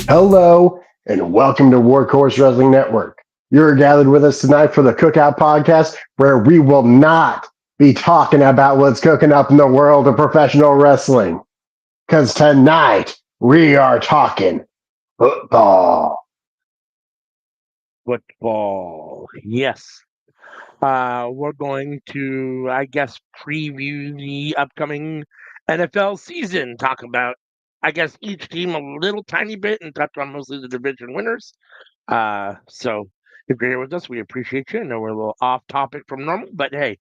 Hello, and welcome to Workhorse Wrestling Network. You're gathered with us tonight for the Cookout podcast, where we will not be talking about what's cooking up in the world of professional wrestling. Because tonight, we are talking football. Football. Yes. We're going to, I guess, preview the upcoming NFL season, talk about, I guess, each team a little tiny bit and touch on mostly the division winners. So if you're here with us, we appreciate you. I know we're a little off topic from normal, but hey,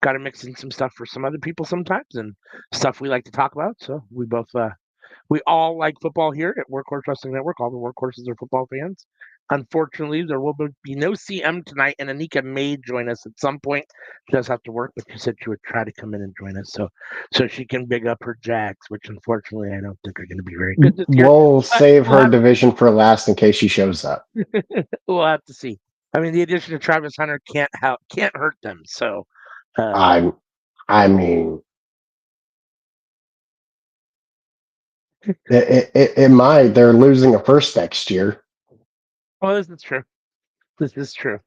got to mix in some stuff for some other people sometimes and stuff we like to talk about. So we all like football here at Workhorse Wrestling Network. All the workhorses are football fans. Unfortunately, there will be no CM tonight, and Anika may join us at some point. She does have to work, but she said she would try to come in and join us so she can big up her Jags, which unfortunately I don't think are going to be very good this year. We'll save We'll her have, division for last in case she shows up. we'll have to see. I mean, the addition of Travis Hunter can't hurt them. So, I, I mean, it might. They're losing a first next year. well, this is true. This is true.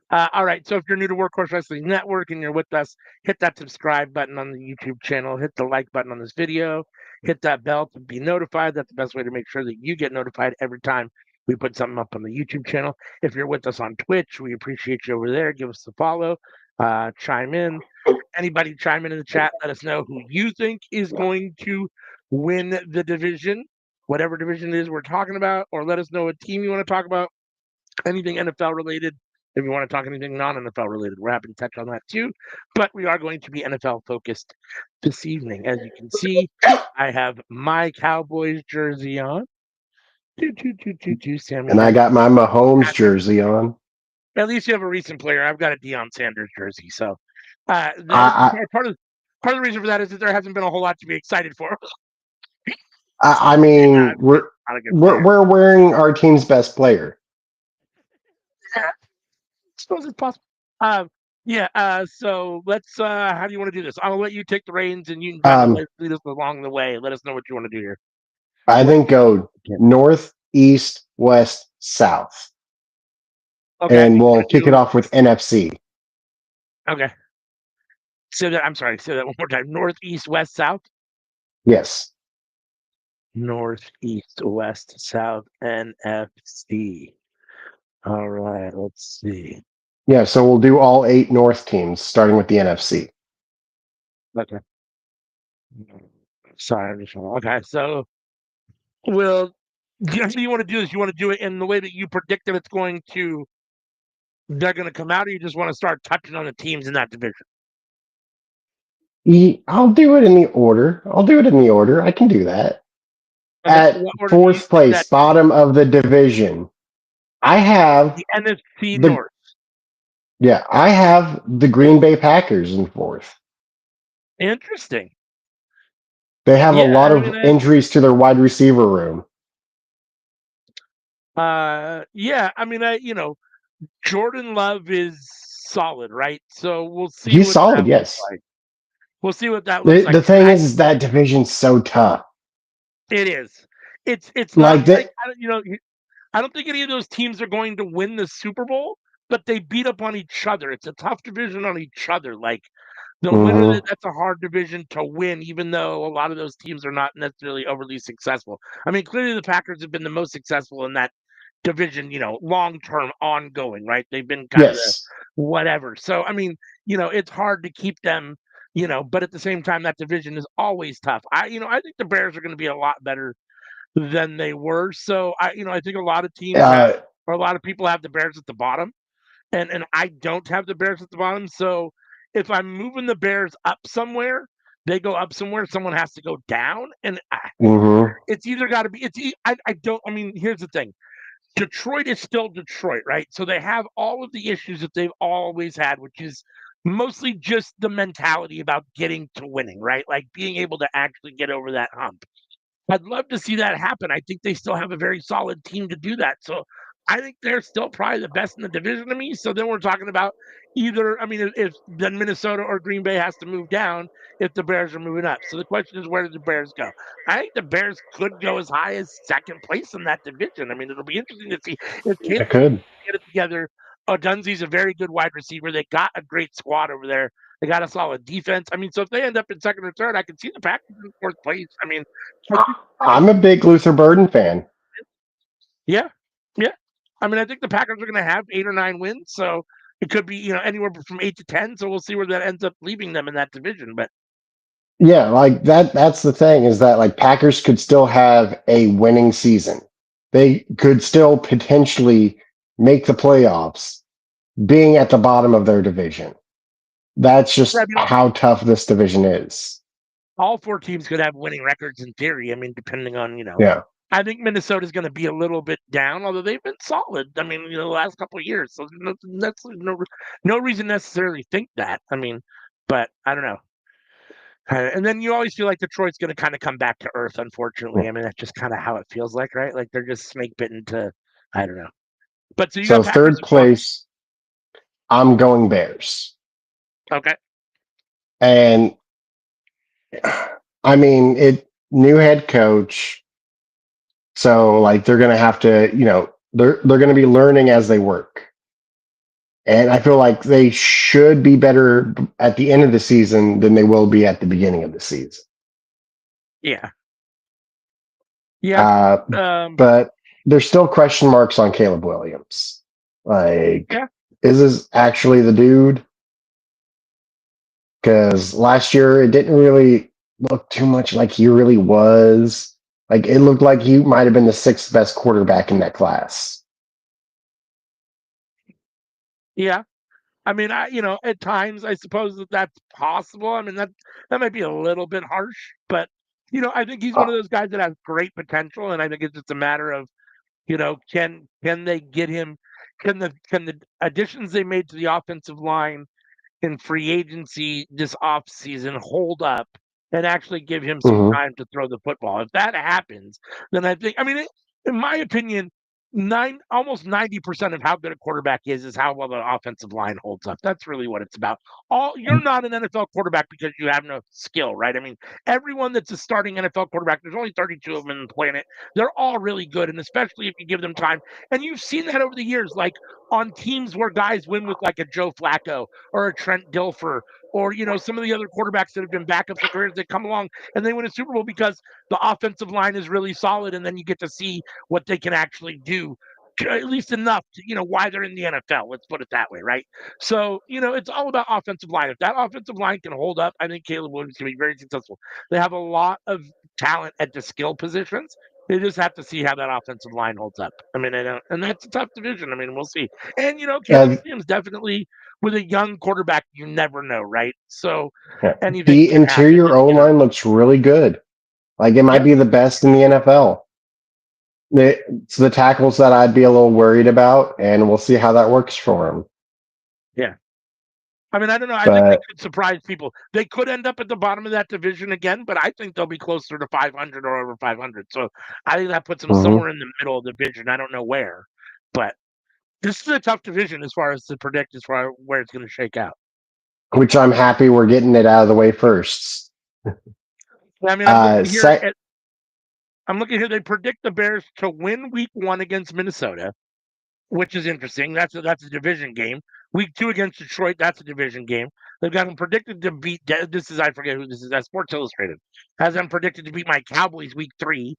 All right. So if you're new to Workhorse Wrestling Network and you're with us, hit that subscribe button on the YouTube channel, hit the like button on this video, hit that bell to be notified. That's the best way to make sure that you get notified every time we put something up on the YouTube channel. If you're with us on Twitch, we appreciate you over there. Give us a follow, chime in. Anybody chime in the chat, let us know who you think is going to win the division, whatever division it is we're talking about, or let us know a team you want to talk about, anything NFL related. If you want to talk anything non-NFL related, we're happy to touch on that too. But we are going to be NFL focused this evening. As you can see, I have my Cowboys jersey on. Sammy And I has, got my Mahomes jersey on. at least you have a recent player. I've got a Deion Sanders jersey. So I, part of the reason for that is that there hasn't been a whole lot to be excited for. I mean, we're wearing our team's best player. I suppose it's possible. Yeah. So let's. How do you want to do this? I'll let you take the reins, and you can kind of lead us along the way. Let us know what you want to do here. I think go north, east, west, south. Okay. And we'll kick it off with NFC. Okay. I'm sorry. Say that one more time. North, east, west, south. Yes. North, east, west, south, NFC. All right. Let's see. Yeah. So we'll do all 8 North teams, starting with the NFC. Okay. Sorry, I'm just okay. So, well, how do you want to do this? You want to do it in the way that you predicted it's going to? They're going to come out, or you just want to start touching on the teams in that division? I'll do it in the order. I can do that. Okay, At fourth place, bottom of the division, I have the NFC North. Yeah, I have the Green Bay Packers in fourth. Interesting. They have a lot of injuries to their wide receiver room. Yeah, I mean, Jordan Love is solid, right? So we'll see. He's solid, yes. Like. We'll see what that looks like. The thing is that division's so tough. It is. It's like not like I don't think any of those teams are going to win the Super Bowl, but they beat up on each other. It's a tough division on each other. Like the winner, that's a hard division to win, even though a lot of those teams are not necessarily overly successful. I mean, clearly the Packers have been the most successful in that division, long term, ongoing, right? They've been kind of whatever. So, I mean, it's hard to keep them, but at the same time, that division is always tough. I think the Bears are going to be a lot better than they were. So, I think a lot of teams or a lot of people have the Bears at the bottom, and I don't have the Bears at the bottom. So, if I'm moving the Bears up somewhere, they go up somewhere. Someone has to go down, and it's either got to be. I don't. I mean, here's the thing. Detroit is still Detroit, right? So they have all of the issues that they've always had, which is mostly just the mentality about getting to winning, right? Like being able to actually get over that hump. I'd love to see that happen. I think they still have a very solid team to do that. So I think they're still probably the best in the division to me. So then we're talking about either, I mean, if then Minnesota or Green Bay has to move down if the Bears are moving up. So the question is, where do the Bears go? I think the Bears could go as high as second place in that division. I mean, it'll be interesting to see if I Caleb could. get it together. Dunzy's a very good wide receiver. They got a great squad over there. They got a solid defense. I mean, so if they end up in second or third, I can see the Packers in fourth place. I mean, I think, I'm a big Luther Burden fan. yeah, yeah. I mean, I think the Packers are going to have 8 or 9 wins, so it could be anywhere from 8 to 10. So we'll see where that ends up leaving them in that division. But Yeah, like that's the thing is that like Packers could still have a winning season. They could still potentially make the playoffs being at the bottom of their division. That's I just mean, how tough this division is. all 4 teams could have winning records in theory. I mean, depending on Yeah. I think Minnesota's going to be a little bit down, although they've been solid. I mean, the last couple of years, so that's no reason to necessarily think that. I mean, but I don't know. And then you always feel like Detroit's going to kind of come back to earth. Unfortunately, I mean that's just kind of how it feels like, right? Like they're just snake bitten to, I don't know. But so you got So Packers third at one. place, I'm going Bears. Okay. And I mean, it new head coach. So like they're gonna have to, they're gonna be learning as they work. And I feel like they should be better at the end of the season than they will be at the beginning of the season. Yeah. Yeah. Uh, Um. but there's still question marks on Caleb Williams. Like, Yeah. is this actually the dude? Because last year it didn't really look too much like he really was. Like it looked like he might have been the sixth best quarterback in that class. Yeah. I mean, at times I suppose that's possible. I mean, that might be a little bit harsh, but I think he's Uh, one of those guys that has great potential, and I think it's just a matter of can they get him? Can the additions they made to the offensive line in free agency this offseason hold up and actually give him some mhm. time to throw the football? If that happens, then I mean, in my opinion, almost 90% of how good a quarterback is how well the offensive line holds up. That's really what it's about. You're not an NFL quarterback because you have no skill, right? I mean, everyone that's a starting NFL quarterback, there's only 32 of them in the planet. They're all really good, and especially if you give them time. And you've seen that over the years, like on teams where guys win with like a Joe Flacco or a Trent Dilfer or some of the other quarterbacks that have been backups their careers that come along and they win a Super Bowl because the offensive line is really solid, and then you get to see what they can actually do. At least enough to why they're in the NFL. Let's put it that way, right? So it's all about offensive line. If that offensive line can hold up, I think Caleb Williams can be very successful. They have a lot of talent at the skill positions. They just have to see how that offensive line holds up. I mean, and that's a tough division. I mean, we'll see. And Caleb Uh, Williams definitely with a young quarterback, you never know, right? So yeah. anything The can happen. interior O line looks really good. Like it might Yep, be the best in the NFL. It's the tackles that I'd be a little worried about, and we'll see how that works for him. yeah. I mean, I don't know. I think they But could surprise people. They could end up at the bottom of that division again, but I think they'll be closer to 500 or over 500. So I think that puts them mhm. somewhere in the middle of the division. I don't know where, but this is a tough division as far as to predict as far where it's going to shake out. Which I'm happy we're getting it out of the way first. I mean, Uh, sec- I'm looking here. They predict the Bears to win Week 1 against Minnesota, which is interesting. That's a division game. Week 2 against Detroit, that's a division game. They've got them predicted to beat. This is I forget who this is. That's Sports Illustrated. Has them predicted to beat my Cowboys Week 3,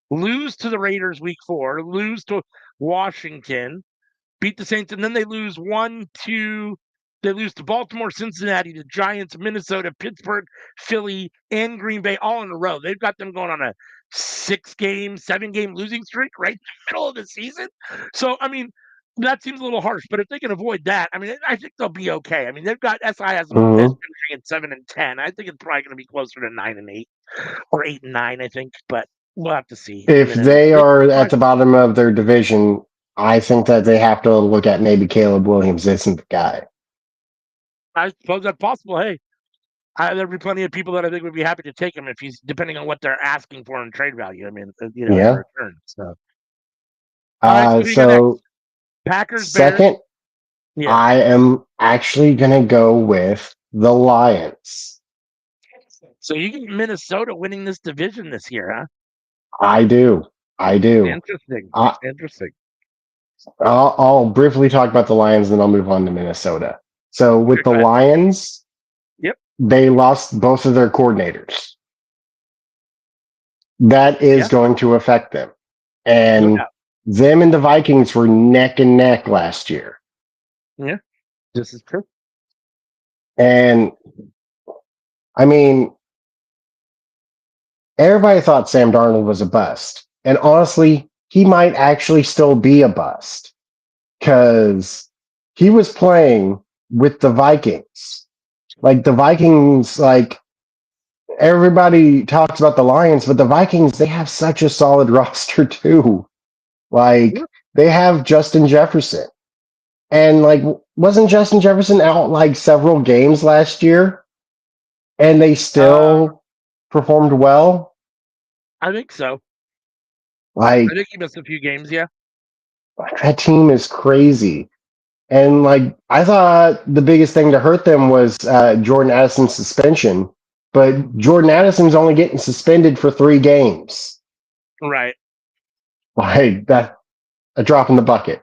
lose to the Raiders Week 4, lose to Washington, beat the Saints, and then they lose one, two. They lose to Baltimore, Cincinnati, the Giants, Minnesota, Pittsburgh, Philly, and Green Bay all in a row. They've got them going on a 6-game, 7-game losing streak right in the middle of the season. So, I mean, that seems a little harsh, but if they can avoid that, I mean, I think they'll be okay. I mean, they've got SI as mhm. finishing at 7-10. I think it's probably going to be closer to 9-8 or 8-9. I think, but we'll have to see. I If mean, they are at the bottom of their division, I think that they have to look at maybe Caleb Williams isn't the guy. I suppose that's possible. Hey, there'd be plenty of people that I think would be happy to take him if he's depending on what they're asking for in trade value. I mean, in Yeah. return. So, all right. So who you got So next? Packers, Bears. Second, Yeah. I am actually going to go with the Lions. So you get Minnesota winning this division this year, huh? I do. I do. Interesting. I, Interesting. I'll briefly talk about the Lions, then I'll move on to Minnesota. So Okay, with the go ahead. Lions, Yep. they lost both of their coordinators. That is Yeah. going to affect them. No And doubt. them and the Vikings were neck and neck last year. Yeah. This is true. And I mean, everybody thought Sam Darnold was a bust. And honestly, he might actually still be a bust because he was playing with the Vikings. Like the Vikings, like everybody talks about the Lions, but the Vikings, they have such a solid roster too. Like Yeah. they have Justin Jefferson. And like wasn't Justin Jefferson out like several games last year and they Uh, still performed well? I think so. I Like think he missed a few games. Yeah. that team is crazy. And like I thought the biggest thing to hurt them was Jordan Addison's suspension, but Jordan Addison's only getting suspended for 3 games. Right. Like that, a drop in the bucket.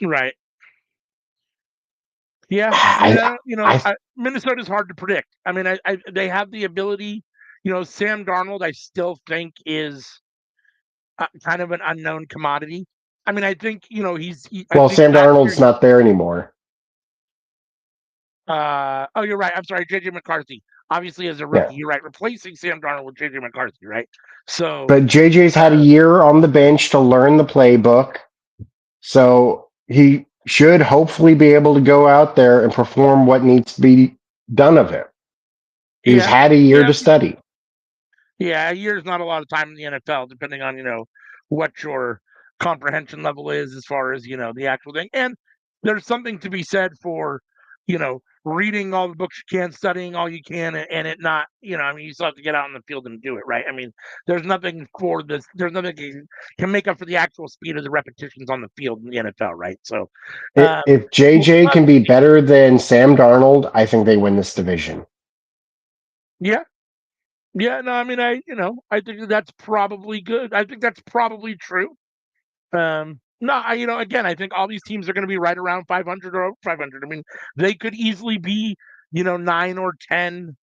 Right. Yeah. I, Yeah. I, Minnesota's hard to predict. I mean, they have the ability. Sam Darnold, I still think is kind of an unknown commodity. I mean, I think I well, think Sam last year. Darnold's not there anymore. Oh, you're right. I'm sorry, JJ McCarthy. Obviously, as a Yeah, rookie, you're right. Replacing Sam Darnold with JJ McCarthy, right? So, but JJ's had a uh, year on the bench to learn the playbook, so he should hopefully be able to go out there and perform what needs to be done of him. He's yeah, had a year yeah, to study. yeah. A year's not a lot of time in the NFL, depending on what your comprehension level is as far as the actual thing. And there's something to be said for reading all the books you can, studying all you can, and it not I mean, you still have to get out in the field and do it, right? I mean, there's nothing for this. There's nothing can make up for the actual speed of the repetitions on the field in the NFL, right? So, um, If we'll JJ have can to be see. better than Sam Darnold, I think they win this division. Yeah. Yeah, no, I mean, I think that's probably good. I think that's probably true. No, again, I think all these teams are going to be right around 500 or over 500. I mean, they could easily be, 9 or 10.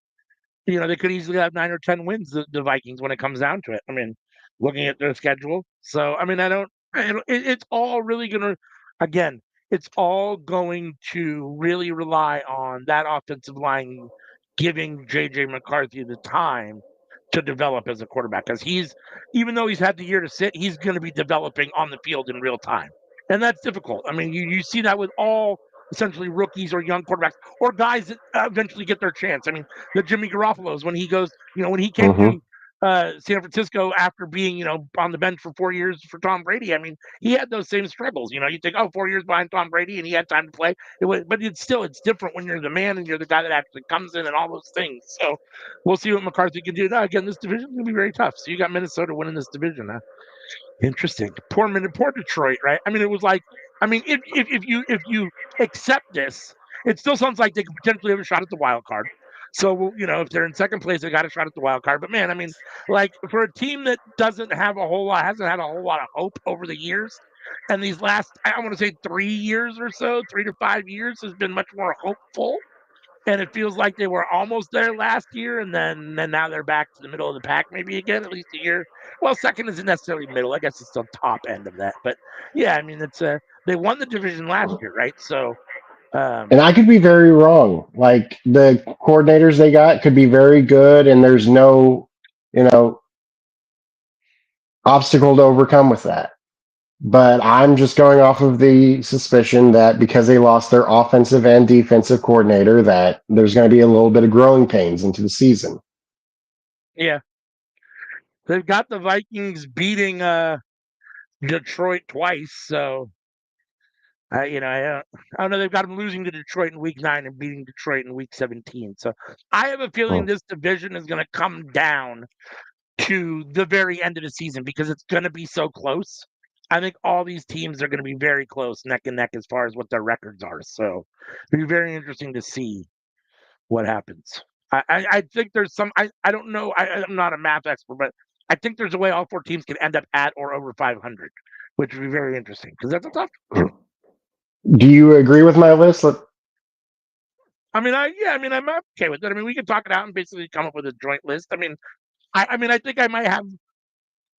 They could easily have 9 or 10 wins, the Vikings, when it comes down to it. I mean, looking at their schedule. So, I mean, I don't, it's all really going to, again, it's all going to really rely on that offensive line giving JJ McCarthy the time to develop as a quarterback. Because even though he's had the year to sit, he's going to be developing on the field in real time. And that's difficult. I mean, you see that with all essentially rookies or young quarterbacks or guys that eventually get their chance. I mean, the Jimmy Garoppolo's when he goes, when he came Mm-hmm. to San Francisco after being, on the bench for 4 years for Tom Brady. I mean, he had those same struggles. You think, oh, 4 years behind Tom Brady and he had time to play. But it's different when you're the man and you're the guy that actually comes in and all those things. So we'll see what McCarthy can do. Now, again, this division is going to be very tough. So you got Minnesota winning this division. Huh? Interesting. Poor Detroit, right? I mean, it was like, I mean, if you accept this, it still sounds like they could potentially have a shot at the wild card. So if they're in second place, they got a shot at the wild card. But man, I mean, like for a team that doesn't have a whole lot, hasn't had a whole lot of hope over the years, and these last, I want to say 3 years or so, 3 to 5 years has been much more hopeful. And it feels like they were almost there last year, and then now they're back to the middle of the pack, maybe again, at least a year. Well, second isn't necessarily middle. I guess it's still top end of that. But yeah, I mean, it's they won the division last year, right? So And um, I could be very wrong. Like the coordinators they got could be very good, and there's no, you know, obstacle to overcome with that. But I'm just going off of the suspicion that because they lost their offensive and defensive coordinator, that there's going to be a little bit of growing pains into the season. yeah, they've got the Vikings beating Detroit twice. So I don't know. They've got them losing to Detroit in Week 9 and beating Detroit in Week 17. So I have a feeling Hmm. this division is going to come down to the very end of the season because it's going to be so close. I think all these teams are going to be very close, neck and neck, as far as what their records are. So it'll be very interesting to see what happens. I think there's some. I don't know. I'm not a math expert, but I think there's a way all four teams can end up at or over 500, which would be very interesting because that's a tough division. Do you agree with my list? I mean, I'm okay with it. I mean, we can talk it out and basically come up with a joint list. I think I might have.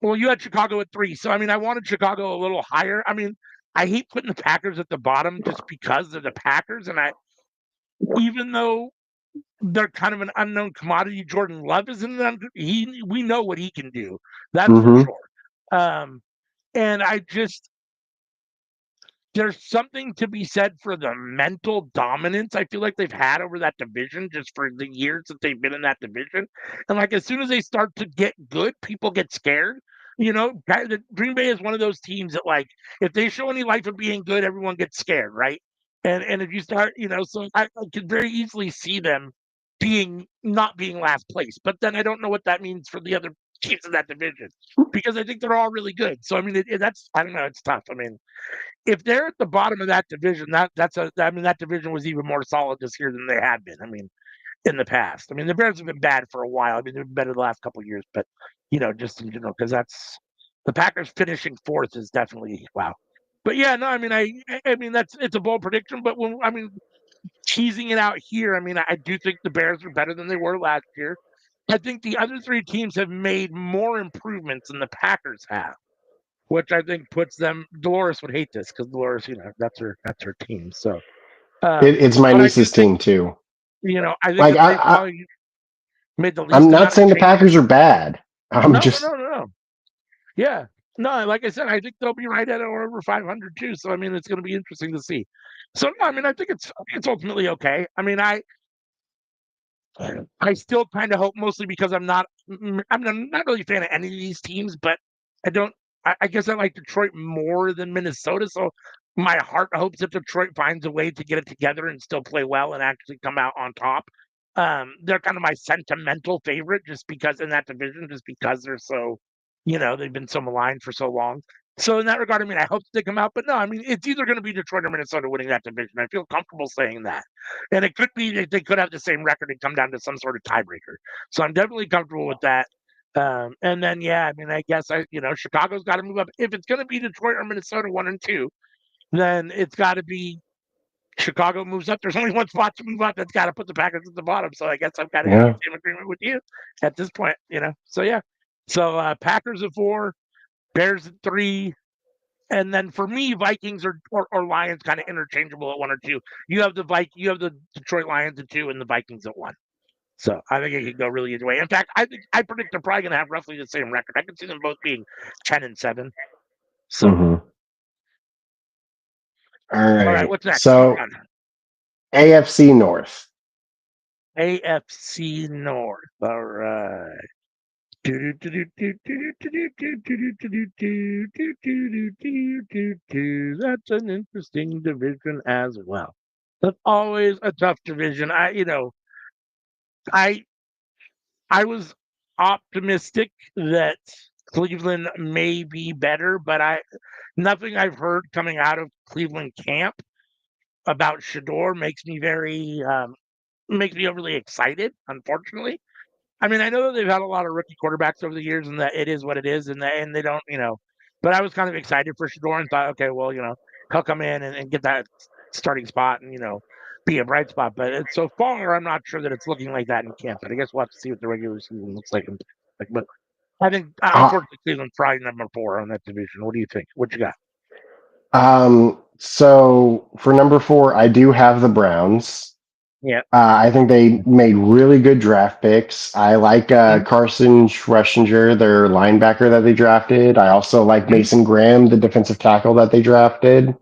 Well, you had Chicago at 3, so I mean, I wanted Chicago a little higher. I mean, I hate putting the Packers at the bottom just because they're the Packers, and even though they're kind of an unknown commodity, Jordan Love is we know what he can do. That's for Mm-hmm. sure. And there's something to be said for the mental dominance I feel like they've had over that division just for the years that they've been in that division. And like as soon as they start to get good, people get scared. Green Bay is one of those teams that like if they show any life of being good, everyone gets scared, right? And if you start, so I could very easily see them not being last place. But then I don't know what that means for the other teams in that division because I think they're all really good. So I mean, that's I don't know, it's tough. I mean, if they're at the bottom of that division, that division was even more solid this year than they had been. I mean, in the past. I mean, the Bears have been bad for a while. I mean, they've been better the last couple of years, but just in general, because that's the Packers finishing fourth is definitely wow. But yeah, no, I mean, I mean it's a bold prediction, but teasing it out here, I mean, I do think the Bears are better than they were last year. I think the other three teams have made more improvements than the Packers have, which I think puts them. Dolores would hate this because Dolores, that's her team. So, It's my but I do niece's think, team too. I think Like that they probably made the I'm least not amount of saying the changes. Packers are bad. I'm No, just no, no, no. Yeah, no. Like I said, I think they'll be right at or over 500 too. So I mean, it's going to be interesting to see. So no, I mean, I think it's ultimately okay. I mean, I still kind of hope, mostly because I'm not really a fan of any of these teams, but I don't. I guess I like Detroit more than Minnesota. So my heart hopes that Detroit finds a way to get it together and still play well and actually come out on top. They're kind of my sentimental favorite, just because in that division, just because they're so, they've been so maligned for so long. So in that regard, I mean, I hope they come out, but no, I mean, it's either going to be Detroit or Minnesota winning that division. I feel comfortable saying that. And it could be that they could have the same record and come down to some sort of tiebreaker. So I'm definitely comfortable with that. And then, yeah, I mean, I guess Chicago's got to move up. If it's going to be Detroit or Minnesota 1 and 2, then it's got to be Chicago moves up. There's only one spot to move up. That's got to put the Packers at the bottom. So I guess I've got to have the yeah. same agreement with you at this point. So yeah. So Packers at 4, Bears at 3, and then for me, Vikings or Lions kind of interchangeable at 1 or 2. You have the Detroit Lions at 2 and the Vikings at 1. So I think it could go really either way. In fact, I predict they're probably going to have roughly the same record. I can see them both being 10-7. So Mm-hmm. All all right, right. what's next? What we So got? AFC North. AFC North. All right. That's an interesting division as well. That's always a tough division. I I was optimistic that Cleveland may be better, but nothing I've heard coming out of Cleveland camp about Shador makes me overly excited, unfortunately. I mean, I know that they've had a lot of rookie quarterbacks over the years, and that it is what it is, and they don't, But I was kind of excited for Shador and thought, okay, well, he'll come in and get that starting spot and be a bright spot. But so far, I'm not sure that it's looking like that in camp. But I guess we'll have to see what the regular season looks like. But I think, Uh, unfortunately, Cleveland's probably number 4 on that division. What do you think? What you got? so for number 4, I do have the Browns. Yeah. I think they made really good draft picks. I like Mhm. Carson Schlesinger, their linebacker that they drafted. I also like Mhm. Mason Graham, the defensive tackle that they drafted.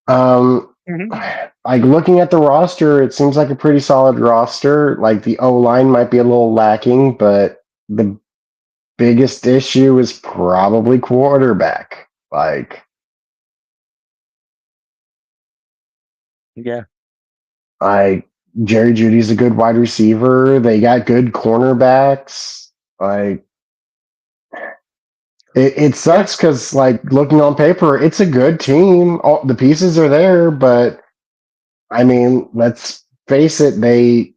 Um, Mhm. like looking at the roster, it seems like a pretty solid roster. Like the O line might be a little lacking, but the biggest issue is probably quarterback. Yeah. Like Jerry Judy's a good wide receiver. They got good cornerbacks. Like It Yeah, sucks because, like, looking on paper, it's a good team. All the pieces are there, but I mean, let's face it, they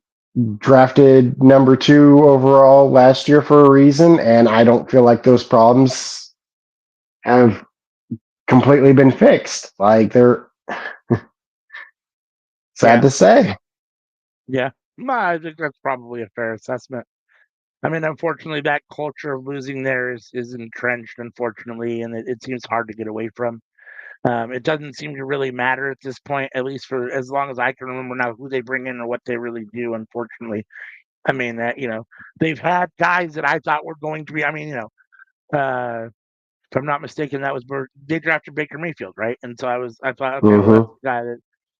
drafted number 2 overall last year for a reason, and I don't feel like those problems have completely been fixed. Like, they're sad yeah, to say. yeah. No, I think that's probably a fair assessment. I mean, unfortunately, that culture of losing there is entrenched, unfortunately, and it seems hard to get away from. It doesn't seem to really matter at this point, at least for as long as I can remember now, who they bring in or what they really do. Unfortunately, I mean that they've had guys that I thought were going to be. I mean, if I'm not mistaken, they drafted Baker Mayfield, right? And so I thought, okay, well, Hmm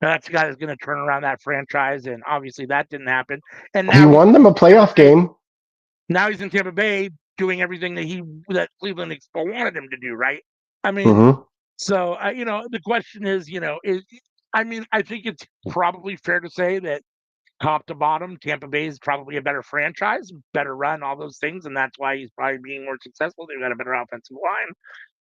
that's the guy that's going to turn around that franchise, and obviously that didn't happen. And He now he's won them a Tampa playoff Bay. game. Now he's in Tampa Bay doing everything that Cleveland Expo wanted him to do, right? I mean, Hmm so the question is, I mean, I think it's probably fair to say that top to bottom, Tampa Bay is probably a better franchise, better run, all those things, and that's why he's probably being more successful. They've got a better offensive line,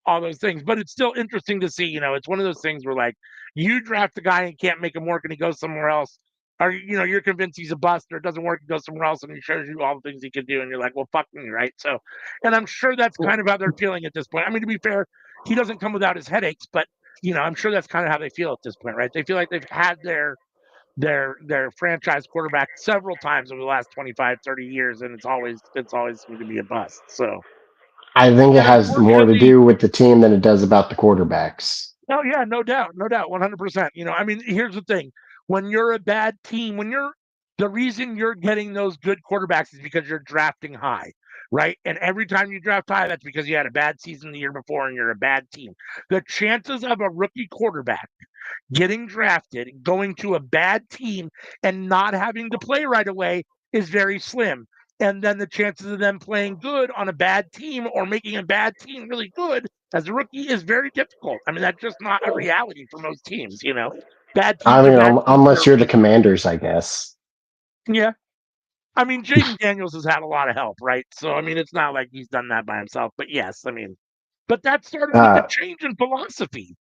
all those things. But it's still interesting to see. It's one of those things where like you draft a guy and can't make him work, and he goes somewhere else. Or you're convinced he's a bust, or it doesn't work, he goes somewhere else, and he shows you all the things he can do, and you're like, well, fuck me, right? So, and I'm sure that's kind of how they're feeling at this point. I mean, to be fair, he doesn't come without his headaches, but I'm sure that's kind of how they feel at this point, right? They feel like they've had their franchise quarterback several times over the last 25, 30 years, and it's always seemed to be a bust. So, I think it and has more to unfortunately, do with the team than it does about the quarterbacks. oh yeah, no doubt, no doubt, 100%. I mean, here's the thing: when you're a bad team, the reason you're getting those good quarterbacks is because you're drafting high, right? And every time you draft high, that's because you had a bad season the year before and you're a bad team. The chances of a rookie quarterback getting drafted, going to a bad team, and not having to play right away is very slim. And then the chances of them playing good on a bad team or making a bad team really good as a rookie is very difficult. I mean, that's just not a reality for most teams. Bad I teams are mean, bad teams for unless a you're the reason. Commanders, I guess. Yeah. I mean, Jaden Daniels has had a lot of help, right? So, I mean, it's not like he's done that by himself. But yes, I mean, but that started with the Uh, change in philosophy,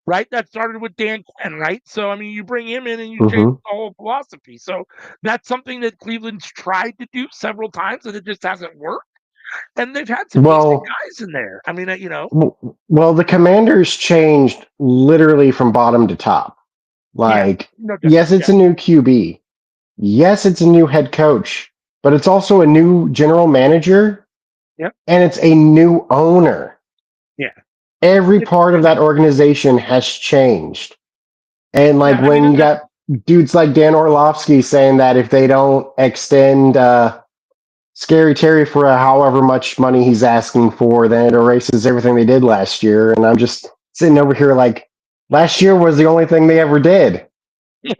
right? That started with Dan Quinn, right? So, I mean, you bring him in and you change hmm the whole philosophy. So, that's something that Cleveland's tried to do several times and it just hasn't worked. And they've had some decent Well, guys in there. I mean. well, the Commanders changed literally from bottom to top. Yeah, Like, no doubt. yes, it's Yeah, a new QB. Yes, it's a new head coach, but it's also a new general manager yep, and it's a new owner. yeah. Every It's part of been, that organization has changed. And yeah, like I mean, when you and that, got dudes like Dan Orlovsky saying that if they don't extend Scary Terry for however much money he's asking for, then it erases everything they did last year. And I'm just sitting over here like, last year was the only thing they ever did.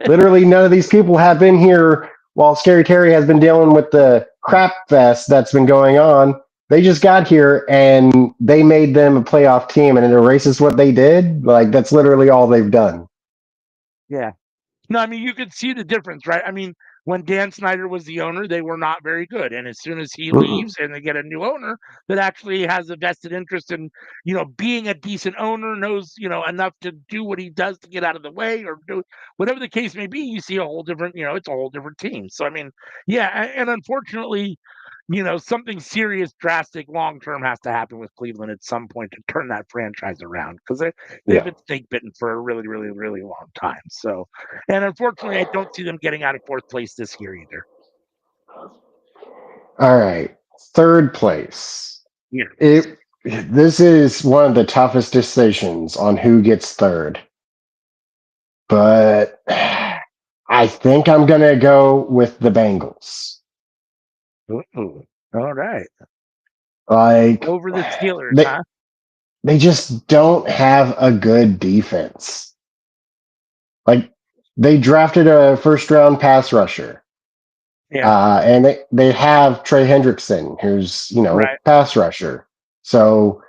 Literally, none of these people have been here while Scary Terry has been dealing with the crap fest that's been going on. They just got here and they made them a playoff team, and it erases what they did. Like, that's literally all they've done. yeah. No, I mean, you could see the difference, right? I mean, when Dan Snyder was the owner, they were not very good. And as soon as he Mm-mm. leaves and they get a new owner that actually has a vested interest in, being a decent owner, knows, enough to do what he does to get out of the way or do whatever the case may be, you see a whole different, it's a whole different team. So, I mean, yeah. And unfortunately, something serious, drastic, long term has to happen with Cleveland at some point to turn that franchise around because they've Yeah. been snake bitten for a really, really, really long time. So, and unfortunately, I don't see them getting out of fourth place this year either. All right. Third place. Yes. It. This is one of the toughest decisions on who gets third, but I think I'm gonna go with the Bengals. Ooh, all right. Like, Over the Steelers, they huh? they just don't have a good defense. Like, they drafted a first round pass rusher. Yeah. And they have Trey Hendrickson, who's, Right. pass rusher. So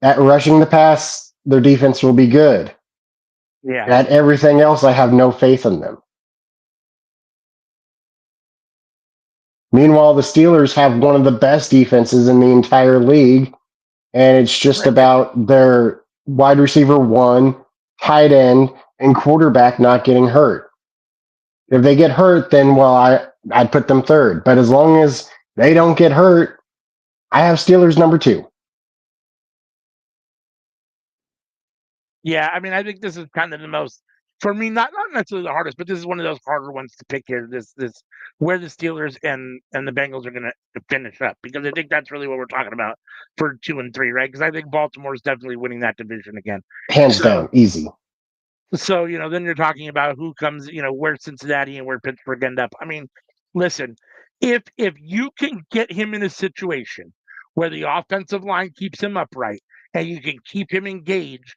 at rushing the pass, their defense will be good. Yeah. At everything else, I have no faith in them. Meanwhile, the Steelers have one of the best defenses in the entire league, and it's just Right. about their wide receiver one, tight end, and quarterback not getting hurt. If they get hurt, then I'd put them third. But as long as they don't get hurt, I have Steelers number two. Yeah, I mean, I think this is kind of the most for me, not necessarily the hardest, but this is one of those harder ones to pick here. This where the Steelers and the Bengals are going to finish up because I think that's really what we're talking about for 2 and 3, right? Because I think Baltimore is definitely winning that division again. Hands So down, easy. so then you're talking about who comes, where Cincinnati and where Pittsburgh end up. I mean, listen, if you can get him in a situation where the offensive line keeps him upright and you can keep him engaged.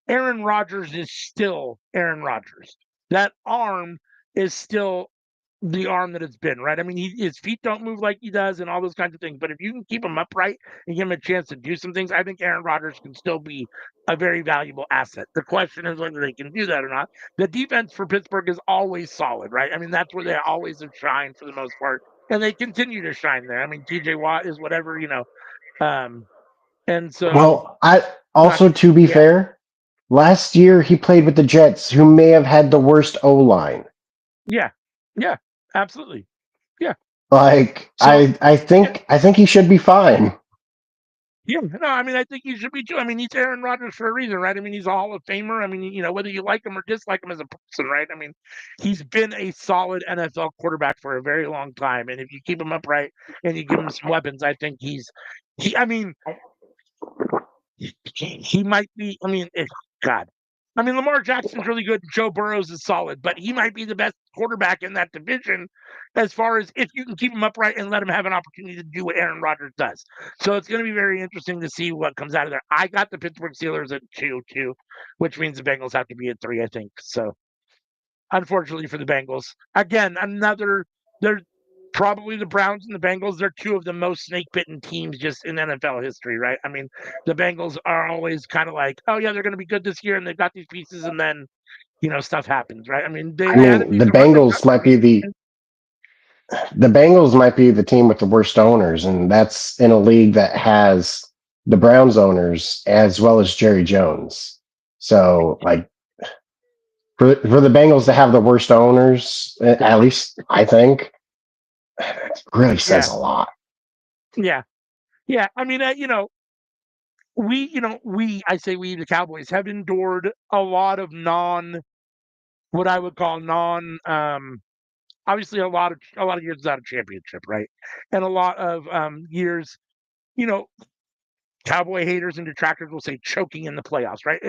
Aaron Rodgers is still Aaron Rodgers. That arm is still the arm that it's been, right? I mean, his feet don't move like he does and all those kinds of things. But if you can keep him upright and give him a chance to do some things, I think Aaron Rodgers can still be a very valuable asset. The question is whether they can do that or not. The defense for Pittsburgh is always solid, right? I mean, that's where they always have shined for the most part. And they continue to shine there. I mean, TJ Watt is whatever. Um, and so, Well, I not, also, to be yeah, fair, last year he played with the Jets, who may have had the worst O line. yeah, yeah, absolutely. Yeah. Like So yeah, I think he should be fine. yeah. No, I mean I think he should be too. I mean he's Aaron Rodgers for a reason, right? I mean he's a Hall of Famer. I mean whether you like him or dislike him as a person, right? I mean he's been a solid NFL quarterback for a very long time, and if you keep him upright and you give him some weapons, I think he. I mean he might be. I mean, God. I mean, Lamar Jackson's really good. Joe Burrows is solid, but he might be the best quarterback in that division as far as if you can keep him upright and let him have an opportunity to do what Aaron Rodgers does. So it's going to be very interesting to see what comes out of there. I got the Pittsburgh Steelers at 2, which means the Bengals have to be at 3, I think. So unfortunately for the Bengals. Again, they're probably the Browns and the Bengals. They're two of the most snake bitten teams just in NFL history, right? I mean, the Bengals are always kind of like, oh yeah, they're going to be good this year, and they've got these pieces, and then stuff happens, right? I mean, I they had a mean, decent run. They got the Bengals might be the team with the worst owners, and that's in a league that has the Browns owners as well as Jerry Jones. So, like, for the Bengals to have the worst owners, at least I think, really says yeah, a lot. yeah, yeah. I mean, I say we, the Cowboys, have endured a lot of what I would call obviously a lot of years without a championship, right? And a lot of years, you know, Cowboy haters and detractors will say choking in the playoffs, right?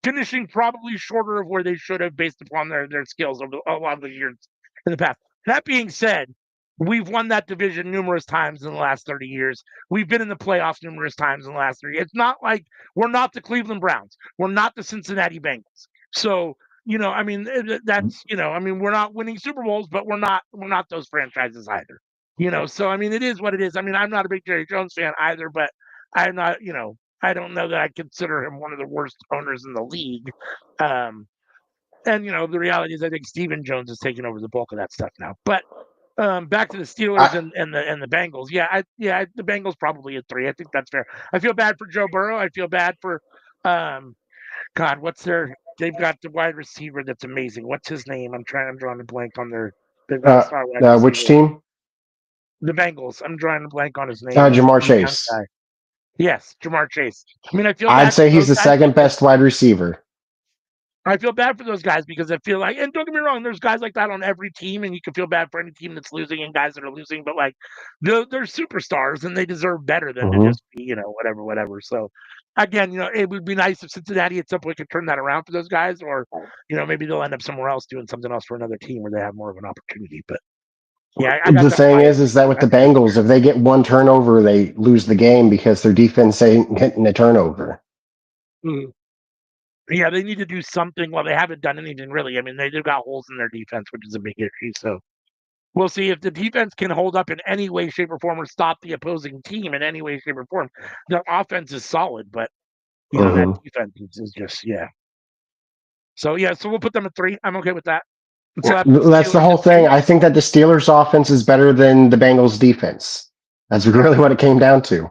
Finishing probably shorter of where they should have based upon their skills over a lot of the years in the past. That being said, we've won that division numerous times in the last 30 years. We've been in the playoffs numerous times in the last 30 years. It's not like we're not the Cleveland Browns. We're not the Cincinnati Bengals. So, I mean, I mean, we're not winning Super Bowls, but we're not those franchises either. So I mean, it is what it is. I mean, I'm not a big Jerry Jones fan either, but I'm not, I don't know that I consider him one of the worst owners in the league. Um, and the reality is, I think Stephen Jones is taking over the bulk of that stuff now. But back to the Steelers I, and the Bengals. The Bengals probably at 3. I think that's fair. I feel bad for Joe Burrow. I feel bad for, um, God, they've got the wide receiver that's amazing. What's his name? I'm drawing a blank on they've got a star wide which receiver. team? The Bengals. I'm drawing a blank on his name. Jamar Some young Chase. guy. Yes, Jamar Chase. I mean, I feel I'd bad say for he's those the guys second because best wide receiver. I feel bad for those guys because I feel like, and don't get me wrong, there's guys like that on every team, and you can feel bad for any team that's losing and guys that are losing, but like they're superstars and they deserve better than to Mm-hmm. just be, whatever, whatever. So again, it would be nice if Cincinnati at some point could turn that around for those guys, or maybe they'll end up somewhere else doing something else for another team where they have more of an opportunity. But yeah, I got The them thing high. is that with I the think that's Bengals, if they get one turnover, they lose the game because their defense ain't getting a turnover. Mhm. Yeah, they need to do something. Well, they haven't done anything really. I mean, they've got holes in their defense, which is a big issue. So we'll see if the defense can hold up in any way, shape, or form, or stop the opposing team in any way, shape, or form. The offense is solid, but that Mm-hmm. defense is just So so we'll put them at 3. I'm okay with that. So that puts the That's the Steelers whole at thing. 2. I think that the Steelers' offense is better than the Bengals' defense. That's Yeah, really what it came down to.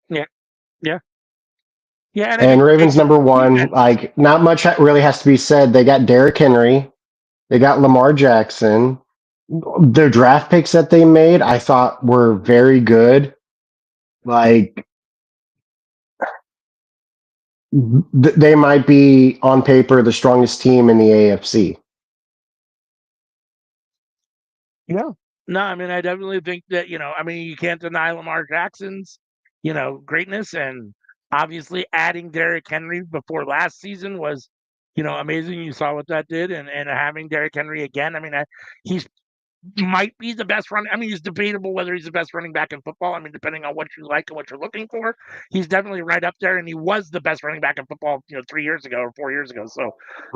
yeah, yeah. Yeah, and I And think the Ravens number one, defense. like not much really has to be said. They got Derrick Henry, they got Lamar Jackson. Their draft picks that they made, I thought were very good. Like they might be on paper the strongest team in the AFC. Yeah. No, I mean, I definitely think that, I mean, you can't deny Lamar Jackson's, greatness. And obviously adding Derrick Henry before last season was, amazing. You saw what that did. And having Derrick Henry again, I mean, he's might be the best run. I mean, he's debatable whether he's the best running back in football. I mean, depending on what you like and what you're looking for, he's definitely right up there. And he was the best running back in football, 3 years ago or 4 years ago. So,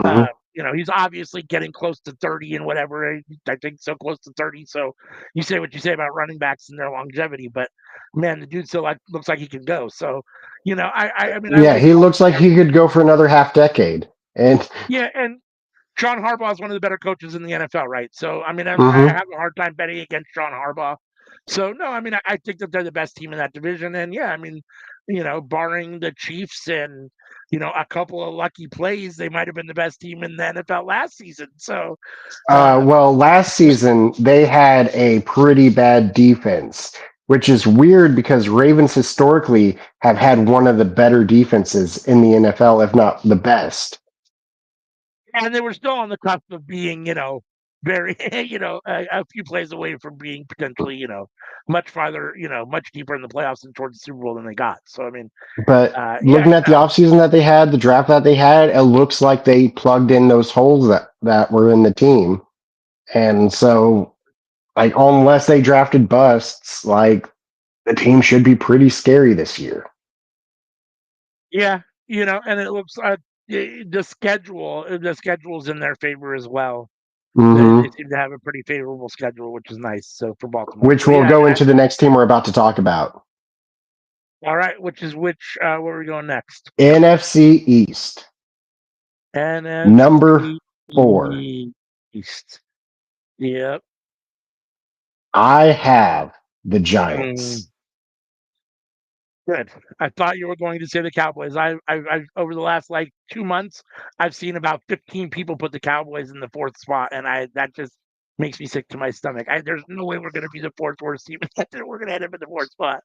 uh, Mm-hmm. he's obviously getting close to 30 and whatever. I think so close to 30. So you say what you say about running backs and their longevity, but man, the dude still looks like he can go. So, I mean, I Yeah, like he looks watching like he could go for another half decade. And yeah, and John Harbaugh is one of the better coaches in the NFL, right? So, I mean, I mm-hmm. have a hard time betting against John Harbaugh. So, no, I mean, I think that they're the best team in that division. And yeah, I mean, barring the Chiefs and, a couple of lucky plays, they might have been the best team in the NFL last season. So, Well, last season they had a pretty bad defense, which is weird because Ravens historically have had one of the better defenses in the NFL, if not the best. and they were still on the cusp of being, very, a few plays away from being potentially, much farther, much deeper in the playoffs and towards the Super Bowl than they got. So, I mean, But yeah, looking at the offseason that they had, the draft that they had, it looks like they plugged in those holes that were in the team. And so, like, unless they drafted busts, like, the team should be pretty scary this year. yeah, and it looks like the schedule's in their favor as well. They Mm-hmm. seem to have a pretty favorable schedule, which is nice. So for Baltimore, Which so will yeah, I go mean, into the next team we're about to talk about. all right, which where are we going next? NFC East, number NFC 4. East. Yep. I have the Mm, Giants. good. I thought you were going to say the Cowboys. I've over the last like 2 months, I've seen about 15 people put the Cowboys in the fourth spot, and that just makes me sick to my stomach. There's no way we're going to be the fourth worst team. We're going to end up in the fourth spot.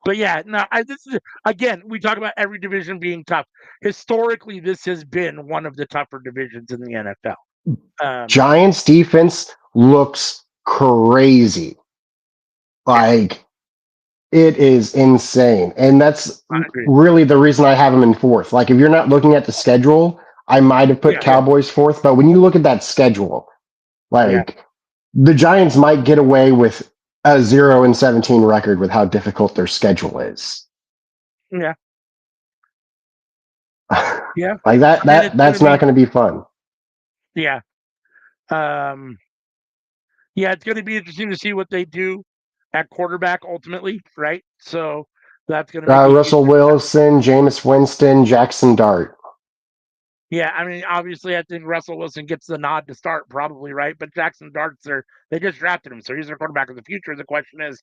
But yeah, no, this is again, we talk about every division being tough. Historically, this has been one of the tougher divisions in the NFL. Giants defense looks crazy. Like, it is insane. And that's I agree. really the reason I have them in fourth. Like, if you're not looking at the schedule, I might have put Yeah, yeah, Cowboys fourth. But when you look at that schedule, yeah, like, the Giants might get away with a 0-17 record with how difficult their schedule is. yeah, yeah. Like that I mean, it's going to that's not be going to be fun. yeah, um, yeah. It's going to be interesting to see what they do at quarterback ultimately, right? So that's going to make a huge Russell Wilson, Jameis Winston, Jackson Dart. yeah, I mean, obviously, I think Russell Wilson gets the nod to start, probably, right? But Jackson Dart's they just drafted him, so he's their quarterback of the future. The question is,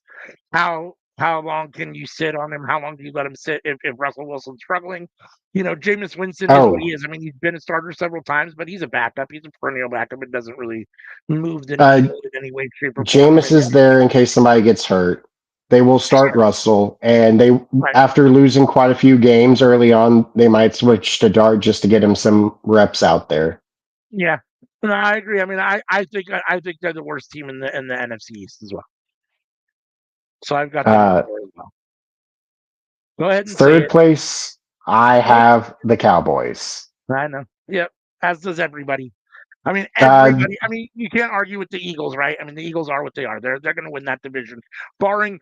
how long can you sit on him? How long do you let him sit if Russell Wilson's struggling? Jameis Winston is what he Oh, is. I mean, he's been a starter several times, but he's a backup. He's a perennial backup. It doesn't really move the uh, needle in any way, shape, or form. I Jameis mean, is there in case somebody gets hurt. They will start Russell, and they right? after losing quite a few games early on, they might switch to Dart just to get him some reps out there. Yeah, no, I agree. I mean, I think they're the worst team in the NFC East as well. So I've got them at Uh, 4 as well. Go ahead and say Third it. place, I Go have the Cowboys. I know. Yep. As does everybody. I mean, Uh, everybody. I mean, you can't argue with the Eagles, right? I mean, the Eagles are what they are. They're going to win that division, barring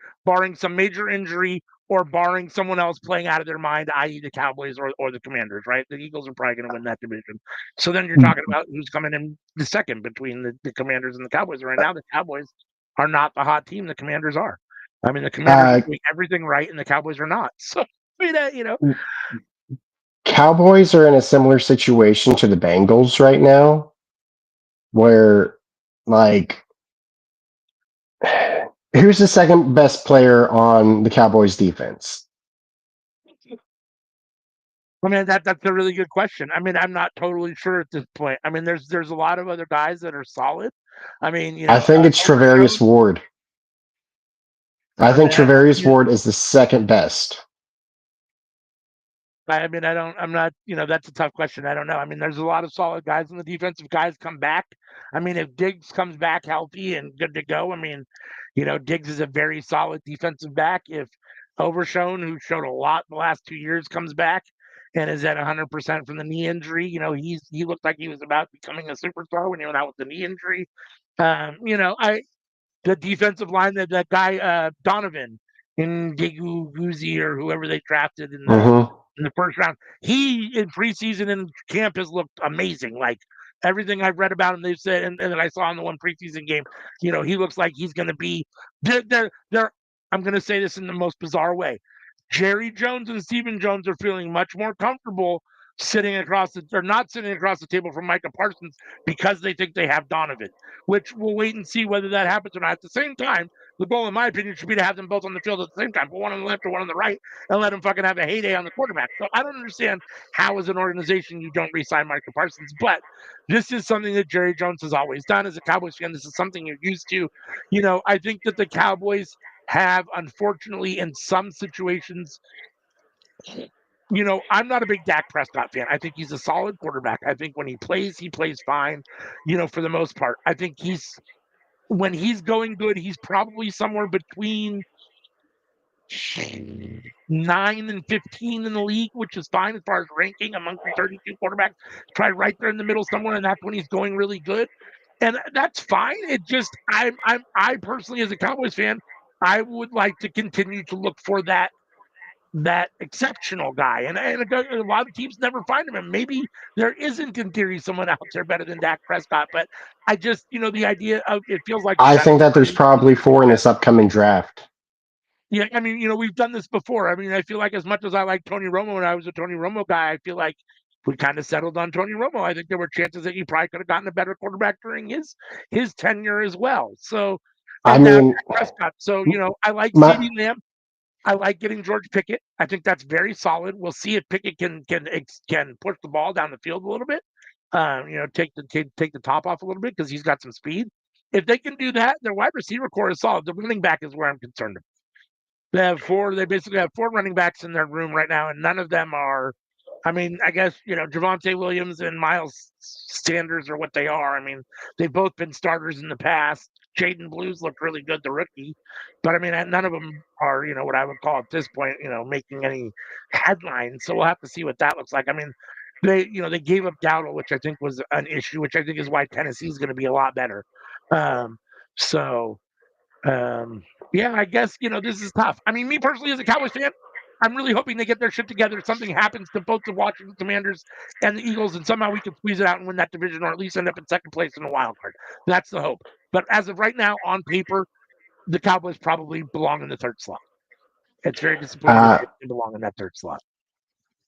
some major injury or barring someone else playing out of their mind, i.e., the Cowboys or the Commanders, right? The Eagles are probably going to win that division. So then you're talking about who's coming in the second between the Commanders and the Cowboys. Right now, the Cowboys are not the hot team. The Commanders are. I mean, the Commanders are uh, doing everything right, and the Cowboys are not. So, I mean, Cowboys are in a similar situation to the Bengals right now, where like who's the second best player on the Cowboys defense? I mean, that's a really good question. I mean, I'm not totally sure at this point. I mean, there's a lot of other guys that are solid. I mean, I think it's Travarius Overshown. Ward. I I think mean, Travarius Ward is the second best. I mean, I'm not, that's a tough question. I don't know. I mean, there's a lot of solid guys, and the defensive guys come back. I mean, if Diggs comes back healthy and good to go, I mean, Diggs is a very solid defensive back. If Overshown, who showed a lot the last 2 years, comes back and is at 100% from the knee injury, he looked like he was about becoming a superstar when he went out with the knee injury. The defensive line, that guy Donovan in Giguzi or whoever they drafted Mm-hmm. in the first round. He in preseason and camp has looked amazing. Like everything I've read about him, they've said, and that I saw in the one preseason game, he looks like he's going to be. They're. I'm going to say this in the most bizarre way. Jerry Jones and Stephen Jones are feeling much more comfortable not sitting across the table from Micah Parsons because they think they have Donovan, which we'll wait and see whether that happens or not. At the same time, the goal, in my opinion, should be to have them both on the field at the same time, put one on the left or one on the right, and let him fucking have a heyday on the quarterback. So I don't understand how, as an organization, you don't re-sign Micah Parsons, but this is something that Jerry Jones has always done. As a Cowboys fan, this is something you're used to. I think that the Cowboys have, unfortunately, in some situations, I'm not a big Dak Prescott fan. I think he's a solid quarterback. I think when he plays fine, for the most part. I think when he's going good, he's probably somewhere between 9 and 15 in the league, which is fine as far as ranking amongst the 32 quarterbacks. Try right there in the middle somewhere, and that's when he's going really good. And that's fine. It just I personally, as a Cowboys fan, I would like to continue to look for that exceptional guy. And a lot of teams never find him. And maybe there isn't, in theory, someone out there better than Dak Prescott. But I just, the idea of it feels like we've I done it think that there's already. probably four in this upcoming draft. Yeah, I mean, we've done this before. I mean, I feel like as much as I like Tony Romo and I was a Tony Romo guy, I feel like we kind of settled on Tony Romo. I think there were chances that he probably could have gotten a better quarterback during his tenure as well. So, I and now mean, Dak Prescott. So, I like my CeeDee Lamb. I like getting George Pickett. I think that's very solid. We'll see if Pickett can push the ball down the field a little bit. Take the top off a little bit because he's got some speed. If they can do that, their wide receiver core is solid. The running back is where I'm concerned. They basically have four running backs in their room right now, and none of them are. I mean, I guess Javonte Williams and Miles Sanders are what they are. I mean, they've both been starters in the past. Jaden Blues looked really good, the rookie, but I mean, none of them are what I would call at this point making any headlines. So we'll have to see what that looks like. I mean, they gave up Dowdle, which I think was an issue, which I think is why Tennessee is going to be a lot better. Um, so um, yeah, I guess this is tough. I mean, me personally, as a Cowboys fan, I'm really hoping they get their shit together. Something happens to both the Washington Commanders and the Eagles, and somehow we can squeeze it out and win that division, or at least end up in second place in the wild card. That's the hope. But as of right now, on paper, the Cowboys probably belong in the third slot. It's very disappointing that uh, they belong in that third slot.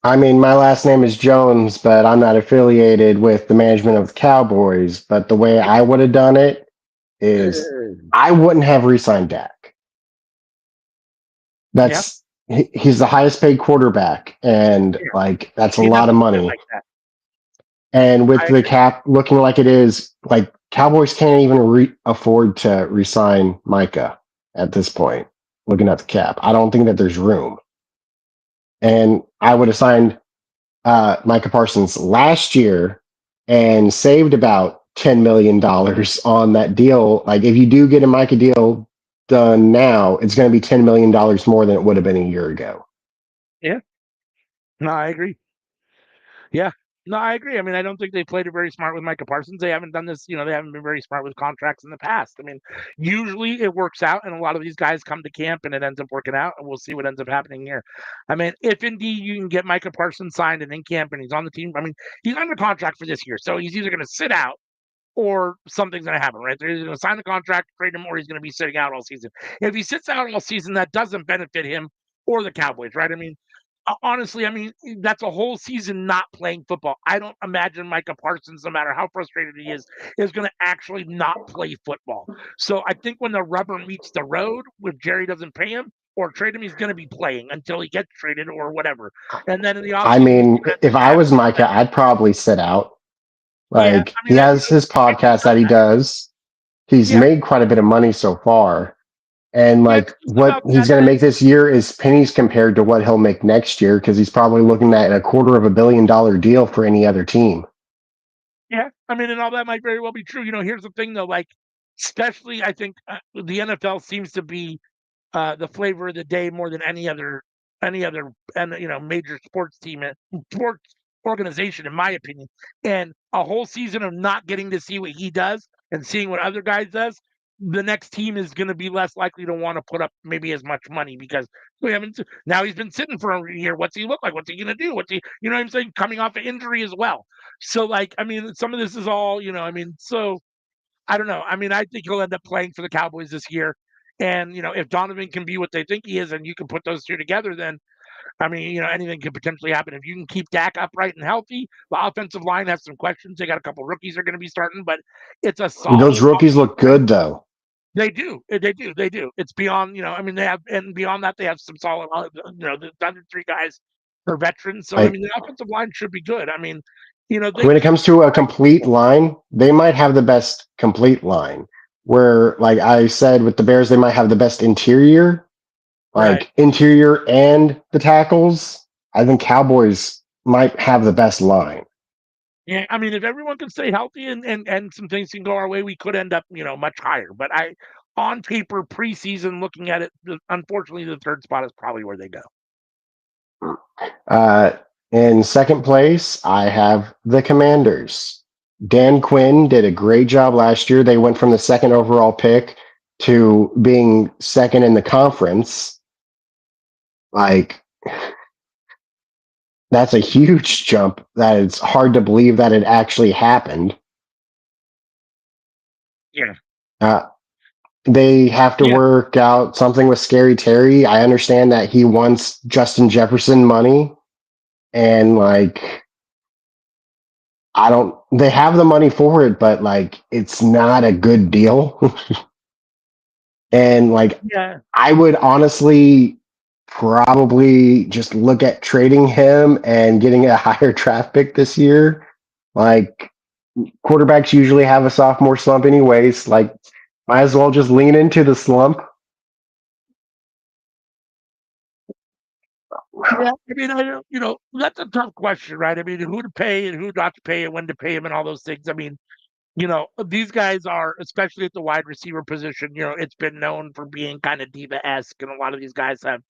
I mean, my last name is Jones, but I'm not affiliated with the management of the Cowboys. But the way I would have done it is I wouldn't have re-signed Dak. Yeah, He's the highest paid quarterback, and yeah. like that's a He lot never of looked good money. like that. And with I the agree. cap looking like it is, like Cowboys can't even afford to re-sign Micah at this point. Looking at the cap, I don't think that there's room. And I would have signed Micah Parsons last year and saved about $10 million on that deal. Like if you do get a Micah deal done now, it's going to be $10 million more than it would have been a year ago. Yeah, no, I agree. Yeah. No, I agree. I mean, I don't think they played it very smart with Micah Parsons. They haven't done this, they haven't been very smart with contracts in the past. I mean, usually it works out, and a lot of these guys come to camp and it ends up working out, and we'll see what ends up happening here. I mean, if indeed you can get Micah Parsons signed and in camp and he's on the team, I mean, he's under contract for this year. So he's either going to sit out or something's going to happen, right? They're either going to sign the contract, trade him, or he's going to be sitting out all season. If he sits out all season, that doesn't benefit him or the Cowboys, right? I mean, honestly, I mean, that's a whole season not playing football. I don't imagine Micah Parsons, no matter how frustrated he is going to actually not play football. So I think when the rubber meets the road, if Jerry doesn't pay him, or trade him, he's going to be playing until he gets traded or whatever. And then in the I offseason, he's mean, going to if I was Micah, I'd probably sit out. yeah, Like I he mean, has his Michael's podcast done that he that. does. He's Yeah, made quite a bit of money so far. And yeah, like it's just what about he's that. going to And make this year is pennies compared to what he'll make next year because he's probably looking at $250 million deal for any other team. yeah, I mean, and all that might very well be true. Here's the thing though, like, especially I think the NFL seems to be the flavor of the day more than any other and major sports team and sports organization, in my opinion. And a whole season of not getting to see what he does and seeing what other guys does, the next team is going to be less likely to want to put up maybe as much money because we haven't. Now he's been sitting for a year. What's he look like? What's he going to do? What I'm saying? Coming off an injury as well. So like, I mean, some of this is all, I mean, so I don't know. I mean, I think he'll end up playing for the Cowboys this year. And, if Donovan can be what they think he is and you can put those two together, then, I mean, anything could potentially happen. If you can keep Dak upright and healthy, the offensive line has some questions. They got a couple rookies are going to be starting, but it's a Those solid rookies look line. good though. They do. They do. It's beyond, I mean, they have, and beyond that, they have some solid, the other three guys are veterans. So, I Like mean, the offensive line should be good. I mean, when it comes to a complete line, they might have the best complete line. Where, like I said, with the Bears, they might have the best interior, right. like interior and the tackles. I think Cowboys might have the best line. Yeah, I mean, if everyone can stay healthy and some things can go our way, we could end up, much higher. But on paper, preseason, looking at it, unfortunately, the third spot is probably where they go. Uh, in second place, I have the Commanders. Dan Quinn did a great job last year. They went from the second overall pick to being second in the conference. Like, that's a huge jump that it's hard to believe that it actually happened. Yeah, Uh, they have to yeah, work out something with Scary Terry. I understand that he wants Justin Jefferson money, and like I don't. They have the money for it, but like it's not a good deal. And like yeah, I would honestly probably just look at trading him and getting a higher draft pick this year. Like quarterbacks usually have a sophomore slump anyways. Like might as well just lean into the slump. yeah. I mean, I don't, that's a tough question, right? I mean, who to pay and who not to pay and when to pay him and all those things. I mean, these guys are, especially at the wide receiver position. It's been known for being kind of diva-esque, and a lot of these guys have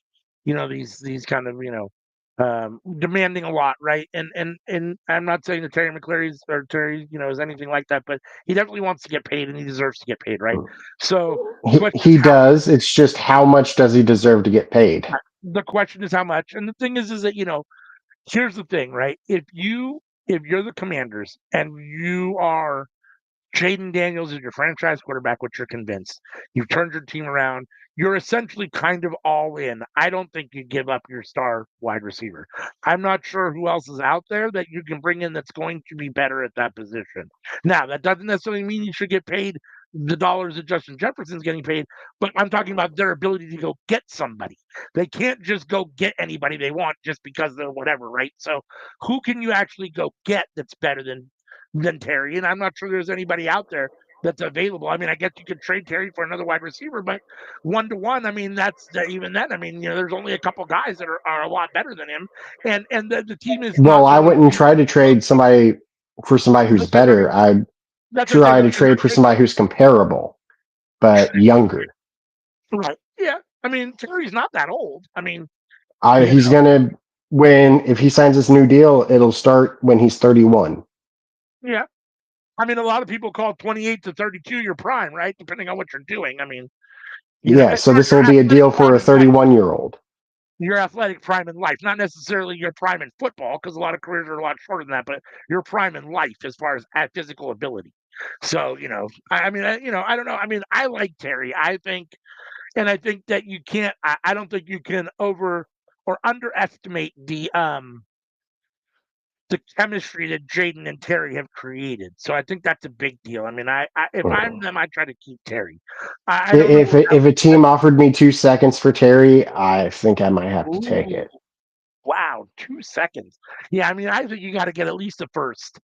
these kind of demanding a lot, right? And I'm not saying that Terry is anything like that, but he definitely wants to get paid and he deserves to get paid, right? So the question is He how much. does. It's just how much does he deserve to get paid? The question is how much, and the thing is that here's the thing, right? If you're the Commanders and you are Jaden Daniels is your franchise quarterback, which you're convinced. You've turned your team around. You're essentially kind of all in. I don't think you give up your star wide receiver. I'm not sure who else is out there that you can bring in that's going to be better at that position. Now, that doesn't necessarily mean you should get paid the dollars that Justin Jefferson's getting paid, but I'm talking about their ability to go get somebody. They can't just go get anybody they want just because they're whatever, right? So, who can you actually go get that's better than Terry? And I'm not sure there's anybody out there that's available. I mean, I guess you could trade Terry for another wide receiver, but 1-to-1, I mean, that's even then. I mean, there's only a couple guys that are a lot better than him, and the team is Well, not I going to wouldn't be. try to trade somebody for somebody who's That's what I'm saying. better. I'd That's what I'm saying. try But to you're not trade for trading. somebody who's comparable but younger. Right. Yeah. I mean, Terry's not that old. I mean, you He's know, gonna when if he signs this new deal, it'll start when he's 31. yeah. I mean, a lot of people call 28 to 32 your prime, right? Depending on what you're doing. I mean, Yeah, so or this will your be a athletic deal for prime a in life. 31-year-old. Your athletic prime in life, not necessarily your prime in football, because a lot of careers are a lot shorter than that, but your prime in life as far as at physical ability. So, I mean, I don't know. I mean, I like Terry. I think that you can't. I don't think you can over or underestimate the chemistry that Jaden and Terry have created. So I think that's a big deal. I mean, if I'm them, I try to keep Terry. I don't know. If a team offered me 2 seconds for Terry, I think I might have to take Ooh, it. wow, 2 seconds. Yeah, I mean, I think you got to get at least a first.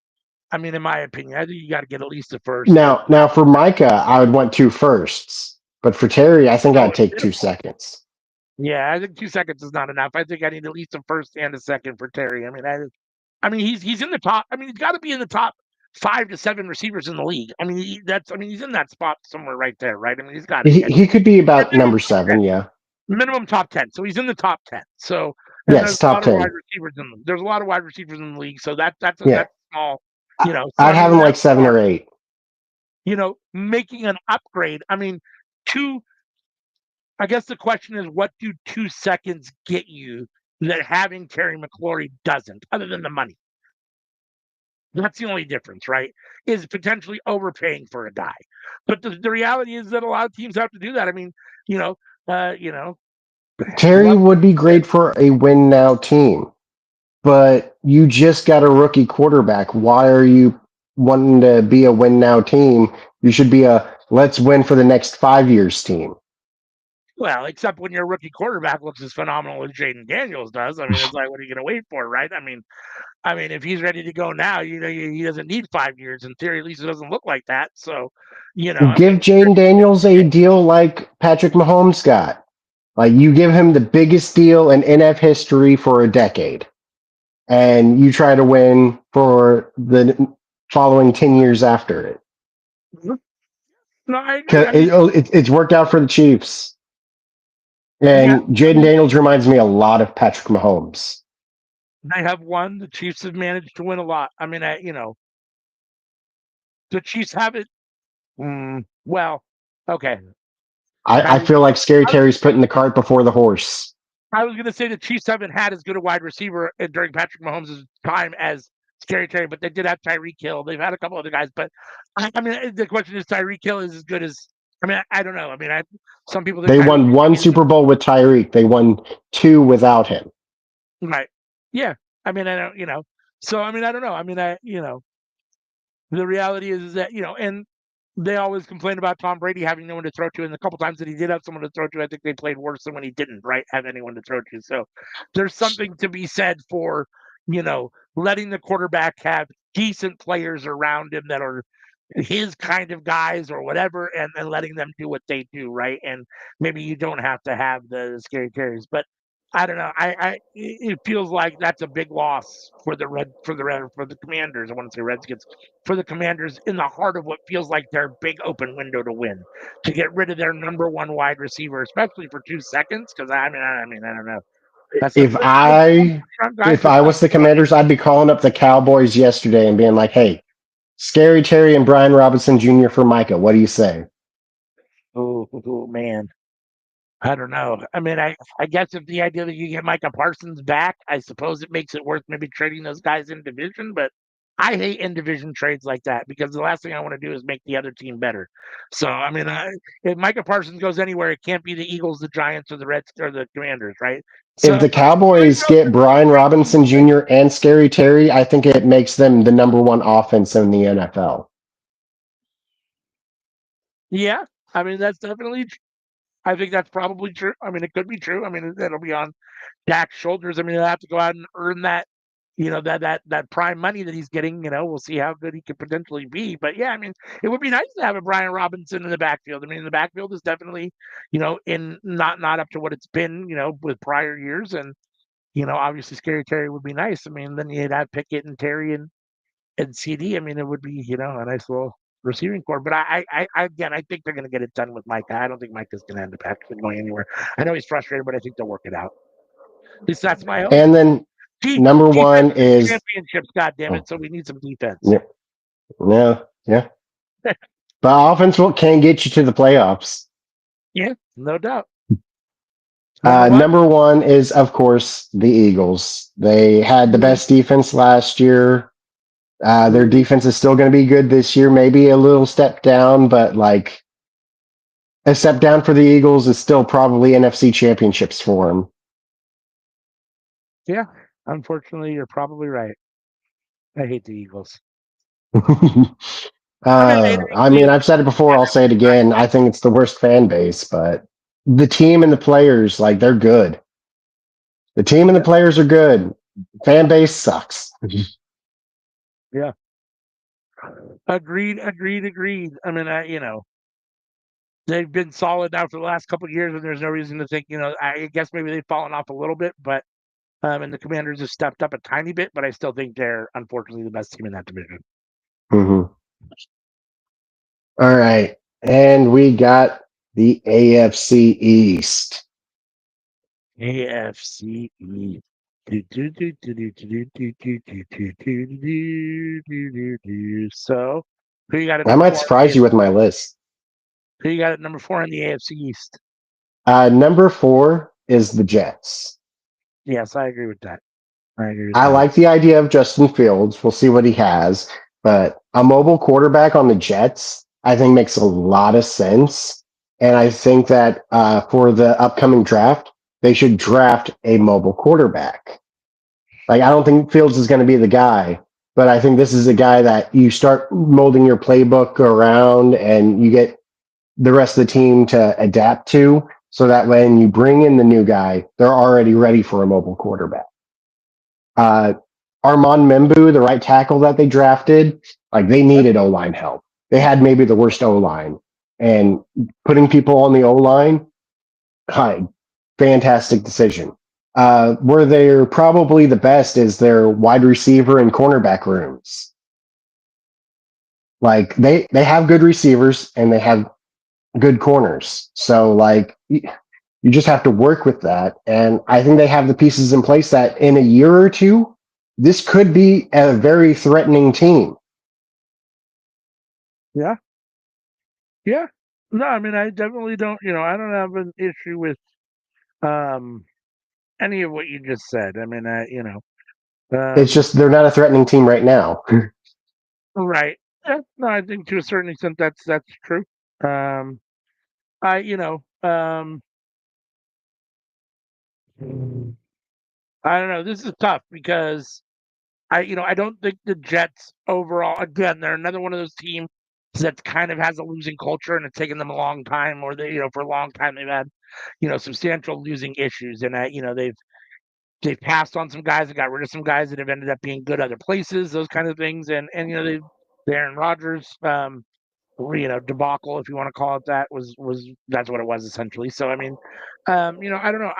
I mean, in my opinion, I think you got to get at least a first. Now for Micah, I would want two firsts, but for Terry, I think Oh, I'd it's take two pitiful. seconds. Yeah, I think 2 seconds is not enough. I think I need at least a first and a second for Terry. I mean, he's in the top. I mean, he's got to be in the top 5 to 7 receivers in the league. I mean, he's in that spot somewhere right there, right? I mean, he's got to be at He could be about minimum number top 10. 7, yeah. Minimum top 10. So he's in the top 10. So, and Yes, there's a top lot of wide 10. receivers there's a lot of wide receivers in the league. So Yeah. that's small, I, So I'd I mean, have in him that like 7 regard, or 8. making an upgrade. I mean, two. I guess the question is, what do 2 seconds get you that having Terry McLaurin doesn't, other than the money? That's the only difference, right? Is potentially overpaying for a guy. But the reality is that a lot of teams have to do that. I mean, you know, you know, Terry love would be great for a win now team, but you just got a rookie quarterback. Why are you wanting to be a win now team? You should be a let's win for the next 5 years team. well, except when your rookie quarterback looks as phenomenal as Jaden Daniels does. I mean, it's like, what are you going to wait for, right? I mean, if he's ready to go now, he doesn't need 5 years. In theory, at least it doesn't look like that. So, I Give mean, Jaden Daniels a deal like Patrick Mahomes got. Like you give him the biggest deal in NF history for a decade, and you try to win for the following 10 years after it. no, I agree. 'Cause I mean, it's worked out for the Chiefs. yeah, And I Jaden mean, Daniels reminds me a lot of Patrick Mahomes. they have won. The Chiefs have managed to win a lot. I mean, the Chiefs have it. Well, okay. I I was, feel like Scary I was Terry's putting the cart before the horse. I was going to say the Chiefs haven't had as good a wide receiver during Patrick Mahomes' time as Scary Terry, but they did have Tyreek Hill. They've had a couple other guys, but I mean, the question is Tyreek Hill is as good as. I mean, I don't know. I mean, some people think They Tyreek won Hill one is Super Bowl with Tyreek. They won 2 without him. right. Yeah. I mean, I don't. So I mean, I don't know. I mean, the reality is that and they always complain about Tom Brady having no one to throw to, and the couple times that he did have someone to throw to, I think they played worse than when he didn't, right? Have anyone to throw to. So there's something to be said for letting the quarterback have decent players around him that are his kind of guys or whatever, and then letting them do what they do, right? And maybe you don't have to have the scary carries, but I don't know. It feels like that's a big loss for the Commanders. I want to say Redskins for the Commanders in the heart of what feels like their big open window to win, to get rid of their number one wide receiver, especially for 2 seconds. Because I don't know. That's a If good I guys if with I tough was the stuff. Commanders, I'd be calling up the Cowboys yesterday and being like, "Hey, Scary Terry and Brian Robinson Jr. for Micah. What do you say?" Oh man. I don't know. I mean, I guess if the idea that you get Micah Parsons back, I suppose it makes it worth maybe trading those guys in division. But I hate in division trades like that because the last thing I want to do is make the other team better. So I mean, if Micah Parsons goes anywhere, it can't be the Eagles, the Giants, or the Reds or the Commanders, right? If So the Cowboys get Brian Robinson Jr. and Scary Terry, I think it makes them the number one offense in the NFL. yeah, I mean that's definitely. I think that's probably true. I mean, it could be true. I mean, it'll be on Dak's shoulders. I mean, he'll have to go out and earn that, that prime money that he's getting. We'll see how good he could potentially be. But yeah, I mean, it would be nice to have a Brian Robinson in the backfield. I mean, the backfield is definitely, in not up to what it's been, with prior years. And obviously, Scary Terry would be nice. I mean, then you'd have Pickett and Terry and CD. I mean, it would be a nice little receiving core. But again, I think they're going to get it done with Micah. I don't think Micah's going to end up actually going anywhere. I know he's frustrated, but I think they'll work it out. At least that's my hope. And then number Defense one wins is championships, God damn oh, it! So we need some defense. yeah, yeah, yeah. But offense can get you to the playoffs. Yeah, no doubt. Number one. Number one is, of course, the Eagles. They had the best defense last year. Their defense is still going to be good this year. Maybe a little step down, but like a step down for the Eagles is still probably NFC championships for them. Yeah, unfortunately, you're probably right. I hate the Eagles. I mean, I hate it I equally mean, as I've said it before. fan I'll say it again. I think it's the worst fan base, but the team and the players, like, they're good. The team and the Yeah, players are good. Fan base sucks. yeah. Agreed, agreed, agreed. I mean, they've been solid now for the last couple of years, and there's no reason to think, I guess maybe they've fallen off a little bit, but and the Commanders have stepped up a tiny bit, but I still think they're unfortunately the best team in that division. Mhm. All right. And we got the AFC East. AFC East. So, who you got at I number might four in the surprise you with AFC? my list. Who you got at number four in the AFC East? Number 4 is the Jets. Yes, I agree with that. I agree with I that. like the idea of Justin Fields. We'll see what he has. But a mobile quarterback on the Jets, I think, makes a lot of sense. And I think that for the upcoming draft, they should draft a mobile quarterback. Like, I don't think Fields is going to be the guy, but I think this is a guy that you start molding your playbook around and you get the rest of the team to adapt to so that when you bring in the new guy, they're already ready for a mobile quarterback. Uh, Armand Membu, the right tackle that they drafted, like, they Yep. needed O line help. They had maybe the worst O line, and putting people on the O line, hi, fantastic decision. Where they're probably the best is their wide receiver and cornerback rooms. Like, they have good receivers and they have good corners. So, like, you just have to work with that. And I think they have the pieces in place that in a year or two, this could be a very threatening team. Yeah. Yeah. No, I mean, I definitely don't, I don't have an issue with um any of what you just said. I mean, It's um just they're not a threatening team right now. right. Yeah, no, I think to a certain extent that's true. Um I, I don't know. This is tough because I don't think the Jets overall, again, they're another one of those teams that kind of has a losing culture and it's taken them a long time, or for a long time they've had, substantial losing issues. And they've passed on some guys and got rid of some guys that have ended up being good other places, those kind of things. And the Aaron Rodgers, debacle, if you want to call it that, was that's what it was essentially. So I mean, I don't know.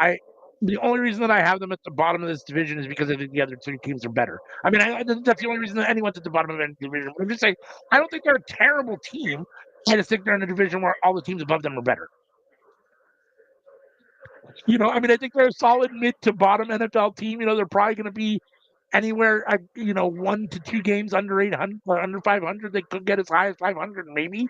The only reason that I have them at the bottom of this division is because I think the other two teams are better. I mean, that's the only reason that anyone's at the bottom of any division. But I'm just saying, I don't think they're a terrible team. I just think they're in a division where all the teams above them are better. I mean, I think they're a solid mid to bottom NFL team. They're probably going to be anywhere, 1 to 2 games under 800, or under 500. They could get as high as 500, maybe.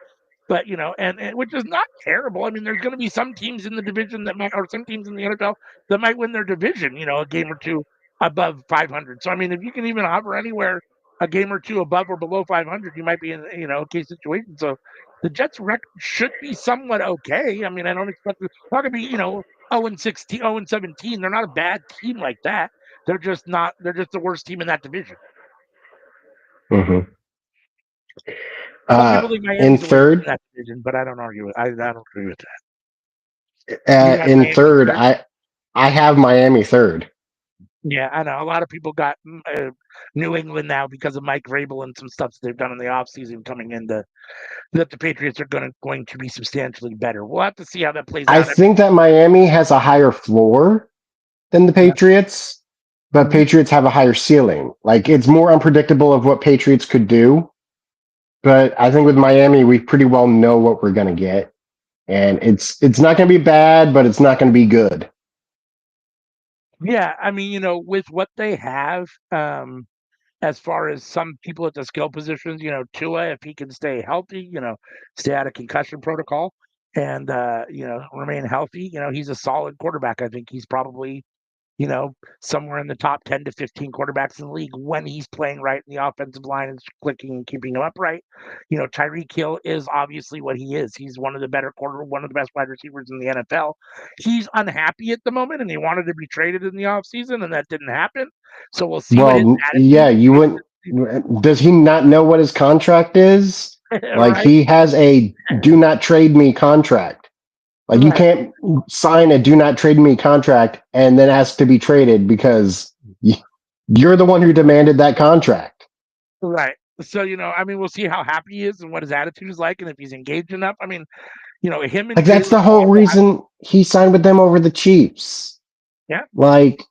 But and which is not terrible. I mean, there's going to be some teams in the division that might, or some teams in the NFL that might win their division. A game or two above 500. So I mean, if you can even hover anywhere a game or two above or below 500, you might be in a case situation. So the Jets' record should be somewhat okay. I mean, I don't expect it's not going to be 0-16, 0-17. They're not a bad team like that. They're just not. They're just the worst team in that division. Mhm. Some people think In Miami's the worst team in third, that division, but I don't argue with. I don't agree with that. You got in Miami in third, third. I have Miami third. Yeah, I know. A lot of people got New England now because of Mike Vrabel and some stuff that they've done in the offseason coming into that the Patriots are going to be substantially better. We'll have to see how that plays I out. I mean, think that Miami has a higher floor than the yeah. Patriots, but Mhm. Patriots have a higher ceiling. Like, it's more unpredictable of what Patriots could do. But I think with Miami, we pretty well know what we're going to get, and it's not going to be bad, but it's not going to be good. Yeah, I mean, with what they have, as far as some people at the skill positions, Tua, if he can stay healthy, stay out of concussion protocol and, remain healthy, he's a solid quarterback. I think he's probably, somewhere in the top 10 to 15 quarterbacks in the league when he's playing right and the offensive line is clicking and keeping him upright. Tyreek Hill is obviously what he is. He's one of the best wide receivers in the NFL. He's unhappy at the moment and he wanted to be traded in the offseason and that didn't happen. So we'll see what his Well, attitude yeah, is. Does he not know what his contract is? Like right, he has a do not trade me contract. Like you right, can't sign a do not trade me contract and then ask to be traded because you're the one who demanded that contract. right. So I mean, we'll see how happy he is and what his attitude is like, and if he's engaged enough. I mean, him and Like that's Jalen the whole Waddle. reason he signed with them over the Chiefs. Yeah, Like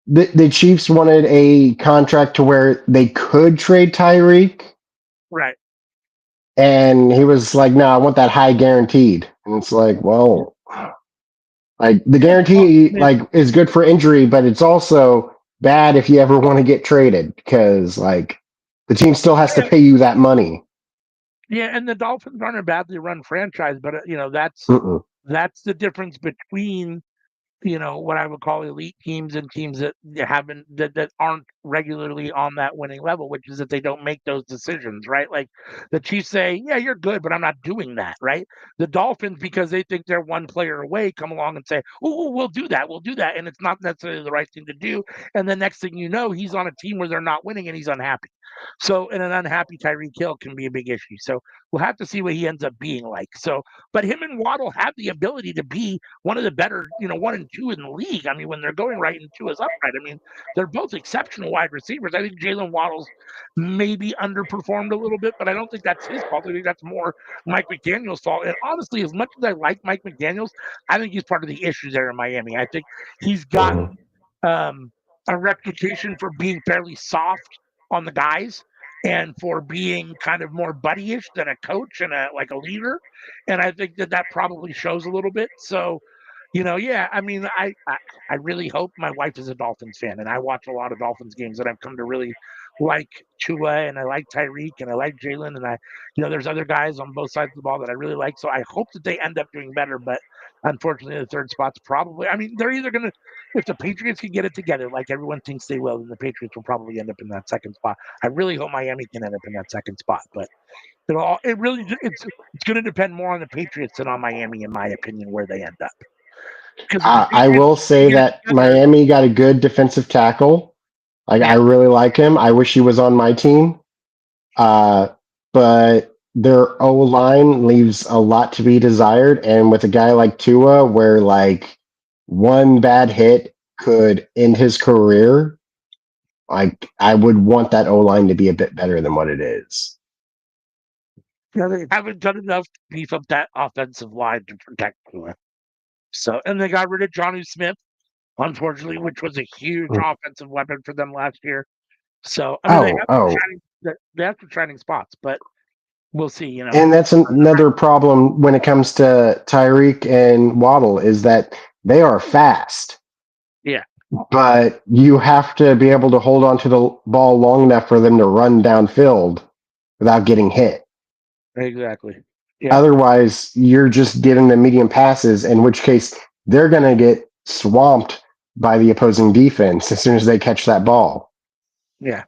the Chiefs wanted a contract to where they could trade Tyreek, right. and he was like, "No, I want that high guaranteed." And it's like, Yeah, well, like the yeah. Well, guarantee I mean, like is good for injury, but it's also bad if you ever want to get traded because like the team still has to yeah, pay you that money. yeah, and the Dolphins aren't a badly run franchise, but that's the difference between what I would call elite teams and teams that haven't that aren't regularly on that winning level, which is that they don't make those decisions, right? Like the Chiefs say, "Yeah, you're good, but I'm not doing that," right? The Dolphins, because they think they're one player away, come along and say, "Oh, we'll do that," and it's not necessarily the right thing to do. And the next thing you know, he's on a team where they're not winning and he's unhappy. So, and an unhappy Tyreek Hill can be a big issue. So, we'll have to see what he ends up being like. So, but him and Waddle have the ability to be one of the better, 1 and 2 in the league. I mean, when they're going right and two is upright, I mean, they're both exceptional wide receivers. I think Jalen Waddle's maybe underperformed a little bit, but I don't think that's his fault. I think that's more Mike McDaniel's fault. And honestly, as much as I like Mike McDaniel's, I think he's part of the issues there in Miami. I think he's Mhm. gotten um, a reputation for being fairly soft on the guys and for being kind of more buddyish than a coach and like a leader. And I think that probably shows a little bit. So, yeah, I mean, I really hope my wife is a Dolphins fan, and I watch a lot of Dolphins games, and I've come to really like Tua, and I like Tyreek, and I like Jalen, and there's other guys on both sides of the ball that I really like. So I hope that they end up doing better, but unfortunately, the third spot's probably. I mean, they're either gonna, if the Patriots can get it together, like everyone thinks they will, then the Patriots will probably end up in that second spot. I really hope Miami can end up in that second spot, but it's going to depend more on the Patriots than on Miami, in my opinion, where they end up. Because if the I Patriots will can say get it that together, Miami got a good defensive tackle. Like I yeah, really like him. I wish he was on my team. Uh, but their O line leaves a lot to be desired. And with a guy like Tua, where like one bad hit could end his career, like I would want that O line to be a bit better than what it is. they haven't done enough to beef up that offensive line to protect Tua. So, and they got rid of Johnny Smith, unfortunately, which was a huge offensive weapon for them last year. So, I mean, Oh, oh, they have some shining spots, but we'll see. and that's another problem when it comes to Tyreek and Waddle is that they are fast, Yeah, but you have to be able to hold on to the ball long enough for them to run downfield without getting hit. exactly. Yeah, Otherwise, you're just giving them medium passes, in which case they're going to get swamped by the opposing defense as soon as they catch that ball. yeah,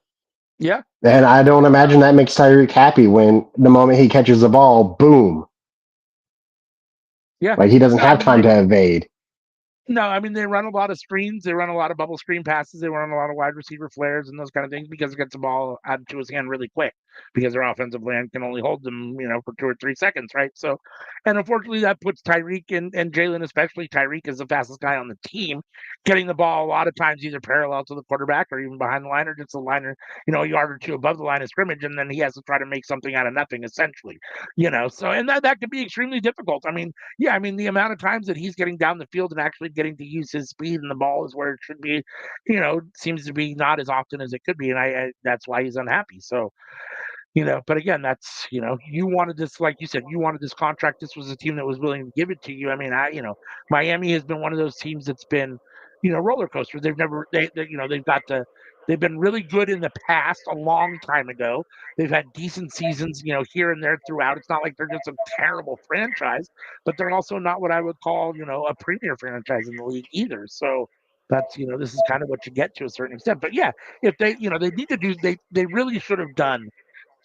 yeah. And I don't imagine that makes Tyreek happy when the moment he catches the ball, boom, Yeah. like he doesn't No, I have mean, time to evade. No, I mean they run a lot of screens. They run a lot of bubble screen passes. They run a lot of wide receiver flares and those kind of things because it gets the ball out to his hand really quick because their offensive line can only hold them, for 2 or 3 seconds, right? So, and unfortunately, that puts Tyreek and Jalen, especially Tyreek, is the fastest guy on the team, getting the ball a lot of times either parallel to the quarterback or even behind the line or just a liner, a yard or two above the line of scrimmage, and then he has to try to make something out of nothing, essentially. So and that can be extremely difficult. I mean, yeah, I mean, the amount of times that he's getting down the field and actually getting to use his speed and the ball is where it should be, seems to be not as often as it could be. And that's why he's unhappy. So, but again, that's, you wanted this, like you said, you wanted this contract. This was a team that was willing to give it to you. I mean, Miami has been one of those teams that's been, roller coaster. They've never, they've been really good in the past a long time ago. They've had decent seasons, here and there throughout. It's not like they're just a terrible franchise, but they're also not what I would call, a premier franchise in the league either. So that's, this is kind of what you get to a certain extent. But yeah, if they, they need to do, they really should have done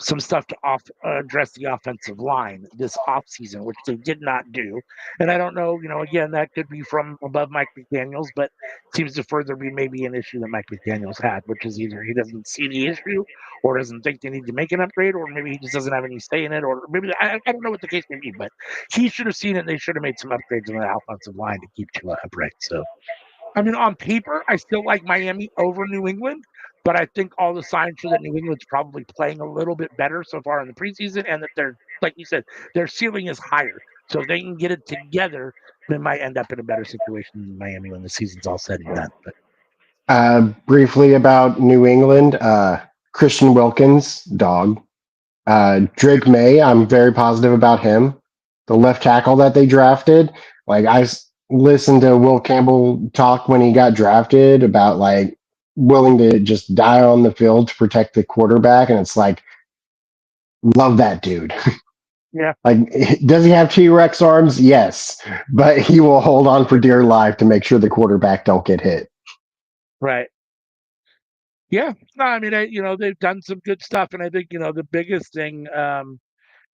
some stuff to address the offensive line this offseason, which they did not do. And I don't know, again, that could be from above Mike McDaniels, but seems to further be maybe an issue that Mike McDaniels had, which is either he doesn't see the issue or doesn't think they need to make an upgrade, or maybe he just doesn't have any say in it, or maybe I don't know what the case may be, but he should have seen it. They should have made some upgrades on the offensive line to keep Tua upright. So I mean, on paper, I still like Miami over New England, but I think all the signs show that New England's probably playing a little bit better so far in the preseason, and that they're, like you said, their ceiling is higher. So if they can get it together, they might end up in a better situation than Miami when the season's all said and done. But Briefly about New England, Christian Wilkins, dog. Drake May, I'm very positive about him. The left tackle that they drafted, like listened to Will Campbell talk when he got drafted about like willing to just die on the field to protect the quarterback, and it's like, love that dude. yeah, Like, does he have T-Rex arms? Yes, but he will hold on for dear life to make sure the quarterback don't get hit. right. Yeah, no, I mean, they've done some good stuff, and I think the biggest thing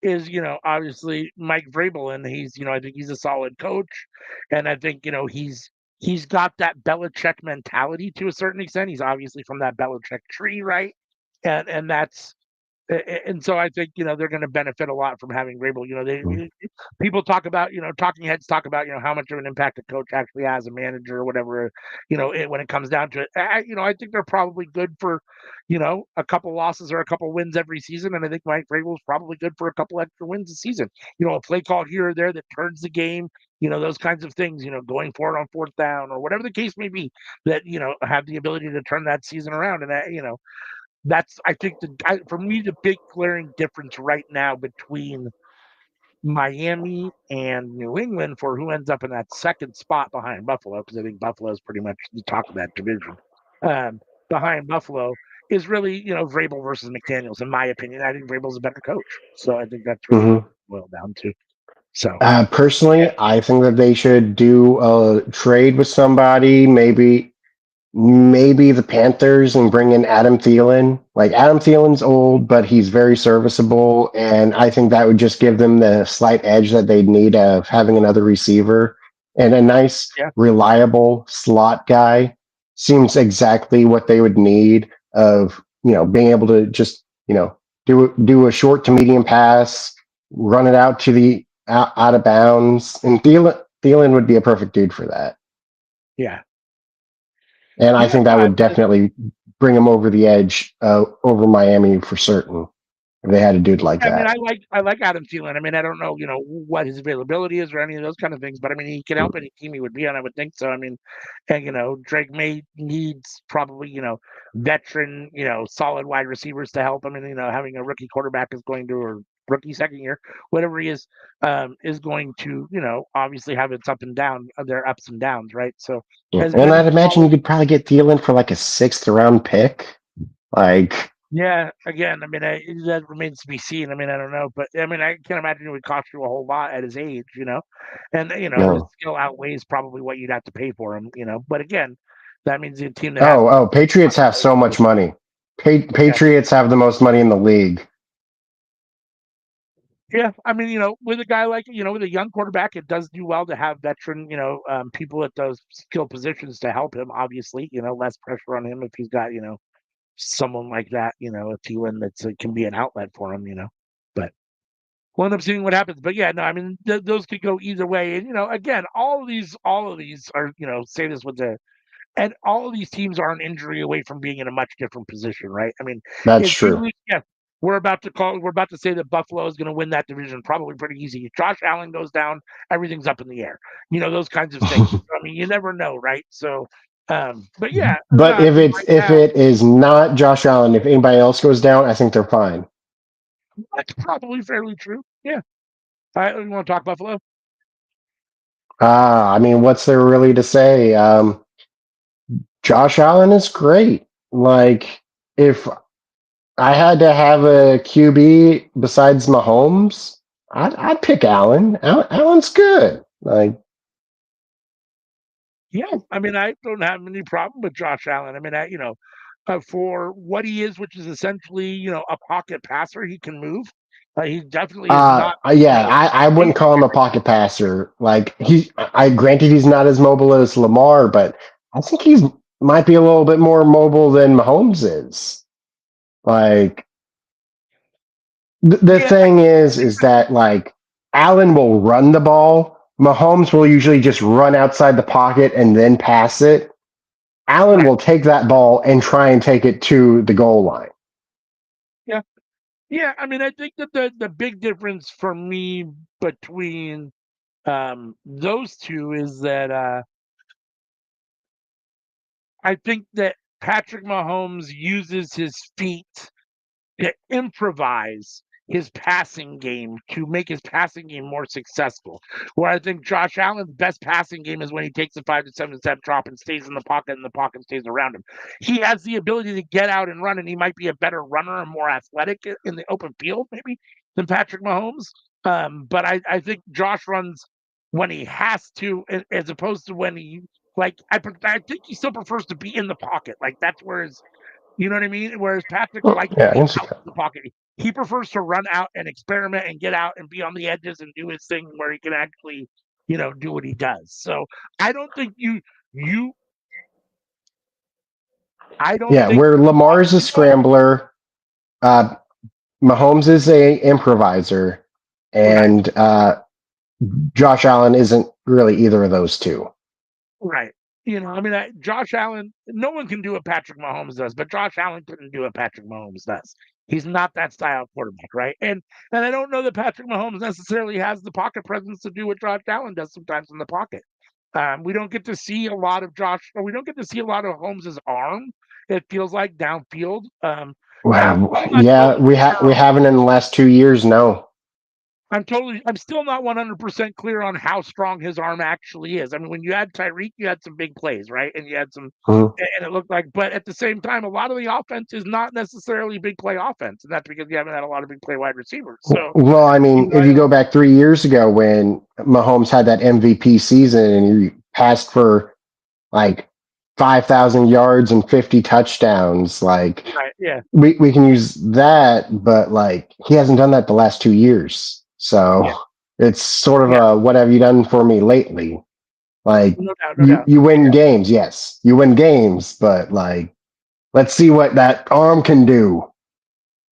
is obviously Mike Vrabel, and I think he's a solid coach, and I think he's got that Belichick mentality to a certain extent. He's obviously from that Belichick tree, right? And that's and so I think they're going to benefit a lot from having Vrabel. People talk about talking heads talk about how much of an impact a coach actually has, a manager or whatever. When it comes down to it, I think they're probably good for a couple losses or a couple wins every season, and I think Mike Vrabel is probably good for a couple extra wins a season. A play call here or there that turns the game. Those kinds of things. Going for it on fourth down or whatever the case may be, that have the ability to turn that season around, and that. That's I think for me the big glaring difference right now between Miami and New England for who ends up in that second spot behind Buffalo, because I think Buffalo is pretty much the top of that division. Um, Behind Buffalo is really Vrabel versus McDaniels, in my opinion. I think Vrabel's a better coach, so I think that's really what Mm-hmm. it boiled down to. So Personally, yeah, I think that they should do a trade with somebody, maybe the Panthers, and bring in Adam Thielen. Like, Adam Thielen's old, but he's very serviceable, and I think that would just give them the slight edge that they'd need of having another receiver and a nice, yeah, reliable slot guy. Seems exactly what they would need of being able to just do a short to medium pass, run it out to the out of bounds, and Thielen would be a perfect dude for that. yeah, And I yeah. think No, that would definitely bring them over the edge over Miami for certain if they had a dude like I mean, that. I like Adam Thielen. I mean, I don't know, what his availability is or any of those kind of things, but I mean, he can help any team he would be on. I would think so. I mean, and Drake May needs probably veteran, solid wide receivers to help. I mean, having a rookie quarterback is going to, or rookie second year, whatever he is going to, obviously have its up and down, their ups and downs, right? So Yeah. as And good as I'd imagine you solid. could probably get Thielen for like a sixth round pick. Like, Yeah, again, I mean, that remains to be seen. I mean, I don't know, but I mean, I can't imagine it would cost you a whole lot at his age. And his no. skill outweighs probably what you'd have to pay for him. But again, that means the team that has Oh, Patriots have so money. much money. Yeah, Patriots have the most money in the league. yeah. I mean, with a guy like with a young quarterback, it does do well to have veteran, people at those skill positions to help him. Obviously, less pressure on him if he's got someone like that, a Thielen that's can be an outlet for him. But we'll end up seeing what happens. But yeah, no, I mean those could go either way. And again, all of these are say this with the and all of these teams are an injury away from being in a much different position, right? I mean, That's if we true. lose, yeah, we're about to say that Buffalo is going to win that division probably pretty easy. If Josh Allen goes down, everything's up in the air. Those kinds of things. I mean, you never know, right? So, but yeah, no, But I mean, right if now it is not Josh Allen, if anybody else goes down, I think they're fine. that's probably fairly true. Yeah. All right, you want to talk Buffalo? I mean, what's there really to say? Josh Allen is great. Like, if I had to have a QB besides Mahomes, I'd pick Allen. Allen's good. Like, Yeah, I mean, I don't have any problem with Josh Allen. I mean, for what he is, which is essentially, a pocket passer. He can move. He definitely is not, Yeah, I wouldn't call him a pocket passer. Like I granted he's not as mobile as Lamar, but I think he's might be a little bit more mobile than Mahomes is. Like the yeah, thing is that like Allen will run the ball. Mahomes will usually just run outside the pocket and then pass it. Allen right. will take that ball and try and take it to the goal line. Yeah. Yeah. I mean, I think that the big difference for me between those two is that I think that Patrick Mahomes uses his feet to improvise his passing game to make his passing game more successful. Where I think Josh Allen's best passing game is when he takes a 5 to 7 step drop and stays in the pocket and the pocket stays around him. He has the ability to get out and run, and he might be a better runner and more athletic in the open field, maybe, than Patrick Mahomes. But I think Josh runs when he has to, as opposed to when he I think he still prefers to be in the pocket. Like that's where his you know what I mean? Whereas Patrick likes to Yeah, be out of the pocket. He prefers to run out and experiment and get out and be on the edges and do his thing where he can actually, do what he does. So I don't think you I don't yeah. think Where Lamar is a you don't scrambler, uh, Mahomes is a improviser, right. and Josh Allen isn't really either of those two. Right. I mean, Josh Allen, no one can do what Patrick Mahomes does, but Josh Allen couldn't do what Patrick Mahomes does. He's not that style of quarterback, right? And I don't know that Patrick Mahomes necessarily has the pocket presence to do what Josh Allen does sometimes in the pocket. We don't get to see a lot of we don't get to see a lot of Holmes's arm. It feels like downfield. And I'm Wow. still not Yeah, totally we sure. haven't in the last 2 years. No. I'm still not 100% clear on how strong his arm actually is. I mean, when you had Tyreek, you had some big plays, right? And you had Mhm. and it looked like, but at the same time, a lot of the offense is not necessarily big play offense. And that's because you haven't had a lot of big play wide receivers. So, Well, I mean, if I you don't, go back 3 years ago when Mahomes had that MVP season and he passed for like 5,000 yards and 50 touchdowns, like right, yeah, we can use that, but like he hasn't done that the last 2 years. So yeah, it's sort of yeah, a what have you done for me lately? Like no doubt, no doubt. you win games, yes, you win games, but like let's see what that arm can do.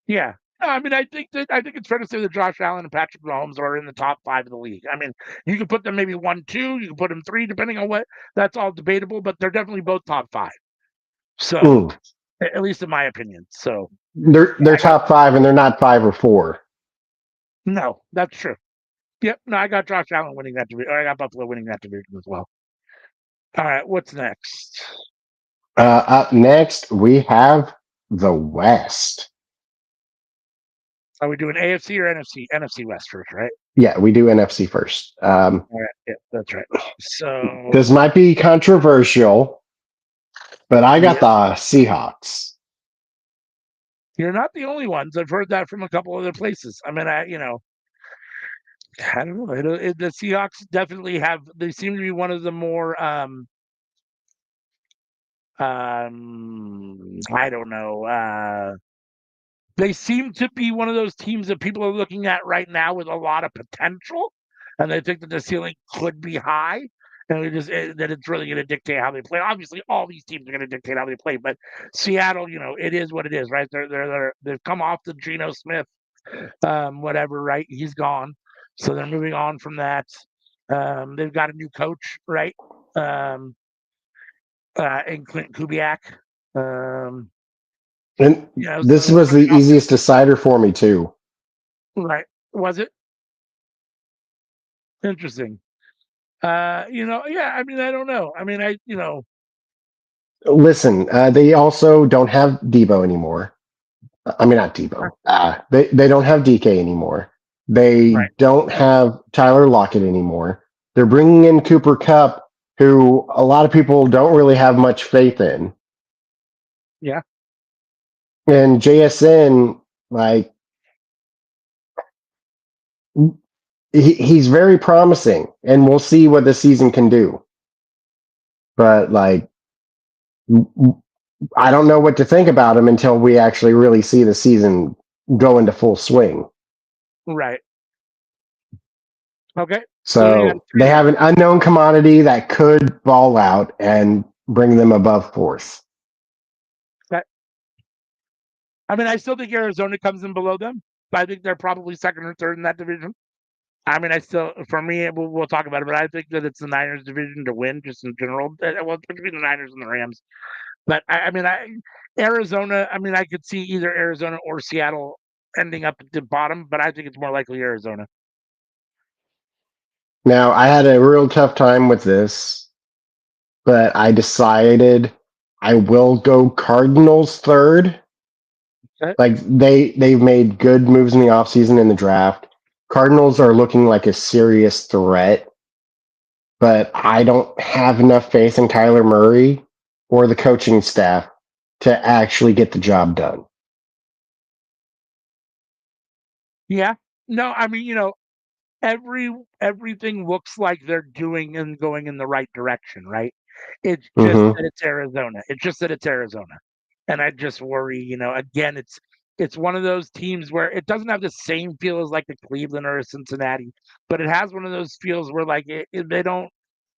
Yeah. No, I mean, I think it's fair to say that Josh Allen and Patrick Mahomes are in the top five of the league. I mean, you can put them maybe 1, 2, you can put them three, depending on what. That's all debatable, but they're definitely both top five. So, Mm. at least in my opinion. So, They're I got top five and they're not 5 or 4. no, that's true. Yep, no, I got Josh Allen winning that division. Or I got Buffalo winning that division as well. All right, what's next? Up next, we have the West. Are we doing AFC or NFC? NFC West first, right? Yeah, we do NFC first. All right, yeah, that's right. So, This might be controversial, but I got yeah, the Seahawks. you're not the only ones. I've heard that from a couple other places. I mean, I don't know. The Seahawks definitely have. They seem to be one of the more. I don't know. They seem to be one of those teams that people are looking at right now with a lot of potential, and they think that the ceiling could be high, and that it's really going to dictate how they play. Obviously, all these teams are going to dictate how they play, but Seattle, it is what it is, right? They've come off the Geno Smith, whatever, right? He's gone, so they're moving on from that. They've got a new coach, right? Um, in Clint Kubiak. Um, And so this was the the offense, easiest decider for me, too. right? Was it interesting? Yeah. I mean, I don't know. I mean, Listen, they also don't have Debo anymore. I mean, not Debo. They don't have DK anymore. They right? don't have Tyler Lockett anymore. They're bringing in Cooper Cup, who a lot of people don't really have much faith in. Yeah, And JSN, like, he's very promising, and we'll see what the season can do. But, like, I don't know what to think about them until we actually really see the season go into full swing. Right. Okay. So you got So three they then. have an unknown commodity that could ball out and bring them above fourth. Okay. I mean, I still think Arizona comes in below them. I think they're probably second or third in that division. I mean, for me, we'll talk about it, but I think that it's the Niners division to win, just in general. Well, between the Niners and the Rams. But Arizona. I mean, I could see either Arizona or Seattle ending up at the bottom, but I think it's more likely Arizona. Now, I had a real tough time with this, but I decided I will go Cardinals third. Okay. Like they've made good moves in the offseason in the draft. Cardinals are looking like a serious threat, but I don't have enough faith in Kyler Murray or the coaching staff to actually get the job done. Yeah. No, I mean, everything looks like they're doing and going in the right direction, right? It's just Mm-hmm. that it's Arizona. It's just that it's Arizona. And I just worry, again, it's one of those teams where it doesn't have the same feel as like the Cleveland or a Cincinnati, but it has one of those feels where like they don't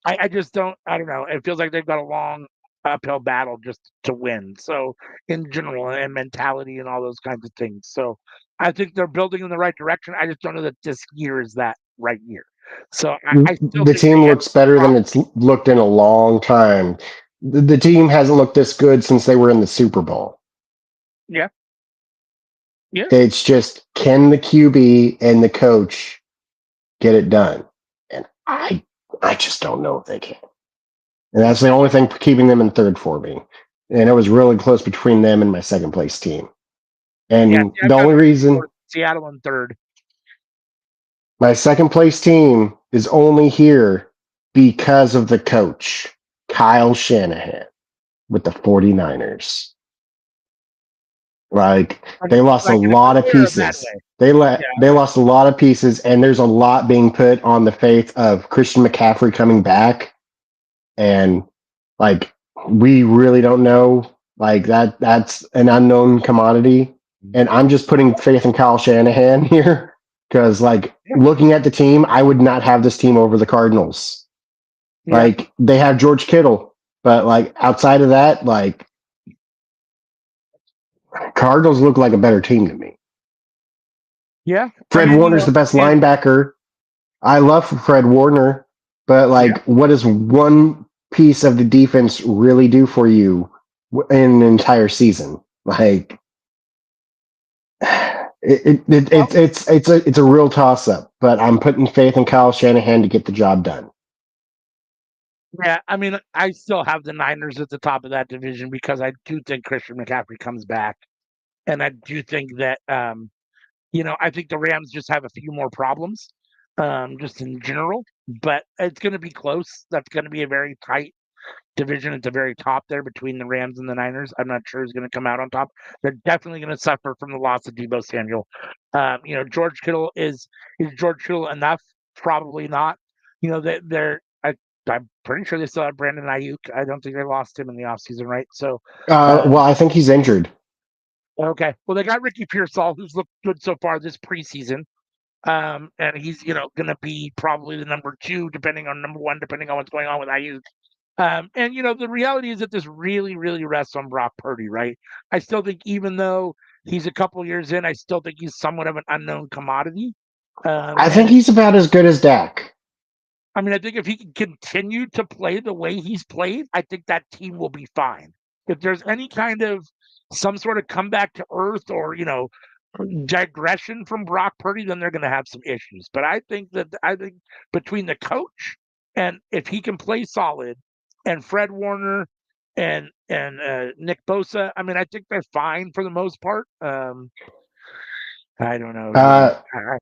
I just don't. I don't know. It feels like they've got a long uphill battle just to win. So in general and mentality and all those kinds of things. So I think they're building in the right direction. I just don't know that this year is that right year. So I still The think they team have looks better than it's probably. looked in a long time. The team hasn't looked this good since they were in the Super Bowl. Yeah, yeah, It's just can the QB and the coach get it done? And I just don't know if they can. And that's the okay, only thing keeping them in third for me. And it was really close between them and my second place team. yeah. And See, the I've got only reason Seattle in third. my second place team is only here because of the coach, Kyle Shanahan with the 49ers. Like they lost a Like in a lot good of way or a bad pieces. way. Yeah, They lost a lot of pieces, and there's a lot being put on the faith of Christian McCaffrey coming back. And like we really don't know. Like that's an unknown commodity. And I'm just putting faith in Kyle Shanahan here because like yeah, looking at the team, I would not have this team over the Cardinals. yeah, Like they have George Kittle, but like outside of that, like Cardinals look like a better team to me. yeah. I Fred mean, Warner's the best again, linebacker. I love Fred Warner, but yeah, like, what does one piece of the defense really do for you in an entire season? Like, well, it's a real toss up. But I'm putting faith in Kyle Shanahan to get the job done. yeah. I mean, I still have the Niners at the top of that division because I do think Christian McCaffrey comes back. And I do think that, I think the Rams just have a few more problems, just in general, but it's going to be close. That's going to be a very tight division at the very top there between the Rams and the Niners. I'm not sure who's going to come out on top. They're definitely going to suffer from the loss of Debo Samuel. George Kittle is George Kittle enough? Probably not. I'm pretty sure they still have Brandon Ayuk. I don't think they lost him in the offseason, right? So, Well, um, I think he's injured. okay. Well, they got Ricky Pearsall, who's looked good so far this preseason. And he's, going to be probably the number two, depending on number one, depending on what's going on with Ayuk. And the reality is that this really, really rests on Brock Purdy, right? I still think even though he's a couple years in, I still think he's somewhat of an unknown commodity. I think And he's about as good as Dak. I mean, I think if he can continue to play the way he's played, I think that team will be fine. If there's any kind of some sort of comeback to earth or, digression from Brock Purdy, then they're going to have some issues. But I think between the coach and if he can play solid and Fred Warner and Nick Bosa, I mean, I think they're fine for the most part. I don't know, Uh, Bosa's whatever.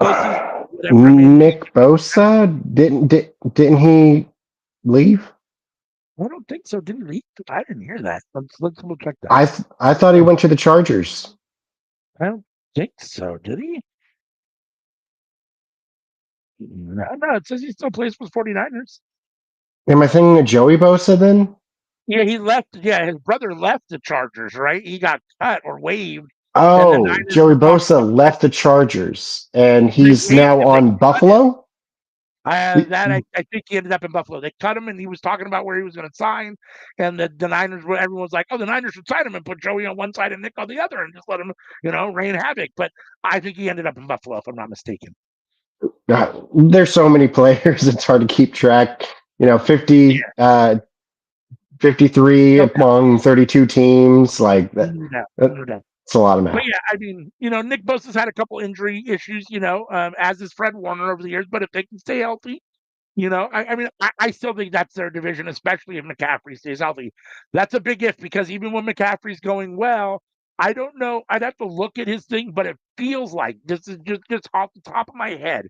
I mean, Nick Bosa didn't he leave? I don't think so. Didn't he? I didn't hear that. Let's double check that. I thought he went to the Chargers. I don't think so. Did he? No, no. It says he still plays for the 49ers. Am I thinking of Joey Bosa then? Yeah, he left. Yeah, his brother left the Chargers, right? He got cut or waived, and the Oh, Niners Joey were talking Bosa about left the Chargers, and they he's waived now him. They on cut him. Buffalo. I think he ended up in Buffalo. They cut him, and he was talking about where he was going to sign. And the Niners, were everyone was like, "Oh, the Niners should sign him and put Joey on one side and Nick on the other, and just let him, rain havoc." But I think he ended up in Buffalo, if I'm not mistaken. There's so many players; it's hard to keep track. 50, Yeah, 53 no doubt, among 32 teams. Like that, no doubt, no doubt. that's a lot of But math. yeah, I mean, Nick Bosa's had a couple injury issues, as is Fred Warner over the years. But if they can stay healthy, I mean, I still think that's their division, especially if McCaffrey stays healthy. That's a big if because even when McCaffrey's going well, I don't know. I'd have to look at his thing, but it feels like this is just off the top of my head.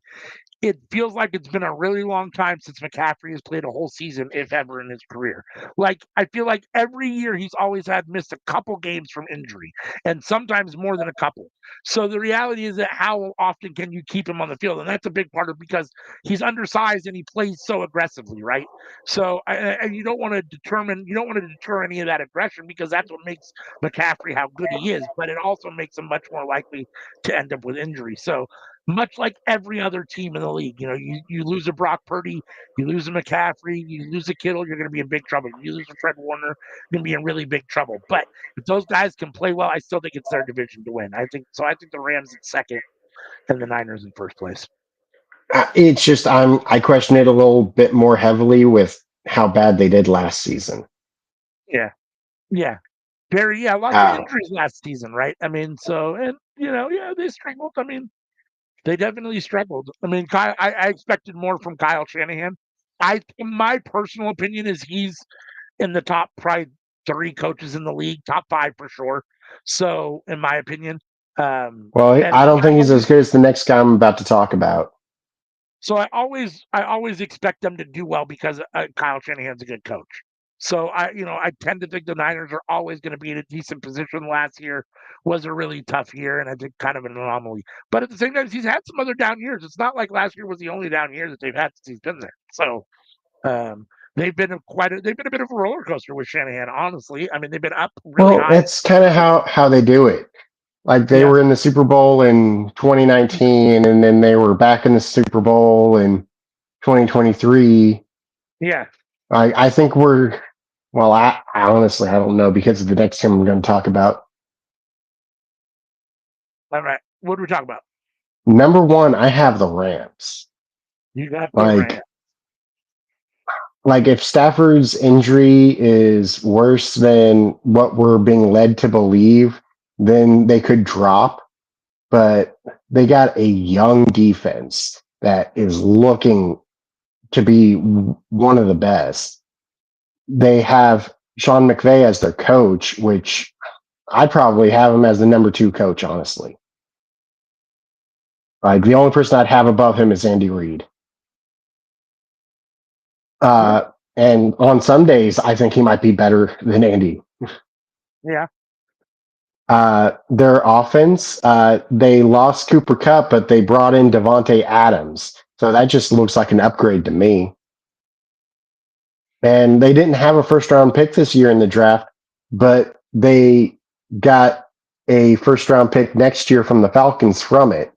It feels like it's been a really long time since McCaffrey has played a whole season, if ever, in his career. Like, I feel like every year he's always had missed a couple games from injury, and sometimes more than a couple. So the reality is that how often can you keep him on the field? And that's a big part of because he's undersized and he plays so aggressively, right? So, and you don't want to deter any of that aggression because that's what makes McCaffrey how good he is, but it also makes him much more likely to end up with injury. So, much like every other team in the league. You lose a Brock Purdy, you lose a McCaffrey, you lose a Kittle, you're going to be in big trouble. You lose a Fred Warner, you're going to be in really big trouble. But if those guys can play well, I still think it's their division to win. I think so. I think the Rams in second and the Niners in first place. It's just I question it a little bit more heavily with how bad they did last season. Yeah, yeah, yeah, lots of Uh, injuries last season, right? I mean, so and yeah, they struggled. I mean, they definitely struggled. I mean, I expected more from Kyle Shanahan. My personal opinion is he's in the top probably three coaches in the league, top five for sure. So, in my opinion, well, and I don't I think he's as always, good as the next guy I'm about to talk about. I always expect them to do well because Kyle Shanahan's a good coach. So I tend to think the Niners are always going to be in a decent position. Last year was a really tough year, and I think kind of an anomaly. But at the same time, he's had some other down years. It's not like last year was the only down year that they've had since he's been there. So um, they've been a bit of a roller coaster with Shanahan. Honestly, I mean they've been up really Well, high. that's kind of how they do it. Like they Yeah, were in the Super Bowl in yeah, 2019, and then they were back in the Super Bowl in 2023. yeah. I think we're well. I honestly I don't know because of the next team I'm going to talk about. All right. What are we talking about? Number one, I have the Rams. You got the Rams. Like like if Stafford's injury is worse than what we're being led to believe, then they could drop. But they got a young defense that is looking to be one of the best. They have Sean McVay as their coach, which I'd probably have him as the number two coach, honestly. Like the only person I'd have above him is Andy Reid. Yeah, And on some days, I think he might be better than Andy. yeah, Their offense, they lost Cooper Cup, but they brought in Devontae Adams. So that just looks like an upgrade to me. And they didn't have a first round pick this year in the draft, but they got a first round pick next year from the Falcons from it.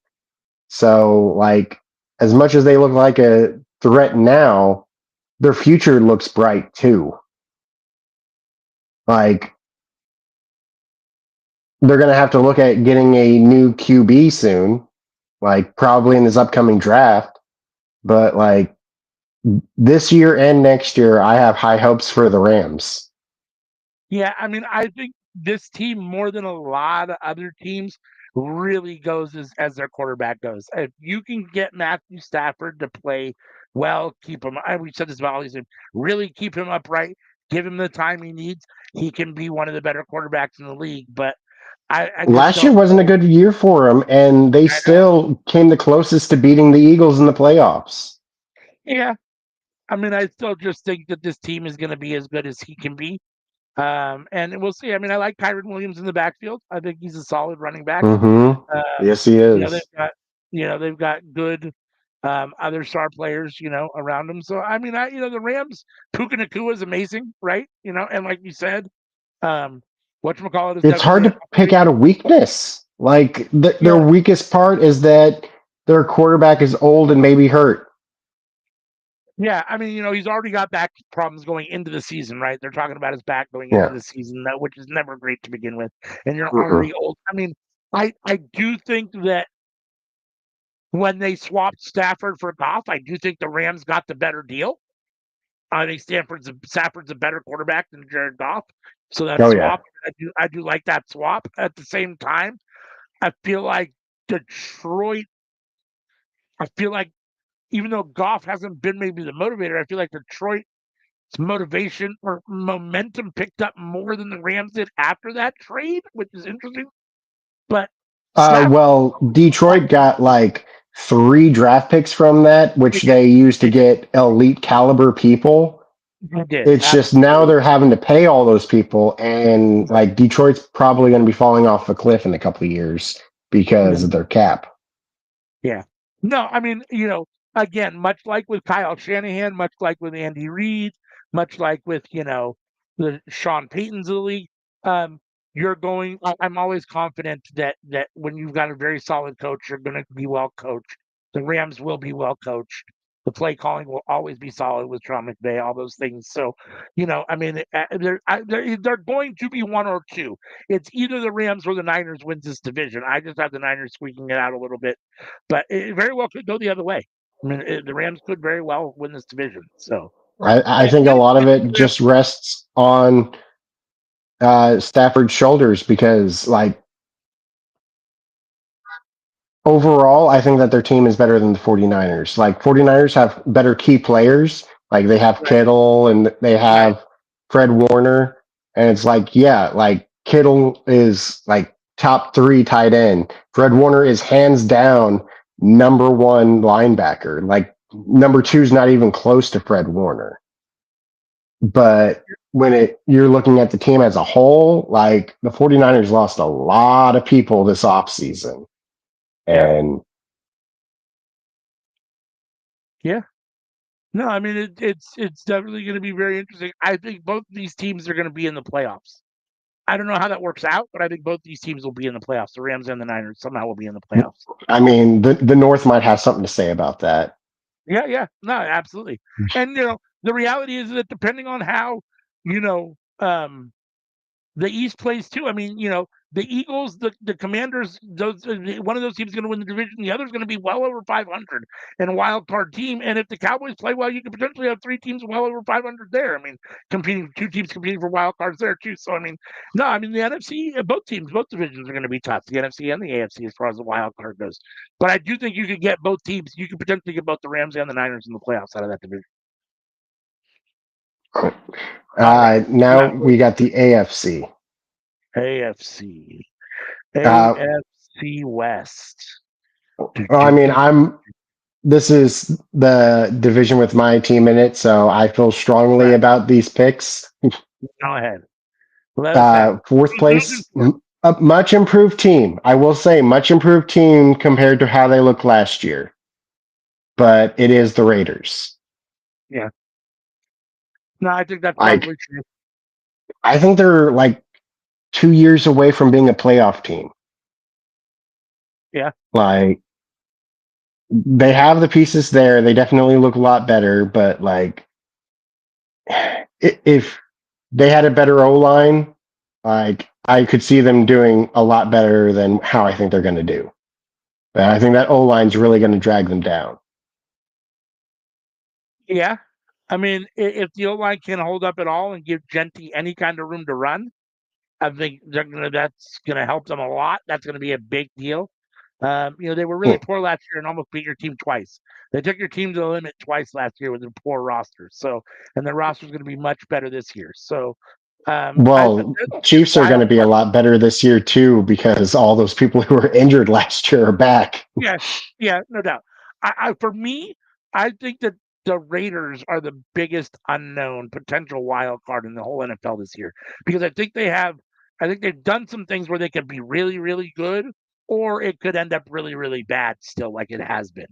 So, like, as much as they look like a threat now, their future looks bright too. Like, they're going to have to look at getting a new QB soon, like, probably in this upcoming draft. But, like, this year and next year, I have high hopes for the Rams. yeah. I mean, I think this team more than a lot of other teams really goes as their quarterback goes. If you can get Matthew Stafford to play well, keep him. We said this about all these teams. Really keep him upright. Give him the time he needs. He can be one of the better quarterbacks in the league. But I just Last year don't wasn't a know. good year for them, and they I know. still came the closest to beating the Eagles in the playoffs. Yeah. I mean, I still just think that this team is going to be as good as he can be. And we'll see. I mean, I like Kyron Williams in the backfield. I think he's a solid running back. Mm-hmm. Um, Yes, he you know, they've is. got, they've got good. other star players, around him. So I mean, the Rams, Puka Nakua is amazing, right? And like you said, whatchamacallit is It's hard definitely an to pick upgrade. out a weakness. Like their Yeah, weakest part is that their quarterback is old and maybe hurt. yeah. I mean, he's already got back problems going into the season, right? They're talking about his back going into Yeah. the season, which is never great to begin with. And you're Mm-mm. already old. I mean, I do think that when they swapped Stafford for Goff, I do think the Rams got the better deal. I think Stafford's a better quarterback than Jared Goff. So that Oh yeah. swap, I do like that swap. At the same time, I feel like Detroit. I feel like even though Goff hasn't been maybe the motivator, I feel like Detroit's motivation or momentum picked up more than the Rams did after that trade, which is interesting. But Stafford, Well, Detroit got like 3 draft picks from that, they which did, they used to they did, get elite caliber people. they did It's just now absolutely. they're having to pay all those people, and like Detroit's probably going to be falling off a cliff in a couple of years because of their cap. Yeah. No, I mean, again, much like with Kyle Shanahan, much like with Andy Reid, much like with, the Sean Payton's of the league, um, I'm always confident that when you've got a very solid coach, you're going to be well coached. The Rams will be well coached. The play calling will always be solid with Sean McVay, all those things. So, I mean, they're going to be one or two. It's either the Rams or the Niners wins this division. I just have the Niners squeaking it out a little bit, but it very well could go the other way. I mean, the Rams could very well win this division. So, I and think a then lot I of think the it Rams, just rests on Stafford's shoulders because, like, overall, I think that their team is better than the 49ers. Like, 49ers have better key players. Like, they have right, Kittle and they right, have Fred Warner. And it's like, yeah, like, Kittle is like top 3 tight end. Fred Warner is hands down number 1 linebacker. Like, number 2 is not even close to Fred Warner. But when you're looking at the team as a whole, like the 49ers lost a lot of people this offseason. yeah, And yeah. No, I mean it's definitely going to be very interesting. I think both of these teams are going to be in the playoffs. I don't know how that works out, but I think both these teams will be in the playoffs. The Rams and the Niners somehow will be in the playoffs. I mean, the North might have something to say about that. Yeah, yeah. No, absolutely. And the reality is that depending on how, you know, the East plays too. I mean, the Eagles, the Commanders, one of those teams is going to win the division. The other is going to be well over 500 and a wild card team. And if the Cowboys play well, you could potentially have 3 teams well over 500 there. I mean, 2 teams competing for wild cards there too. So I mean, no, I mean the NFC, both divisions are going to be tough. The NFC and the AFC as far as the wild card goes. But I do think you could get both teams. You could potentially get both the Rams and the Niners in the playoffs out of that division. All right, Now now we got the AFC. AFC. Uh, AFC West. Do, well, I do, mean, do. this is the division with my team in it, so I feel strongly Right. about these picks. Go ahead. Let us have it. Fourth Who's in place, fourth? a much improved team. I will say, much improved team compared to how they looked last year, but it is the Raiders. Yeah. No, I think that's Like, probably true. I think they're like 2 years away from being a playoff team. Yeah. Like, they have the pieces there. They definitely look a lot better, but like, if they had a better O line, like I could see them doing a lot better than how I think they're going to do. But I think that O line's really going to drag them down. Yeah. I mean, if the O line can hold up at all and give Genty any kind of room to run, I think that's gonna help them a lot. That's gonna be a big deal. They were really Hmm. poor last year and almost beat your team twice. They took your team to the limit twice last year with a poor roster. So, and their roster is going to be much better this year. So, Well, they're the biggest Chiefs are going to wild be a card. lot better this year too because all those people who were injured last year are back. Yeah, yeah, no doubt. For me, I think that the Raiders are the biggest unknown potential wild card in the whole NFL this year because I think they've done some things where they could be really, really good, or it could end up really, really bad still, like it has been.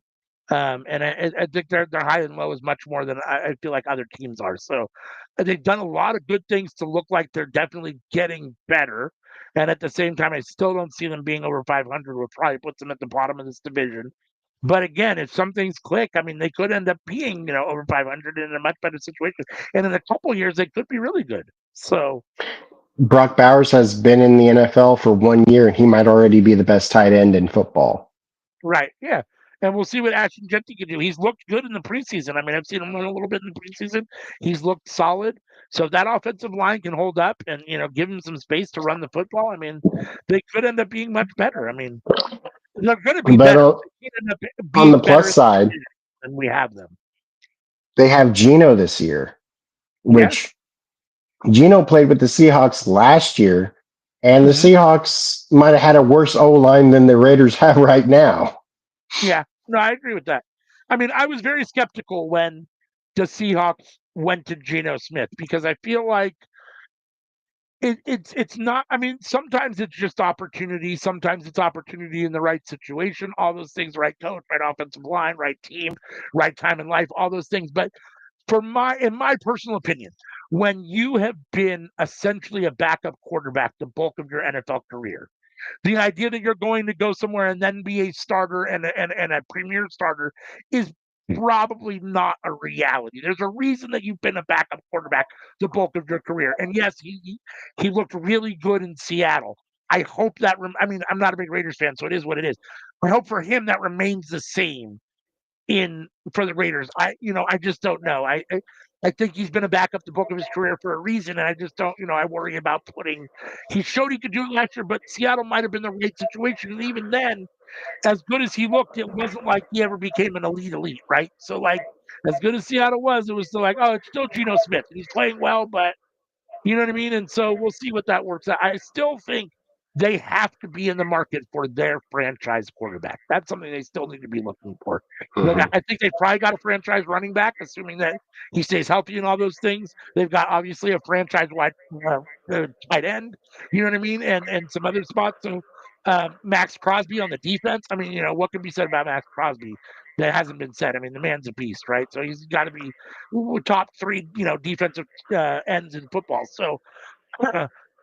And I think their high and low is much more than I feel like other teams are. So they've done a lot of good things to look like they're definitely getting better. And at the same time, I still don't see them being over 500, which probably puts them at the bottom of this division. But again, if some things click, I mean, they could end up being, over 500 in a much better situation. And in a couple of years, they could be really good. So, Brock Bowers has been in the NFL for 1 year, and he might already be the best tight end in football. right. Yeah. And we'll see what Ashton Jeanty can do. He's looked good in the preseason. I mean, I've seen him run a little bit in the preseason. He's looked solid. So if that offensive line can hold up and, give him some space to run the football, I mean, they could end up being much better. I mean, they're going to be But better. They could end up on the being better plus in the side, division than we have them. they have Geno this year, Yes. which Geno played with the Seahawks last year, and the Hmm. Seahawks might have had a worse O line than the Raiders have right now. Yeah. No, I agree with that. I mean, I was very skeptical when the Seahawks went to Geno Smith because I feel like it's not. I mean, sometimes it's just opportunity. Sometimes it's opportunity in the right situation. All those things, right coach, right offensive line, right team, right time in life, all those things. But in my personal opinion, when you have been essentially a backup quarterback the bulk of your NFL career, the idea that you're going to go somewhere and then be a starter and a premier starter is probably not a reality. There's a reason that you've been a backup quarterback the bulk of your career. And yes, he looked really good in Seattle. I hope that. I mean, I'm not a big Raiders fan, so it is what it is. I hope for him that remains the same in for the Raiders. I just don't know. I think he's been a backup the bulk of his career for a reason, and I just don't. I worry about putting. He showed he could do it last year, but Seattle might have been the right situation, and even then, as good as he looked, it wasn't like he ever became an elite, right? So like, as good as Seattle was, it was still like, oh, it's still Geno Smith, and he's playing well, but you know what I mean? And so we'll see what that works out. I still think they have to be in the market for their franchise quarterback. That's something they still need to be looking for. Like Mhm. I think they probably got a franchise running back, assuming that he stays healthy and all those things. They've got obviously a franchise wide tight end. You know what I mean? And some other spots. So Max Crosby on the defense. I mean, what can be said about Max Crosby that hasn't been said? I mean, the man's a beast, right? So he's got to be top three, defensive ends in football. So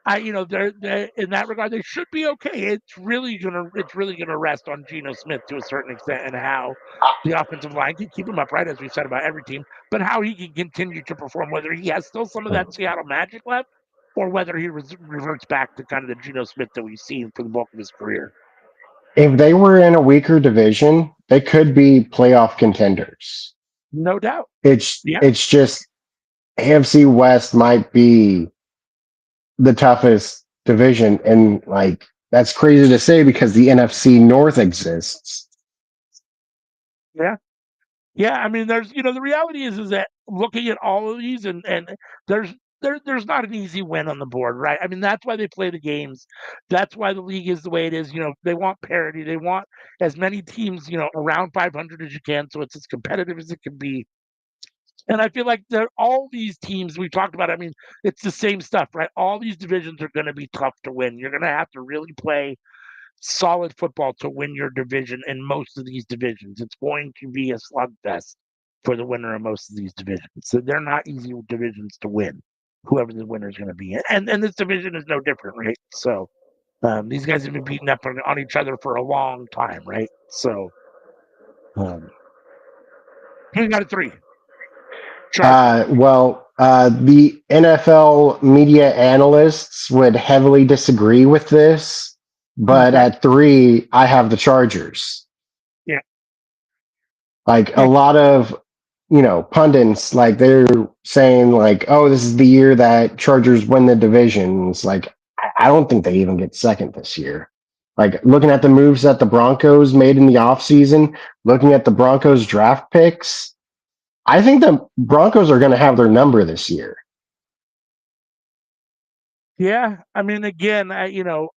they're in that regard they should be okay. It's really gonna rest on Geno Smith to a certain extent and how the offensive line can keep him upright, as we said about every team, but how he can continue to perform, whether he has still some of that Seattle magic left or whether he reverts back to kind of the Geno Smith that we've seen for the bulk of his career. If they were in a weaker division, they could be playoff contenders. No doubt. It's Yeah. it's just AFC West might be the toughest division, and like that's crazy to say because the NFC North exists. Yeah. Yeah, I mean, the reality is that looking at all of these and there's there's not an easy win on the board, right? I mean, that's why they play the games. That's why the league is the way it is. They want parity. They want as many teams, around 500 as you can, so it's as competitive as it can be. And I feel like they're all these teams we talked about. I mean, it's the same stuff, right? All these divisions are going to be tough to win. You're going to have to really play solid football to win your division in most of these divisions. It's going to be a slugfest for the winner of most of these divisions. So they're not easy divisions to win, whoever the winner is going to be. And this division is no different, right? So these guys have been beating up on each other for a long time, right? So um, he got a three. Chargers. The NFL media analysts would heavily disagree with this, but Okay. at three, I have the Chargers. Yeah. Like a Yeah. lot of, pundits, like they're saying like, oh, this is the year that Chargers win the division. It's like, I don't think they even get second this year. Like looking at the moves that the Broncos made in the offseason, looking at the Broncos draft picks, I think the Broncos are going to have their number this year. Yeah. I mean, again, Jim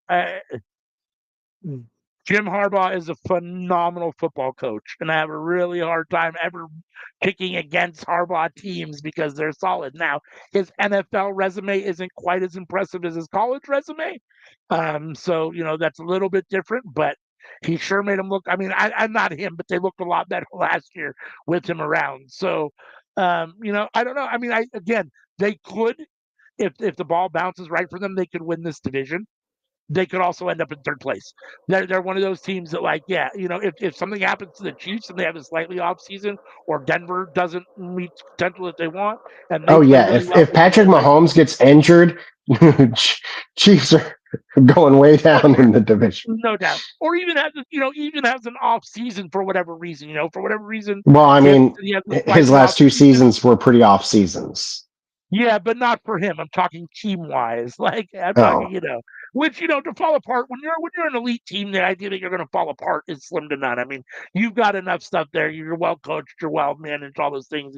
Harbaugh is a phenomenal football coach, and I have a really hard time ever picking against Harbaugh teams because they're solid. Now, his NFL resume isn't quite as impressive as his college resume, so that's a little bit different. But he sure made him look. I mean, I'm not him, but they looked a lot better last year with him around. So, I don't know. I mean, again, they could, if the ball bounces right for them, they could win this division. They could also end up in third place. They're one of those teams that, like, yeah, if something happens to the Chiefs and they have a slightly off season, or Denver doesn't meet the potential that they want, and they Oh play yeah, really well, if Patrick Mahomes gets injured, Chiefs are going way oh down yeah, in the division. no doubt. Or even has an off season for whatever reason. For whatever reason, Well, I Kansas mean, City has a his slightly off last two season. seasons were pretty off seasons. Yeah, but not for him. I'm talking team wise. Like, I'm talking, Oh, which, to fall apart when you're an elite team, the idea that you're going to fall apart is slim to none. I mean, you've got enough stuff there. You're well coached. You're well managed. All those things.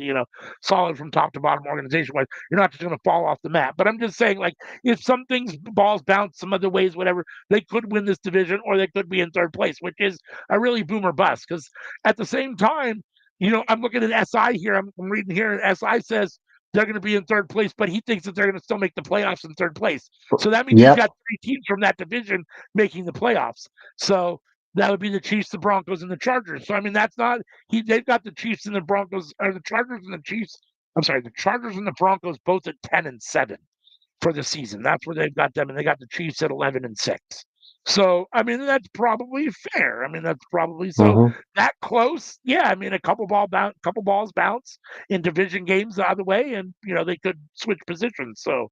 Solid from top to bottom organization wise. You're not just going to fall off the map. But I'm just saying, like, if some things balls bounce some other ways, whatever, they could win this division, or they could be in third place, which is a really boomer bust. Because at the same time, I'm looking at SI here. I'm reading here, and SI says they're going to be in third place, but he thinks that they're going to still make the playoffs in third place. So that means he's yep. got three teams from that division making the playoffs. So that would be the Chiefs, the Broncos, and the Chargers. So I mean, that's not they've got the Chiefs and the Broncos, or the Chargers and the Chiefs. I'm sorry, the Chargers and the Broncos both at 10-7 for the season. That's where they've got them, and they got the Chiefs at 11-6. So I mean, that's probably fair. I mean, that's probably so Hmm. that close. Yeah, I mean, a couple balls bounce in division games the other way, and they could switch positions. So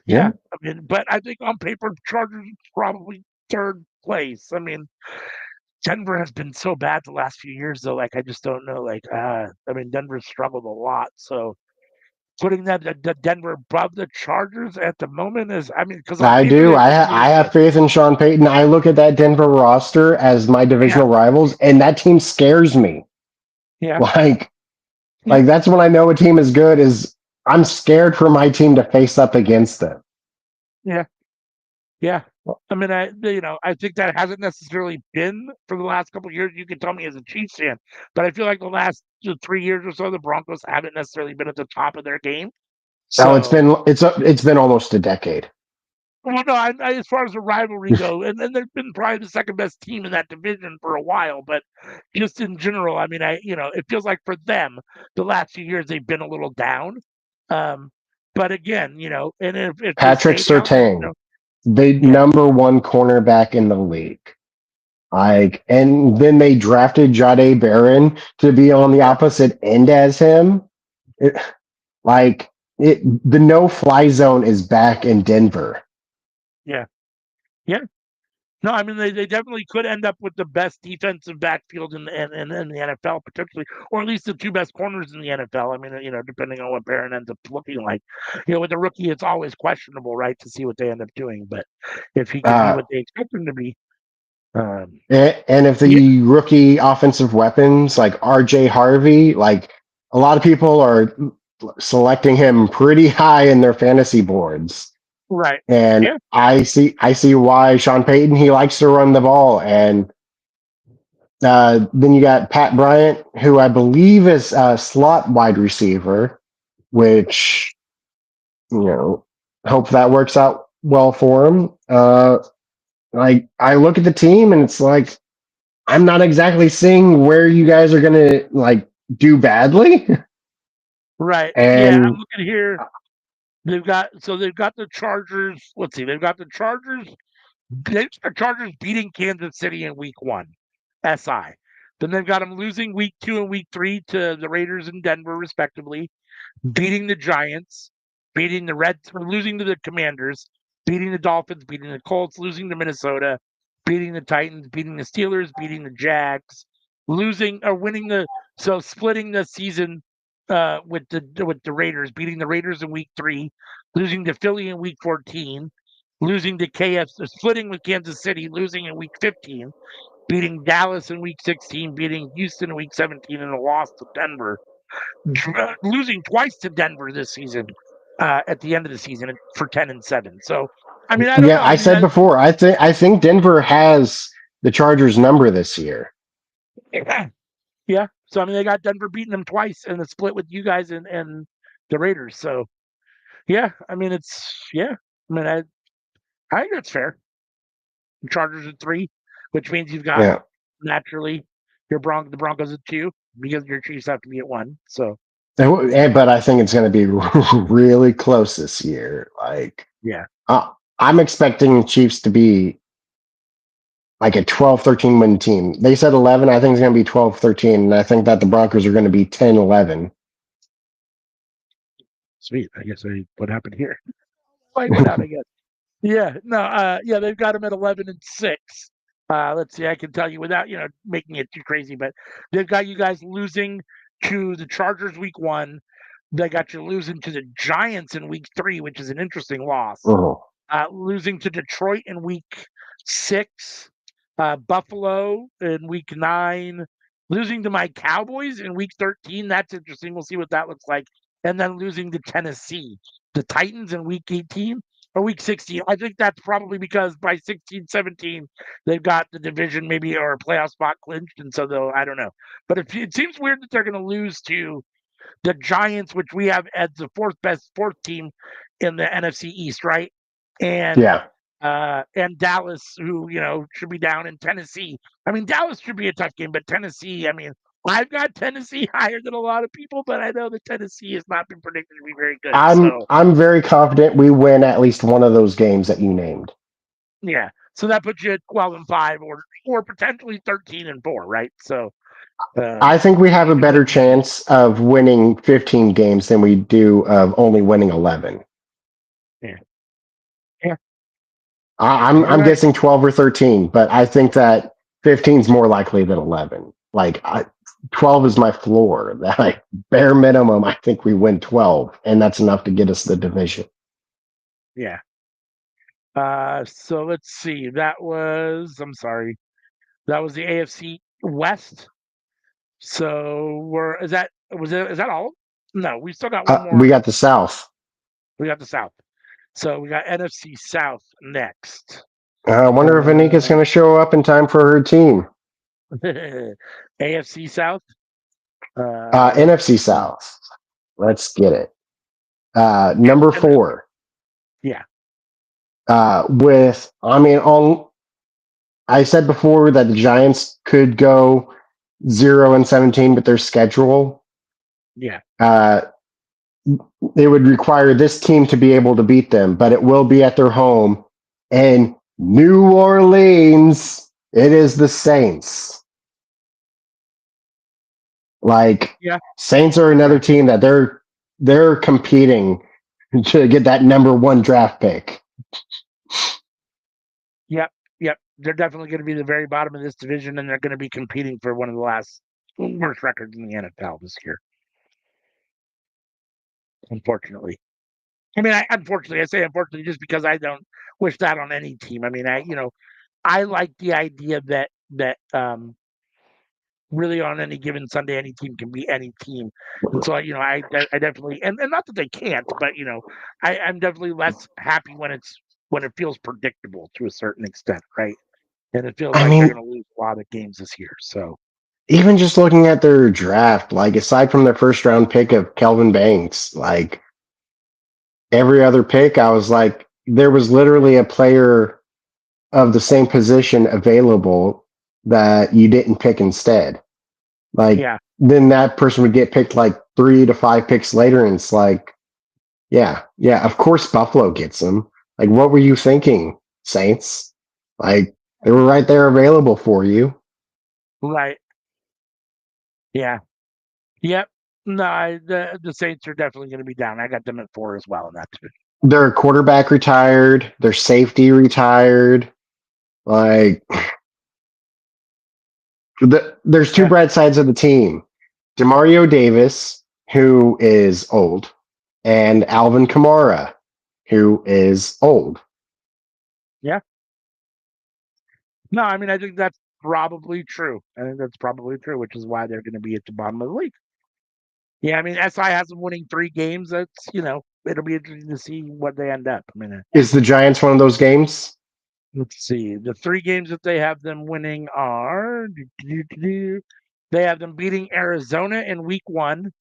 Yeah. yeah, I mean, but I think on paper, Chargers probably third place. I mean, Denver has been so bad the last few years, though. Like, I just don't know. Like, I mean, Denver's struggled a lot. So putting the Denver above the Chargers at the moment is, I mean, because on I paper do. they've been I really have good. faith in Sean Payton. I look at that Denver roster as my Yeah, divisional rivals, and that team scares me. yeah, Like, yeah, like that's when I know a team is good. Is I'm scared for my team to face up against them. yeah, yeah. I mean, I think that hasn't necessarily been for the last couple of years. You can tell me as a Chiefs fan, but I feel like the last 3 years or so, the Broncos haven't necessarily been at the top of their game. Oh, So, it's been almost a decade. well, no, as far as the rivalry go, and they've been probably the second best team in that division for a while. But just in general, I mean, it feels like for them, the last few years they've been a little down. Um, but again, and if they Patrick stay down, Surtain, the yeah, number one cornerback in the league. Like, and then they drafted Jade Barron to be on the yeah, opposite end as him. It, like the no-fly zone is back in Denver. yeah, yeah. No, I mean they definitely could end up with the best defensive backfield in the NFL potentially, or at least the two best corners in the NFL. I mean, depending on what Barron ends up looking like. With a rookie, it's always questionable, right, to see what they end up doing. But if he can be Uh, what they expect him to be, um, and if yeah, the rookie offensive weapons like RJ Harvey, like a lot of people are selecting him pretty high in their fantasy boards. right, And yeah, I see why Sean Payton he likes to run the ball. And then you got Pat Bryant, who I believe is a slot wide receiver, which you know hope that works out well for him. Like I look at the team and it's like I'm not exactly seeing where you guys are gonna like do badly. right, yeah. I'm And looking here. They've got the Chargers. Let's see, they've got the Chargers. The Chargers beating Kansas City in week one, SI. Then they've got them losing week 2 and week 3 to the Raiders and Denver, respectively, beating the Giants, beating the Reds, or losing to the Commanders, beating the Dolphins, beating the Colts, losing to Minnesota, beating the Titans, beating the Steelers, beating the Jags, losing or winning splitting the season with the Raiders, beating the Raiders in week 3, losing to Philly in week 14, losing to splitting with Kansas City, losing in week 15, beating Dallas in week 16, beating Houston in week 17, and a loss to Denver, losing twice to Denver this season at the end of the season for 10-7. So, I mean, I don't yeah, know. I I mean, said before, I think Denver has the Chargers number this year. yeah. So, I mean, they got Denver beating them twice in the split with you guys and the Raiders. So, yeah. I mean, yeah. I mean, I think that's fair. Chargers at 3. which means you've got naturally the Broncos at 2 because your Chiefs have to be at 1. So But I think it's going to be really close this year. Like, yeah, I'm expecting Chiefs to be like a 12-13 win team. They said 11. I think it's going to be 12-13. And I think that the Broncos are going to be 10-11. sweet. I guess what happened here? Light went out. I guess. Yeah, no, yeah, they've got them at 11-6. Let's see, I can tell you without making it too crazy, but they've got you guys losing to the Chargers week 1. They got you losing to the Giants in week 3, which is an interesting loss. Oh. Losing to Detroit in week 6, Buffalo in week 9, losing to my Cowboys in week 13. That's interesting. We'll see what that looks like. And then losing to Tennessee, the Titans in week 18 or week 16. I think that's probably because by 16, 17, they've got the division maybe or a playoff spot clinched. And so they'll, I don't know. But it seems weird that they're going to lose to the Giants, which we have as the fourth team in the NFC East, right? And Yeah. and Dallas, who should be down in Tennessee. I mean, Dallas should be a tough game, but Tennessee, I mean, I've got Tennessee higher than a lot of people, but I know that Tennessee has not been predicted to be very good. So I'm very confident we win at least one of those games that you named. yeah, so that puts you at 12-5 or potentially 13-4, right? So I think we have a better chance of winning 15 games than we do of only winning 11. Yeah. Yeah. I'm guessing 12 or 13, but I think that 15 is more likely than 11. Like 12 is my floor. That like bare minimum, I think we win 12, and that's enough to get us the division. Yeah. So let's see. I'm sorry. That was the AFC West. So is that all? No, we still got one We more. got the South. We got the South. So we got NFC South next. I wonder if Anika's going to show up in time for her team. AFC South. NFC South. Let's get it. Number 4. Yeah. I said before that the Giants could go 0-17 with their schedule. Yeah. They would require this team to be able to beat them, but it will be at their home in New Orleans. It is the Saints. Like, yeah. Saints are another team that they're competing to get that number 1 draft pick. Yep. They're definitely going to be the very bottom of this division, and they're going to be competing for one of the worst records in the NFL this year. Unfortunately. I mean, I say unfortunately just because I don't wish that on any team. I mean, I like the idea that really on any given Sunday, any team can be any team. And so, I definitely, and not that they can't, but, I'm definitely less happy when it feels predictable to a certain extent, right? And it feels like they're going to lose a lot of games this year. So even just looking at their draft, like aside from their first round pick of Kelvin Banks, like every other pick, I was like, there was literally a player of the same position available that you didn't pick instead. Like, then that person would get picked like 3 to 5 picks later, and it's like, yeah, of course Buffalo gets them. Like, what were you thinking, Saints? Like, they were right there available for you. Right. Yeah. Yep. No, the Saints are definitely going to be down. I got them at 4 as well in that division. Their quarterback retired, their safety retired. Like, there's two bright sides of the team. Demario Davis, who is old, and Alvin Kamara, who is old. Yeah. No, I mean, I think that's probably true. I think that's probably true, which is why they're going to be at the bottom of the league. Yeah, I mean, SI has them winning 3 games. That's, it'll be interesting to see what they end up. I mean, is the Giants one of those games? Let's see. The 3 games that they have them winning are they have them beating Arizona in week 1,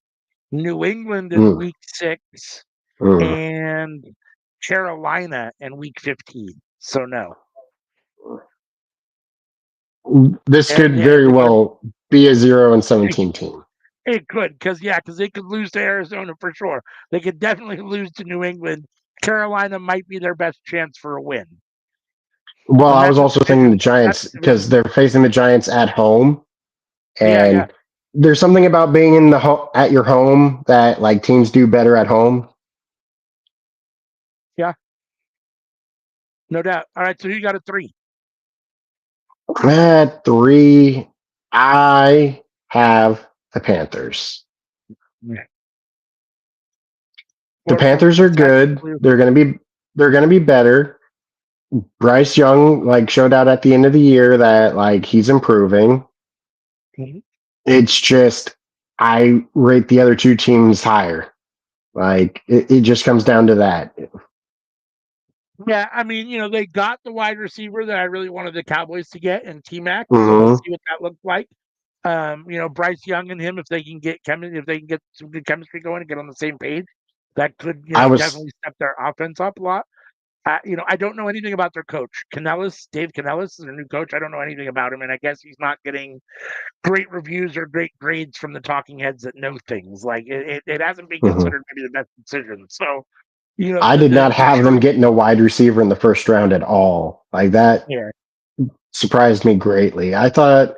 New England in week 6, and Carolina in week 15. So no. This could And very they could, well be a 0-17 team. it could, because they could lose to Arizona for sure. They could definitely lose to New England. Carolina might be their best chance for a win. Well, And I was also thinking the Giants that's a because division. they're facing the Giants at home, Yeah. and there's something about being in the at your home that like teams do better at home. Yeah, no doubt. All right, so you got a 3. At 3, I have the Panthers. Yeah. The From Panthers are good. consecutively. They're gonna be better. Bryce Young like showed out at the end of the year that like he's improving. Mhm. It's just I rate the other two teams higher. Like it just comes down to that. Yeah, I mean, they got the wide receiver that I really wanted the Cowboys to get in T-Mac, so we'll Hmm. see what that looks like. Bryce Young and him, if they can get if they can get some good chemistry going and get on the same page, that could, I was definitely step their offense up a lot. I don't know anything about their coach, Dave Canellis is their new coach. I don't know anything about him, and I guess he's not getting great reviews or great grades from the talking heads that know things. Like it hasn't been mhm. considered maybe the best decision. So, I did not the have them truth. getting a wide receiver in the first round at all. Like that Yeah. surprised me greatly. I thought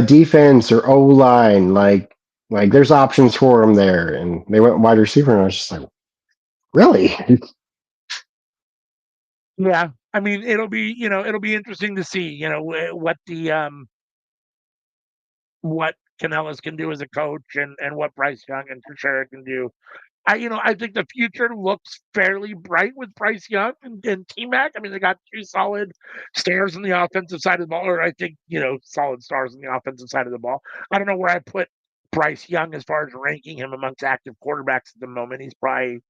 defense or O line, like there's options for them there, and they went wide receiver, and I was just like, really? Yeah, I mean, it'll be interesting to see, what Canellis can do as a coach and what Bryce Young and Teixeira can do. I think the future looks fairly bright with Bryce Young and T Mac. I mean, they got 2 solid stars on the offensive side of the ball, or I think, solid stars on the offensive side of the ball. I don't know where I put Bryce Young as far as ranking him amongst active quarterbacks at the moment. He's probably,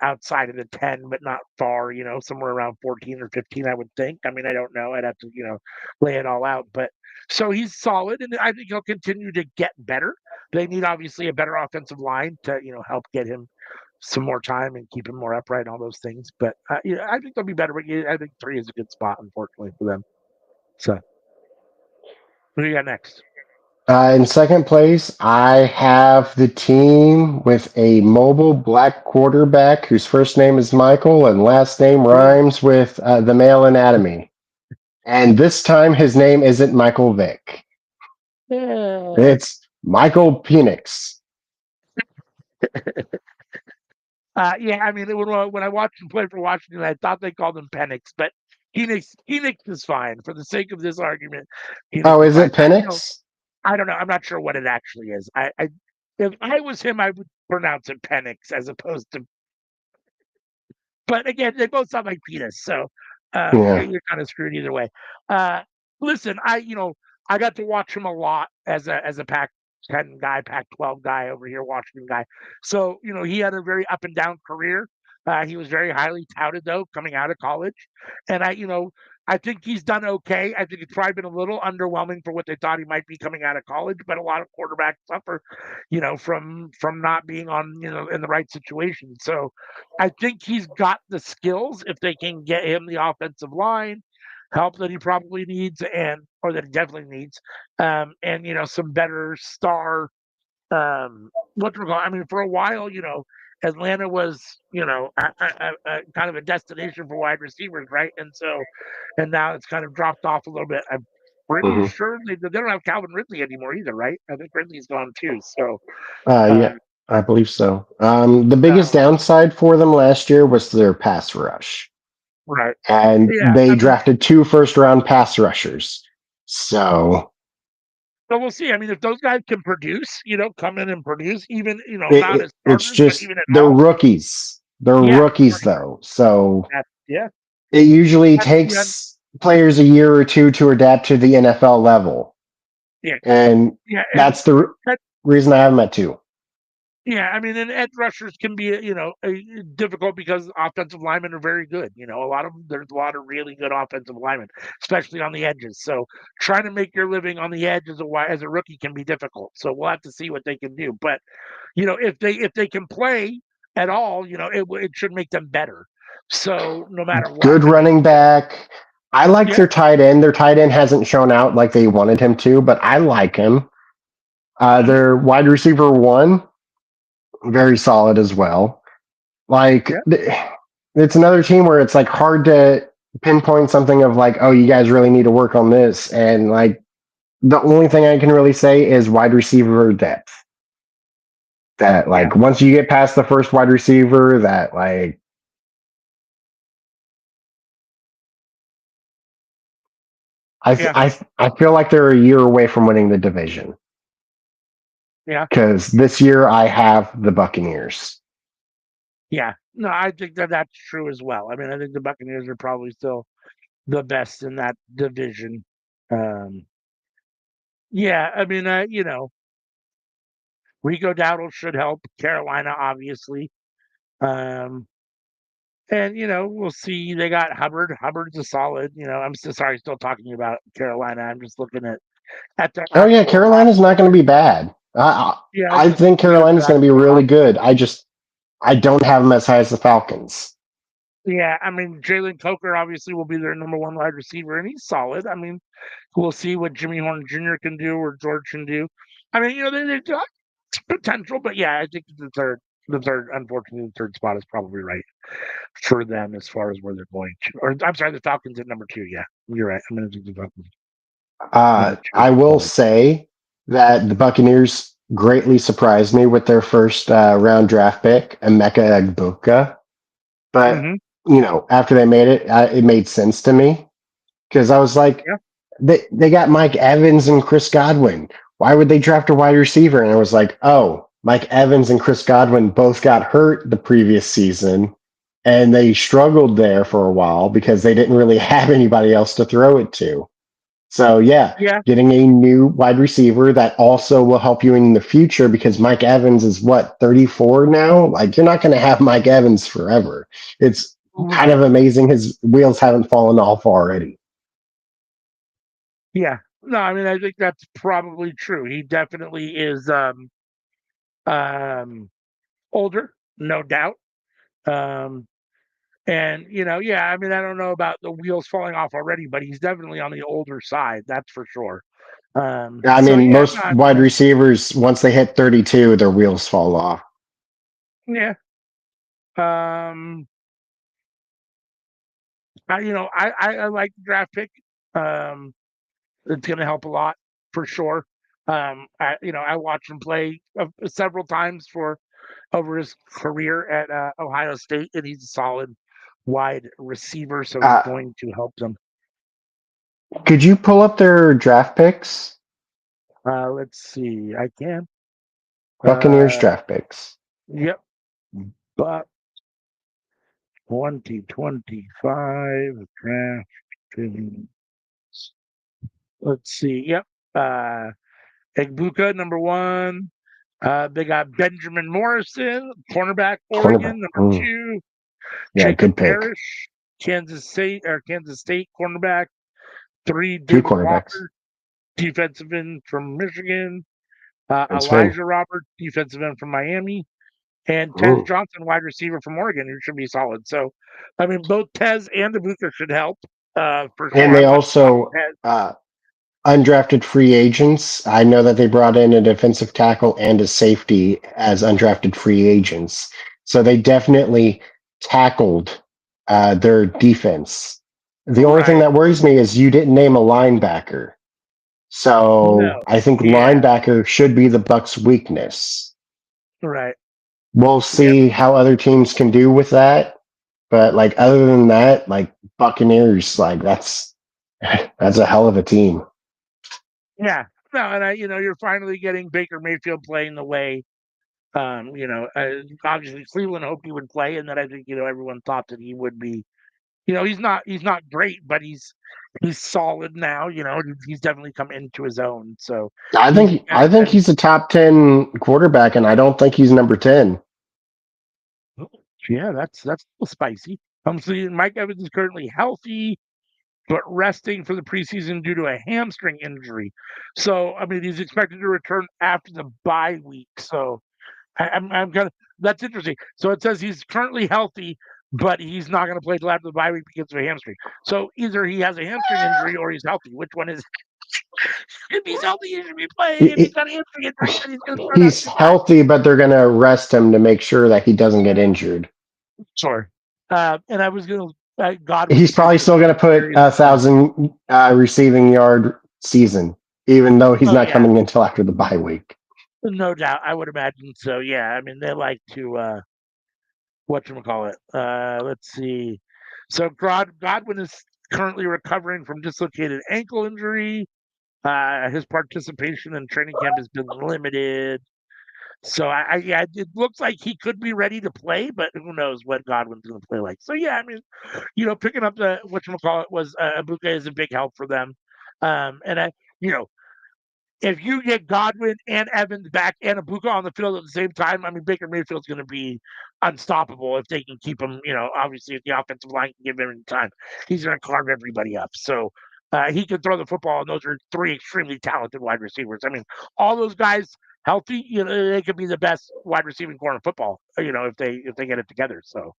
outside of the 10, but not far, somewhere around 14 or 15, I would think. I mean, I don't know. I'd have to, lay it all out. But so he's solid, and I think he'll continue to get better. They need obviously a better offensive line to, help get him some more time and keep him more upright and all those things. But I think they'll be better. But I think 3 is a good spot, unfortunately, for them. So who do you got next? In second place, I have the team with a mobile black quarterback whose first name is Michael and last name rhymes with the male anatomy. And this time his name isn't Michael Vick. Yeah. It's Michael Penix. Yeah, I mean, when I watched him play for Washington, I thought they called him Penix, but Penix is fine for the sake of this argument. Penix Oh, is is fine. it Penix? I don't know. I'm not sure what it actually is. If I was him, I would pronounce it Penix as opposed to. But again, they both sound like penis, so Yeah. you're kind of screwed either way. Uh, Listen, I got to watch him a lot as a Pac-10 guy, Pac-12 guy over here, Washington guy. So he had a very up and down career. He was very highly touted though coming out of college, and I think he's done okay. I think it's probably been a little underwhelming for what they thought he might be coming out of college, but a lot of quarterbacks suffer, from not being on in the right situation. So I think he's got the skills if they can get him the offensive line help that he probably needs and or that he definitely needs, and some better star. I mean, for a while, Atlanta was a kind of a destination for wide receivers, right? And now it's kind of dropped off a little bit. I'm pretty Hmm. sure they don't have Calvin Ridley anymore either, right? I think Ridley's gone too. So, Yeah, uh, I believe so. The biggest so downside for them last year was their pass rush, right, and yeah. they I mean, drafted 2 first-round pass rushers. So so we'll see. I mean, if those guys can produce, come in and produce, even not as it's starters, but just even at they're all, rookies. They're yeah, for rookies sure. though. So Yeah, it usually that's takes players a year or two to adapt to the NFL level, yeah, and yeah, and that's the reason I have them at 2. yeah, I mean, and edge rushers can be, difficult because offensive linemen are very good. There's a lot of really good offensive linemen, especially on the edges. So trying to make your living on the edge as a rookie can be difficult. So we'll have to see what they can do. But if they can play at all, it should make them better. So no matter what, Good I mean, running back. I like Yeah. their tight end. Their tight end hasn't shown out like they wanted him to, but I like him. Mhm. Their wide receiver one, very solid as well. Yeah. Like it's another team where it's like hard to pinpoint something of like, oh, you guys really need to work on this. And like the only thing I can really say is wide receiver depth. That Yeah. like once you get past the first wide receiver, that like Yeah. I feel like they're a year away from winning the division Yeah. because this year I have the Buccaneers. Yeah. No, I think that that's true as well. I mean, I think the Buccaneers are probably still the best in that division. Um, yeah. I mean, Rico Dowdle should help Carolina, obviously. Um, and we'll see. They got Hubbard. Hubbard's a solid. I'm so sorry, still talking about Carolina. I'm just looking at their Oh yeah, actual Carolina's not roster. going to be bad. I Just think looking at Carolina's their going to be actual really roster. good. I don't have them as high as the Falcons. Yeah, I mean, Jalen Coker obviously will be their number one wide receiver, and he's solid. I mean, we'll see what Jimmy Horn Jr. can do or George can do. I mean, they got potential, but yeah, I think unfortunately, the third spot is probably right for them as far as where they're going to. Or I'm sorry, the Falcons at number two. Yeah, you're right. I'm going to do the Falcons number two. I will say that the Buccaneers greatly surprised me with their first round draft pick, Emeka Egbuka. But Mm-hmm. after they made it, it made sense to me because I was like, Yeah. they got Mike Evans and Chris Godwin. Why would they draft a wide receiver? And I was like, oh, Mike Evans and Chris Godwin both got hurt the previous season, and they struggled there for a while because they didn't really have anybody else to throw it to. So yeah, Yeah. getting a new wide receiver that also will help you in the future because Mike Evans is what 34 now. Like you're not going to have Mike Evans forever. It's kind Right. of amazing his wheels haven't fallen off already. Yeah. No, I mean, I think that's probably true. He definitely is um older, no doubt. Um And yeah, I mean, I don't know about the wheels falling off already, but he's definitely on the older side, that's for sure. I So mean, yeah, no, most I mean, wide receivers once they hit 32, their wheels fall off. yeah. Um, I like the draft pick. Um, it's going to help a lot for sure. I watched him play several times for over his career at Ohio State, and he's a solid wide receiver, so he's Uh, going to help them. could you pull up their draft picks? Let's see, I can. Buccaneers Uh, draft picks. yep. But 2025 draft. Let's see. Yep. Uh, Egbuka, number one. They got Benjamin Morrison, cornerback, Cornerback. Oregon, number two. Yeah, Jacob good pick. Parrish, Kansas State cornerback. Three, Two David cornerbacks. Walker, defensive end from Michigan. Good spin. Elijah Roberts, defensive end from Miami. And Tez Mm. Johnson, wide receiver from Oregon, who should be solid. So, I mean, both Tez and Ibuka should help for And sure. they I'm much on also Tez. undrafted free agents. I know that they brought in a defensive tackle and a safety as undrafted free agents. So they definitely tackled their defense. The only thing Right. that worries me is you didn't name a linebacker. So No. I think Yeah. linebacker should be the Bucks' weakness. Right. We'll Yep. see how other teams can do with that. But like other than that, like Buccaneers, like that's a hell of a team. Yeah. No, and you're finally getting Baker Mayfield playing the way. Obviously Cleveland hoped he would play, and then I think everyone thought that he would be. He's not great, but he's solid now. He's definitely come into his own. So he's I think and he's a top 10 quarterback, and I don't think he's number 10. yeah, that's spicy. So Mike Evans is currently healthy, but resting for the preseason due to a hamstring injury. So I mean, he's expected to return after the bye week. So I'm kind of that's interesting. So it says he's currently healthy, but he's not going to play till after the bye week because of a hamstring. So either he has a hamstring injury or he's healthy. Which one is it? If he's healthy, he should be playing. If he's got a hamstring injury, then he's going to start He's after the bye. healthy, but they're going to rest him to make sure that he doesn't get injured. Sure. And I was going to He's Godwin's probably future still going to put serious. 1,000 receiving yard season, even though he's Oh not yeah, coming until after the bye week. no doubt. I would imagine so. Yeah. I mean, they like to whatchamacallit. Let's see. So Godwin is currently recovering from dislocated ankle injury. His participation in training camp has been limited. So yeah, it looks like he could be ready to play, but who knows what Godwin's going to play like. So yeah, I mean, picking up the whatchamacallit was Abuka is a big help for them. And you know, if you get Godwin and Evans back and Abuka on the field at the same time, I mean, Baker Mayfield's going to be unstoppable if they can keep him. Obviously, if the offensive line can give him any time, he's going to carve everybody up. So he can throw the football, and those are three extremely talented wide receivers. I mean, all those guys healthy, they could be the best wide receiving core in football. If they get it together. So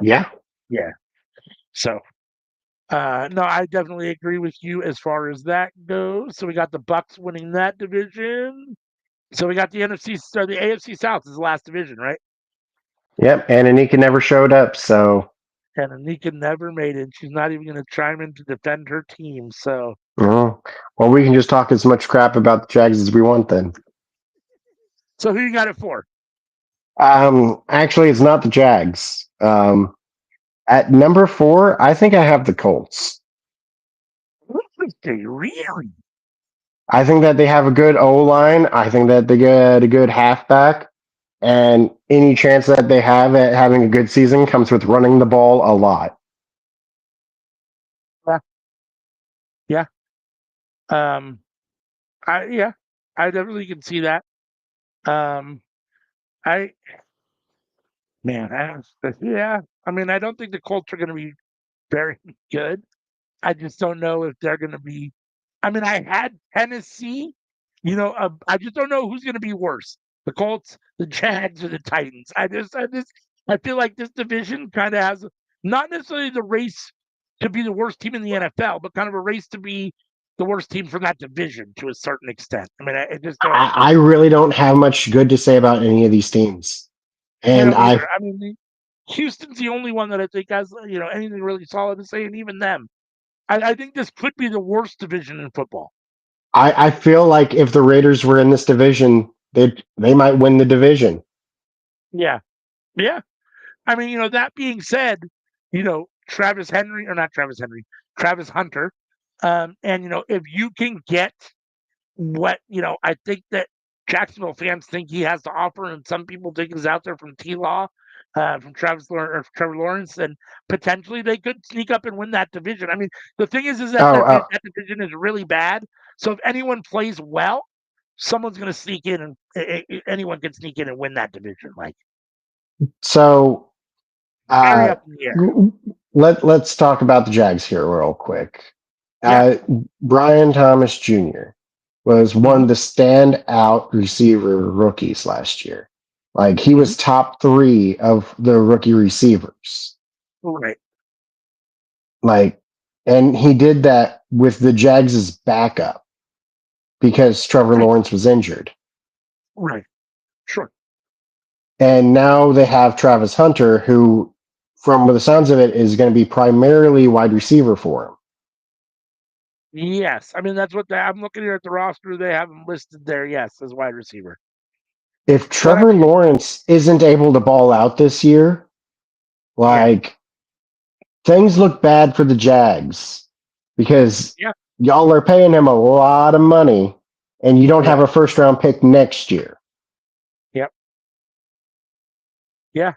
Yeah. yeah. So no, I definitely agree with you as far as that goes. So we got the Bucks winning that division. So we got the the AFC South is the last division, right? Yep. And Anika never showed up. So, And Anika never made it. She's not even going to chime in to defend her team. So, well, we can just talk as much crap about the Jags as we want then. so who you got it for? Actually, it's not the Jags. At number 4, I think I have the Colts. Really? I think that they have a good O line. I think that they get a good halfback. And any chance that they have at having a good season comes with running the ball a lot. Yeah. Yeah. Um, yeah, I definitely can see that. Um, I man, yeah. I mean, I don't think the Colts are going to be very good. I just don't know if they're going to be. I mean, I had Tennessee. I just don't know who's going to be worse: the Colts, the Jags, or the Titans. I feel like this division kind of has not necessarily the race to be the worst team in the NFL, but kind of a race to be the worst team from that division to a certain extent. I mean, I just don't. I really don't have much good to say about any of these teams. I And don't I either. I mean, Houston's the only one that I think has anything really solid to say, and even them. I think this could be the worst division in football. I feel like if the Raiders were in this division, they might win the division. Yeah, yeah. I mean, that being said, Travis Henry or not Travis Henry, Travis Hunter, and if you can get what I think that Jacksonville fans think he has to offer, and some people think is out there from T Law, from Trevor Lawrence, and potentially they could sneak up and win that division. I mean, the thing is that Oh, oh, that division is really bad. So if anyone plays well, someone's going to sneak in, and anyone can sneak in and win that division. Like so very uh, up in the air. let's talk about the Jags here real quick. Yeah. Uh, Brian Thomas Jr. was one Hmm. of the standout receiver rookies last year. Like he Hmm. was top 3 of the rookie receivers. Right. Like, and he did that with the Jags' backup because Trevor Right. Lawrence was injured. Right. Sure. And now they have Travis Hunter, who, from the sounds of it, is going to be primarily wide receiver for him. Yes. I mean, that's what I'm looking here at the roster. They have him listed there. Yes, as wide receiver. If But I Trevor mean, Lawrence isn't able to ball out this year, yeah. like things look bad for the Jags because Yeah. y'all are paying him a lot of money and you don't have Yeah. a first round pick next year. Yep. Yeah.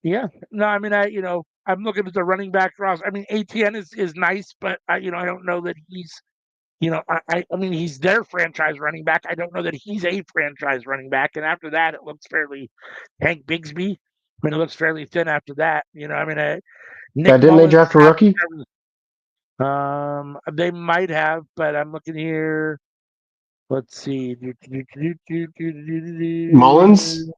Yeah. No, I mean, I'm looking at the running back roster. I mean, ATN is nice, but I don't know that he's, I mean, he's their franchise running back. I don't know that he's a franchise running back. And after that, it looks fairly Hank Bigsby. I mean, it looks fairly thin after that. I mean, Nick Didn't they Mullins draft a rookie? They might have, but I'm looking here. Let's see. Mullins?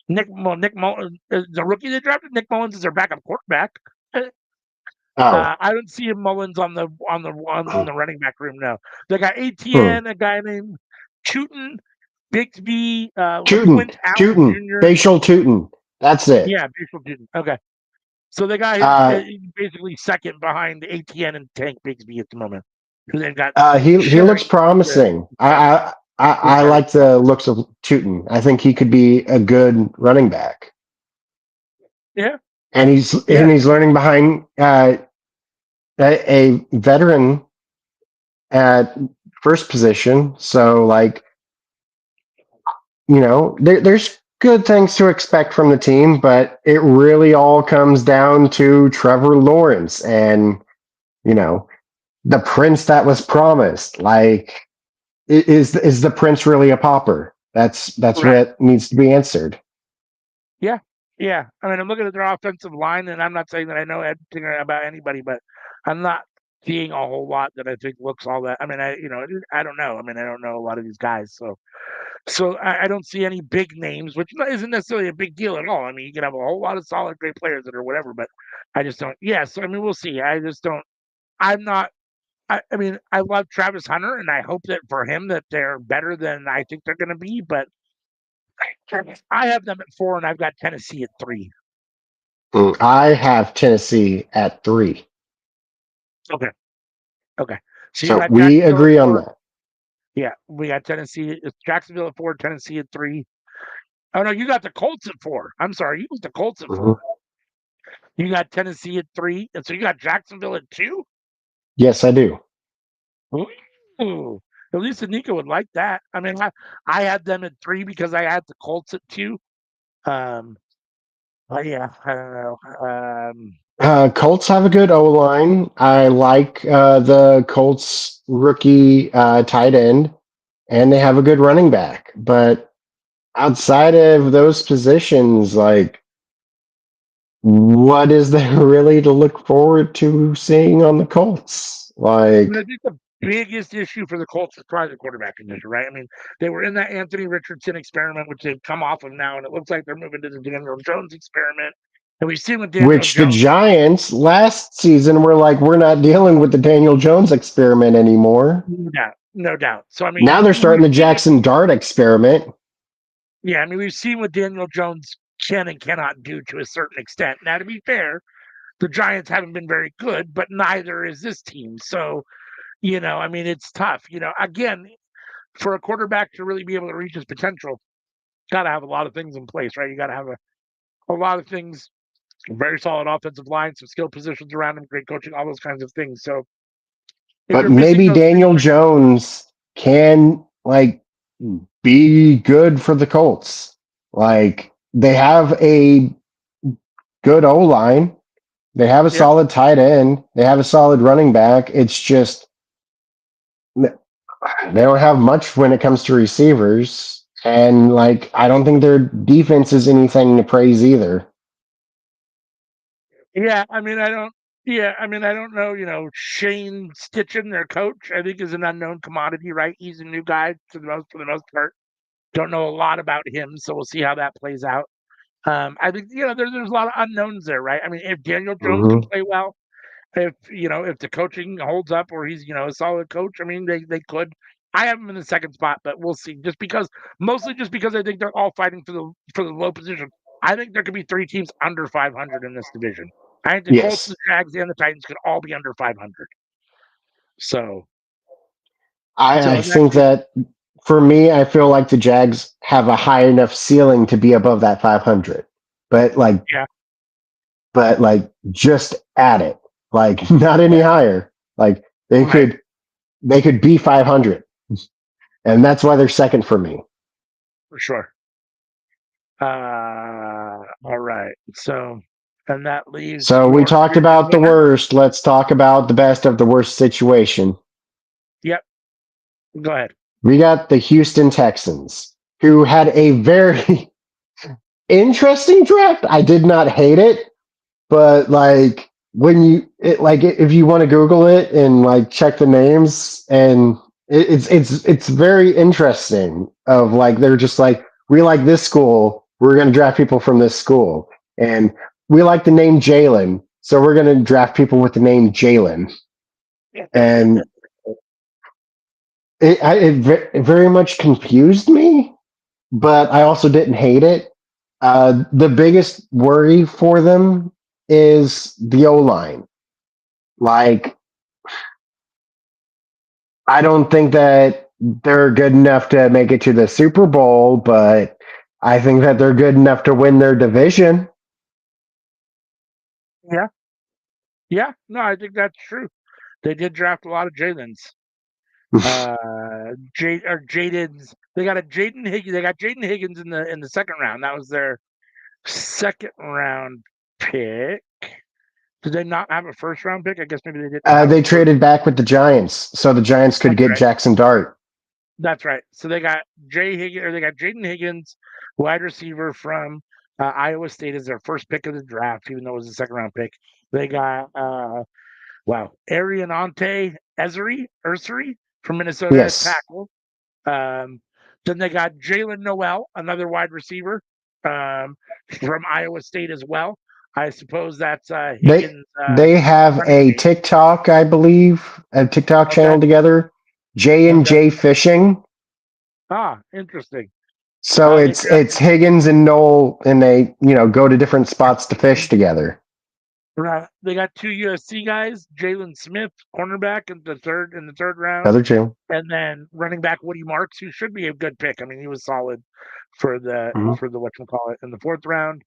Nick Mullins, the rookie they drafted. Nick Mullins is their backup quarterback. Oh, I don't see Mullins in the running back room now. They got hmm. ATN, a guy named Chutin, Bixby, Tootin', LaQuint Allen Tootin', Jr. facial Tootin'. That's it. Yeah, Bixby Chutin. Okay, so they got him Uh, basically second behind ATN and Tank Bixby at the moment. Who they've got he looks sharing the promising. I starting. like the looks of Tootin'. I think he could be a good running back, Yeah, and he's yeah, learning behind a veteran at first position. So like there's good things to expect from the team, but it really all comes down to Trevor Lawrence and you know the prince that was promised. Like, is the prince really a pauper? That's right. what needs to be answered. Yeah, yeah. I mean, I'm looking at their offensive line, and I'm not saying that I know anything about anybody, but I'm not seeing a whole lot that I think looks all that. I mean, I don't know. I mean, I don't know a lot of these guys, so I don't see any big names, which isn't necessarily a big deal at all. I mean, you can have a whole lot of solid, great players that are whatever, but I just don't. Yeah, so I mean, we'll see. I just don't. I'm not. I mean, I love Travis Hunter, and I hope that for him that they're better than I think they're going to be, but I have them at 4, and I've got Tennessee at 3. I have Tennessee at 3, Okay. Okay. So you so got we Jacksonville at agree on 4. that. Yeah, we got Tennessee. It's Jacksonville at 4, Tennessee at 3. Oh no, you got the Colts at 4. I'm sorry, you got the Colts at Mhm. 4. You got Tennessee at 3, and so you got Jacksonville at 2. Yes, I do. Ooh, at least Nico would like that. I mean, I had them at 3 because I had the Colts at 2. Um, but yeah, I don't know. Colts have a good O line. I like the Colts rookie tight end, and they have a good running back. But outside of those positions, like, what is there really to look forward to seeing on the Colts? I mean, I Like, think the biggest issue for the Colts is probably the quarterback position, right? I mean, they were in that Anthony Richardson experiment, which they've come off of now, and it looks like they're moving to the Daniel Jones experiment. And we've seen with Daniel which the Jones, Giants last season were like, we're not dealing with the Daniel Jones experiment anymore. no doubt, no doubt. So I Now mean, they're we've starting the seen it. Jackson Dart experiment. Yeah, I mean, we've seen what Daniel Jones can and cannot do to a certain extent. Now, to be fair, the Giants haven't been very good, but neither is this team. So, I mean, it's tough. Again, for a quarterback to really be able to reach his potential, got to have a lot of things in place, right? You got to have a lot of things, very solid offensive line, some skill positions around him, great coaching, all those kinds of things. So if But you're missing maybe those things, Daniel Jones can like be good for the Colts. Like, they have a good O line. They have a yeah, solid tight end. They have a solid running back. It's just they don't have much when it comes to receivers. And like, I don't think their defense is anything to praise either. yeah. I mean, I don't. Yeah, I mean, I don't know. Shane Stitchen, their coach, I think is an unknown commodity, right? He's a new guy for the most part. Don't know a lot about him, so we'll see how that plays out. I think there's a lot of unknowns there, right? I mean, if Daniel Jones can Hmm. play well, if the coaching holds up or he's a solid coach, I mean they could. I have him in the second spot, but we'll see. Mostly just because I think they're all fighting for the low position. I think there could be 3 teams under 500 in this division. I think the Colts, the Yes. Jags, and the Titans could all be under 500. So, I and that think could, that for me, I feel like the Jags have a high enough ceiling to be above that 500. But like, yeah, just add it. Like, not any yeah, higher. Like, they right, could they could be 500, and that's why they're second for me. for sure. All right. So, and that leaves So we your talked division about the winner. worst. Let's talk about the best of the worst situation. Yep. Go ahead. We got the Houston Texans, who had a very interesting draft. I did not hate it, but like, if you want to Google it and like check the names, and it's very interesting. Of like, they're just like, we like this school, we're going to draft people from this school, and we like the name Jalen, so we're going to draft people with the name Jalen. And it very much confused me, but I also didn't hate it. The biggest worry for them is the O line. Like, I don't think that they're good enough to make it to the Super Bowl, but I think that they're good enough to win their division. Yeah, yeah. No, I think that's true. They did draft a lot of Jalen's. Jaden's. They got a Jaden Higgins. They got Jaden Higgins in the second round. That was their second round pick. Did they not have a first round pick? I guess maybe they didn't have a They first. traded back with the Giants, so the Giants could That's get right. Jackson Dart. That's right. So they got they got Jaden Higgins, wide receiver from Iowa State as their first pick of the draft, even though it was a second round pick. They got Arianante Ursary from Minnesota as Yes. tackle. Um, then they got Jalen Noel, another wide receiver from Iowa State as well. I suppose that's They Higgins' they have running a mate. TikTok, I believe, a TikTok Okay. channel together. J and Okay. J Fishing. Ah, interesting. So They it's drafted Higgins and Noel, and they go to different spots to fish together. right. They got two USC guys, Jalen Smith, cornerback in the third round, Other two. and then running back Woody Marks, who should be a good pick. I mean, he was solid Mhm. for the whatchamacallit in the fourth round.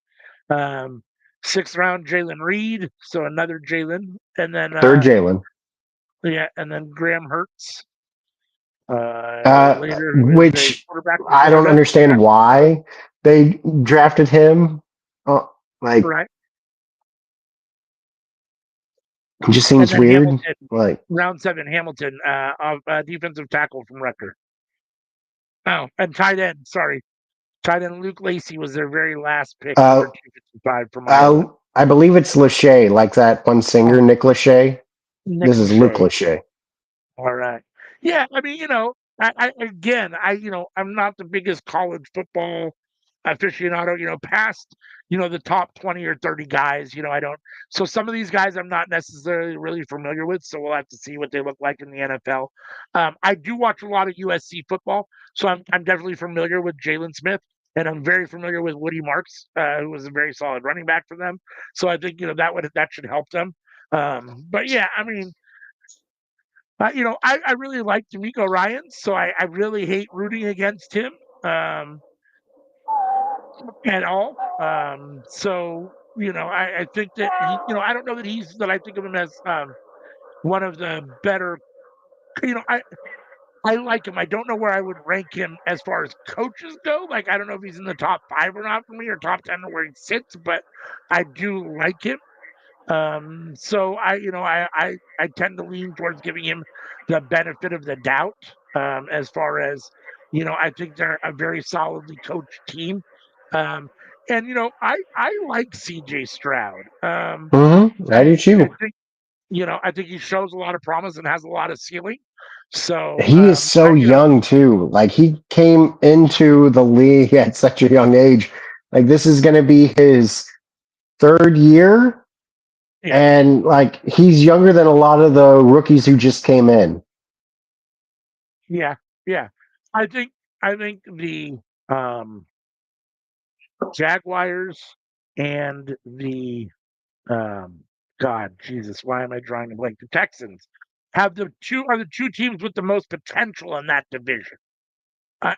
Um, sixth round, Jalen Reed, so another Jalen, and then Third Jalen. yeah, and then Graham Hertz Uh, later, who is a which quarterback from I don't Florida. understand why they drafted him. Like, Right, it just and seems then weird. Hamilton, Like, round seven, Hamilton, defensive tackle from Rutgers. Oh, and tight end. Sorry, tight end Luke Lacey was their very last pick, uh, number 255 from Iowa. I believe it's Lachey, like that one singer, Oh, Nick Lachey. Nick This is Luke Lachey. Lachey. All right. Yeah, I mean, I'm not the biggest college football aficionado, past, the top 20 or 30 guys, I don't. So some of these guys I'm not necessarily really familiar with. So we'll have to see what they look like in the NFL. I do watch a lot of USC football. So I'm definitely familiar with Jalen Smith. And I'm very familiar with Woody Marks, who was a very solid running back for them. So I think, that should help them. But yeah, I mean, I really like D'Amico Ryans, so I really hate rooting against him at all. I think that I don't know that I think of him as one of the better. You know, I like him. I don't know where I would rank him as far as coaches go. Like I don't know if he's in the top five or not for me, or top 10 or where he sits, but I do like him. So I tend to lean towards giving him the benefit of the doubt. As far as I think they're a very solidly coached team. Um, and I like CJ Stroud. I do I too. think I think he shows a lot of promise and has a lot of ceiling. So He is so young too. Like, he came into the league at such a young age. Like, this is going to be his third year, yeah, and like, he's younger than a lot of the rookies who just came in. yeah, yeah. I think the um, Jaguars and the um, God, Jesus, why am I drawing a blank? The Texans are the two teams with the most potential in that division. Uh,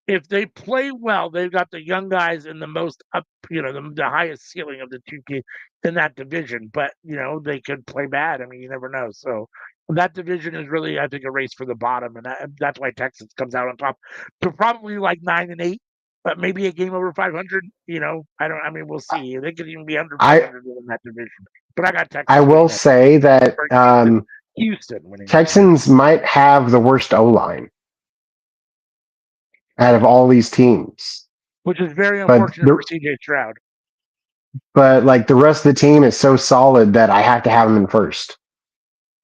if they play well, they've got the young guys and the most up, the highest ceiling of the two teams in that division. But they could play bad. I mean, you never know. So that division is really, I think, a race for the bottom, and that's why Texas comes out on top. But probably like 9-8, but maybe a game over 500. I don't. I mean, we'll see. They could even be under I 500 in that division. But I got I Texas will winning that, say that or Houston winning that division, Texans might have the worst O line out of all these teams, which is very but unfortunate for CJ Stroud. like, the rest of the team is so solid that I have to have them in first.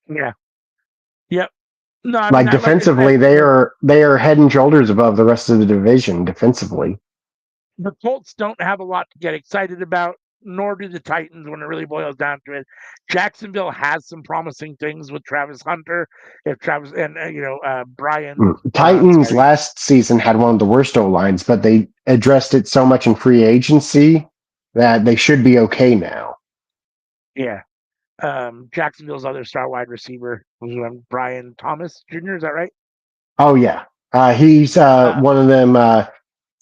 Yeah. Yep. No, I mean, Like, like I said, defensively, they are head and shoulders above the rest of the division defensively. the Colts don't have a lot to get excited about, nor do the Titans when it really boils down to it. Jacksonville has some promising things with Travis Hunter, if Travis and Brian. Titans last season had one of the worst O lines, but they addressed it so much in free agency that they should be okay now. Yeah. Jacksonville's other star wide receiver was Brian Thomas Jr. Is that right? Oh yeah, he's one of them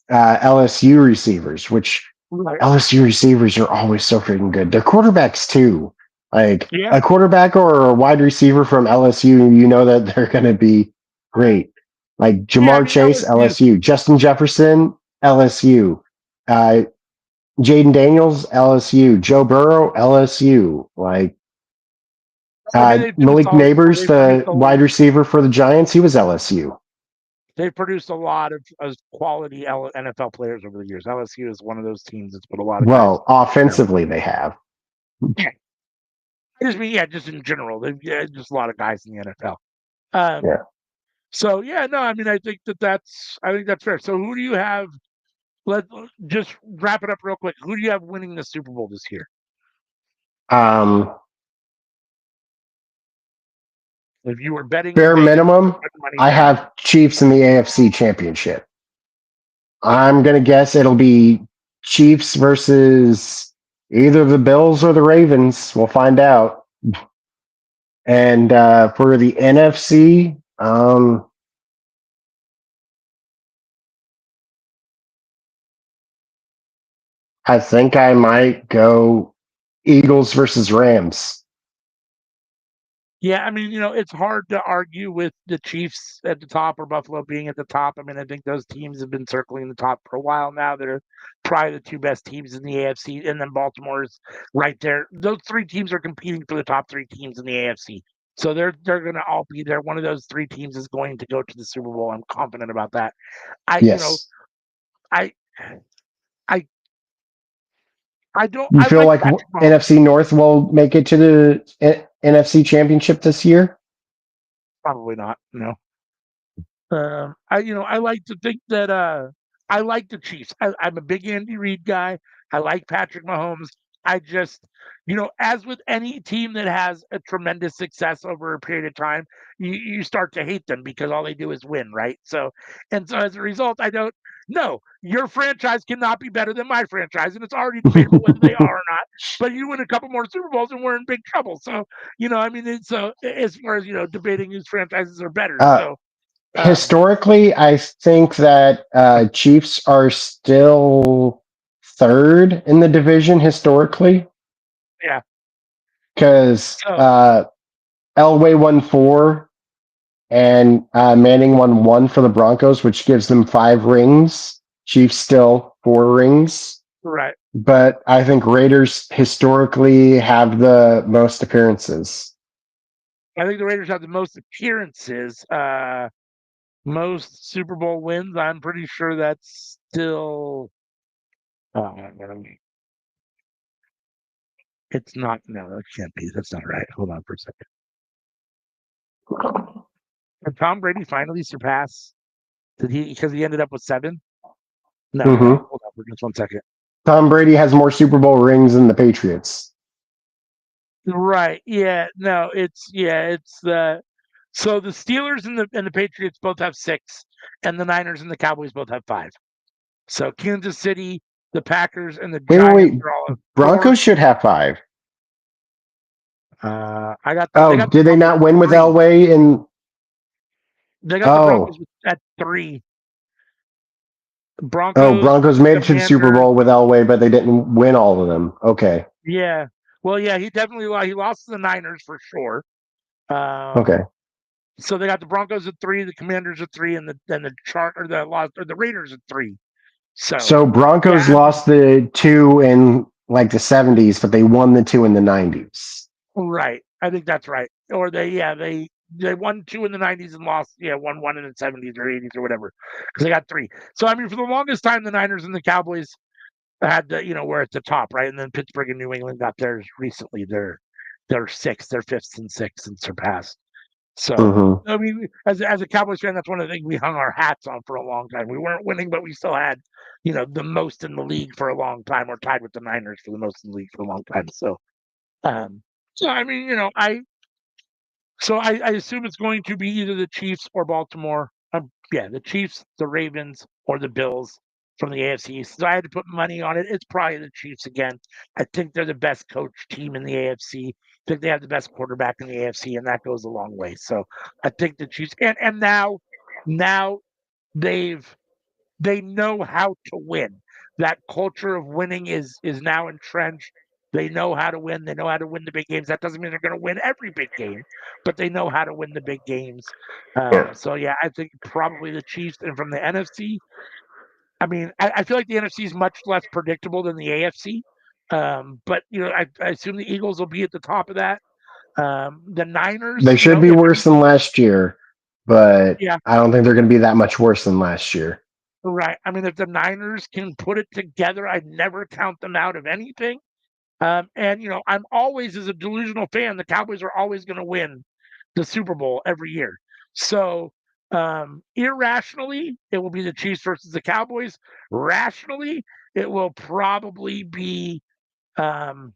LSU receivers, which Right. LSU receivers are always so freaking good. Their quarterbacks too. Like Yeah. a quarterback or a wide receiver from LSU, you know that they're going to be great. Like Yeah, I Jamar mean Chase, LSU. LSU, Justin Jefferson, LSU, uh, Jaden Daniels, LSU, Joe Burrow, LSU. Like I mean they've been Malik solid. Neighbors, the wide receiver for the Giants, he was LSU. They've produced a lot of quality NFL players over the years. LSU is one of those teams that's put a lot of guys. Well, offensively, they have. Yeah. I just mean, just in general, they've just a lot of guys in the NFL. Um, Yeah. so yeah, no, I mean, I think that's fair. So who do you have? Let's just wrap it up real quick. Who do you have winning the Super Bowl this year? Um, If you were betting in Bare Vegas, minimum, put money I down. have Chiefs in the AFC Championship. I'm going to guess it'll be Chiefs versus either the Bills or the Ravens. We'll find out. And for the NFC, I think I might go Eagles versus Rams. Yeah, I mean, it's hard to argue with the Chiefs at the top or Buffalo being at the top. I mean, I think those teams have been circling the top for a while now. They're probably the two best teams in the AFC, and then Baltimore's right there. Those three teams are competing for the top three teams in the AFC. So they're going to all be there. One of those three teams is going to go to the Super Bowl. I'm confident about that. I, you know, Yes. I, I, I don't. You I feel like like Patrick Mahomes. NFC North will make it to the NFC Championship this year? Probably not. No. I like to think that I like the Chiefs. I'm a big Andy Reid guy. I like Patrick Mahomes. I just, as with any team that has a tremendous success over a period of time, you start to hate them because all they do is win, right? So as a result, I don't. No, your franchise cannot be better than my franchise, and it's already debatable whether they are or not. But you win a couple more Super Bowls, and we're in big trouble. So, I mean, it's as far as debating whose franchises are better. So. Historically, I think that Chiefs are still third in the division historically Yeah. because So Elway won 4 and Manning won 1 for the Broncos, which gives them 5 rings. Chiefs still 4 rings. right. But I think Raiders historically have the most appearances. I think the Raiders have the most appearances, most Super Bowl wins. I'm pretty sure that's still. Uh, it's not. No, that can't be. That's not right. Hold on for a second. Did Tom Brady finally surpass? Did he? Because he ended up with 7. No, hold on. Mm-hmm. Hold on for just 1 second. Tom Brady has more Super Bowl rings than the Patriots. Right. Yeah. No. It's the. So the Steelers and the Patriots both have 6, and the Niners and the Cowboys both have 5. So Kansas City, the Packers, and the Giants Wait. are all at 4. Broncos should have 5. They Oh, got the did they Broncos not at win with 3. Elway? And They got the Broncos oh, at 3. oh, Broncos, Broncos made it to the Super Commanders. Bowl with Elway, but they didn't win all of them. Okay, Yeah. Well, yeah, he definitely he lost to the Niners for sure. okay. So they got the Broncos at 3, the Commanders at 3, and the Raiders at 3. So So Broncos yeah, I mean, lost the 2 in like the 70s, but they won the 2 in the 90s. right. I think that's right. Or they won 2 in the 90s and lost, won in the 70s or 80s or whatever, because they got 3. So I mean, for the longest time, the Niners and the Cowboys had were at the top, right? And then Pittsburgh and New England got theirs recently. They're 6th, they're 5th and 6th and surpassed. So, Mm-hmm. I mean, as a Cowboys fan, that's one of the things we hung our hats on for a long time. We weren't winning, but we still had, the most in the league for a long time, or tied with the Niners for the most in the league for a long time. So, um, I mean, I assume it's going to be either the Chiefs or Baltimore. Yeah, the Chiefs, the Ravens, or the Bills from the AFC. So I had to put money on it. It's probably the Chiefs again. I think they're the best coach team in the AFC. I think they have the best quarterback in the AFC, and that goes a long way. So I think the Chiefs, and now they've they know how to win. That culture of winning is now entrenched. They know how to win. They know how to win the big games. That doesn't mean they're going to win every big game, but they know how to win the big games. Yeah. So yeah, I think probably the Chiefs. And from the NFC, I mean, I feel like the NFC is much less predictable than the AFC. But I assume the Eagles will be at the top of that. The Niners, They should be if worse than last year, but yeah, I don't think they're going to be that much worse than last year. right. I mean, if the Niners can put it together, I'd never count them out of anything. And I'm always, as a delusional fan, the Cowboys are always going to win the Super Bowl every year. So irrationally, it will be the Chiefs versus the Cowboys. Rationally, it will probably be um,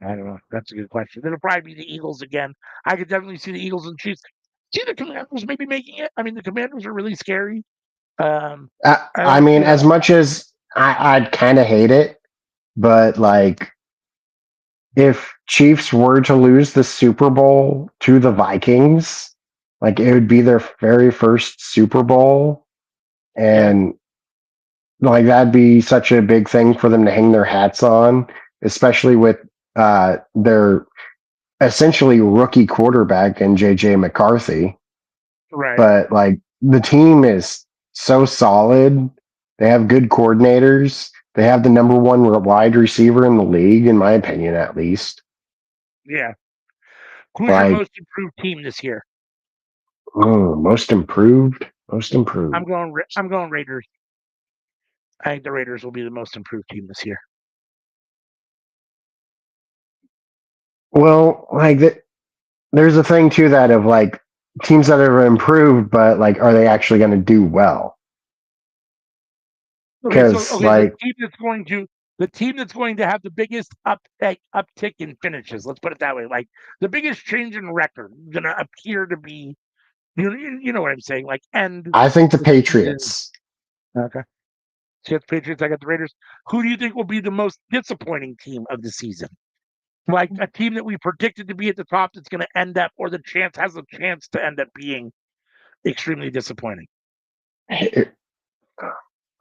I don't know. That's a good question. It'll probably be the Eagles again. I could definitely see the Eagles and Chiefs. See the Commanders maybe making it. I mean, the Commanders are really scary. Um, I and mean, as much as I'd kind of hate it, but like if Chiefs were to lose the Super Bowl to the Vikings, like it would be their very first Super Bowl, yeah, and like that'd be such a big thing for them to hang their hats on, especially with their essentially rookie quarterback and JJ McCarthy. right. But like the team is so solid. They have good coordinators. They have the number one wide receiver in the league, in my opinion, at least. Yeah. Who's your Like, most improved team this year? most improved, most improved. I'm going Raiders. I think the Raiders will be the most improved team this year. Well, like there's a thing to that of like teams that have improved, but like, are they actually going to do well? Because Okay, like, the team that's going to have the biggest uptick in finishes. Let's put it that way. Like the biggest change in record going to appear to be you know what I'm saying? Like end I think the the season. Patriots. Okay. So you got the Patriots. I got the Raiders. Who do you think will be the most disappointing team of the season? Like a team that we predicted to be at the top that's going to end up, or the chance has a chance to end up being extremely disappointing.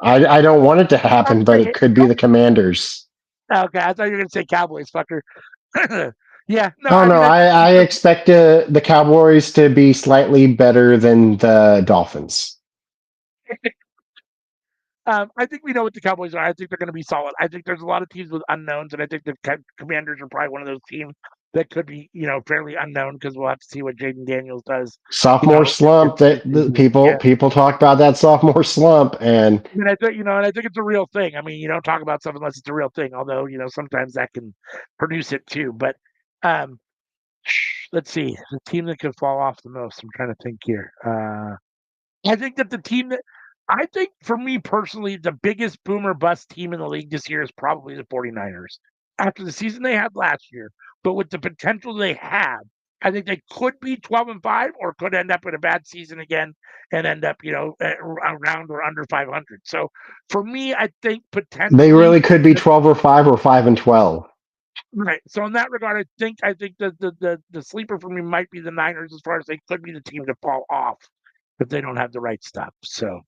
I don't want it to Don't happen, but say it it. could be Don't. the Commanders. Okay, I thought you were going to say Cowboys, fucker. Yeah, no, Oh I no, mean, I expect the Cowboys to be slightly better than the Dolphins. I think we know what the Cowboys are. I think they're going to be solid. I think there's a lot of teams with unknowns, and I think the Commanders are probably one of those teams that could be, fairly unknown because we'll have to see what Jaden Daniels does. Sophomore slump. That the Yeah. people talk about that sophomore slump, and I mean, and I think it's a real thing. I mean, you don't talk about stuff unless it's a real thing. Although, sometimes that can produce it too. But um, let's see, the team that could fall off the most. I'm trying to think here. I think that the team that I think for me personally, the biggest boomer bust team in the league this year is probably the 49ers. After the season they had last year, but with the potential they have, I think they could be 12-5 or could end up with a bad season again and end up, around or under 500. So for me, I think they potentially really could be 12-5 or 5-12. right. So in that regard, I think the sleeper for me might be the Niners as far as they could be the team to fall off if they don't have the right stuff. So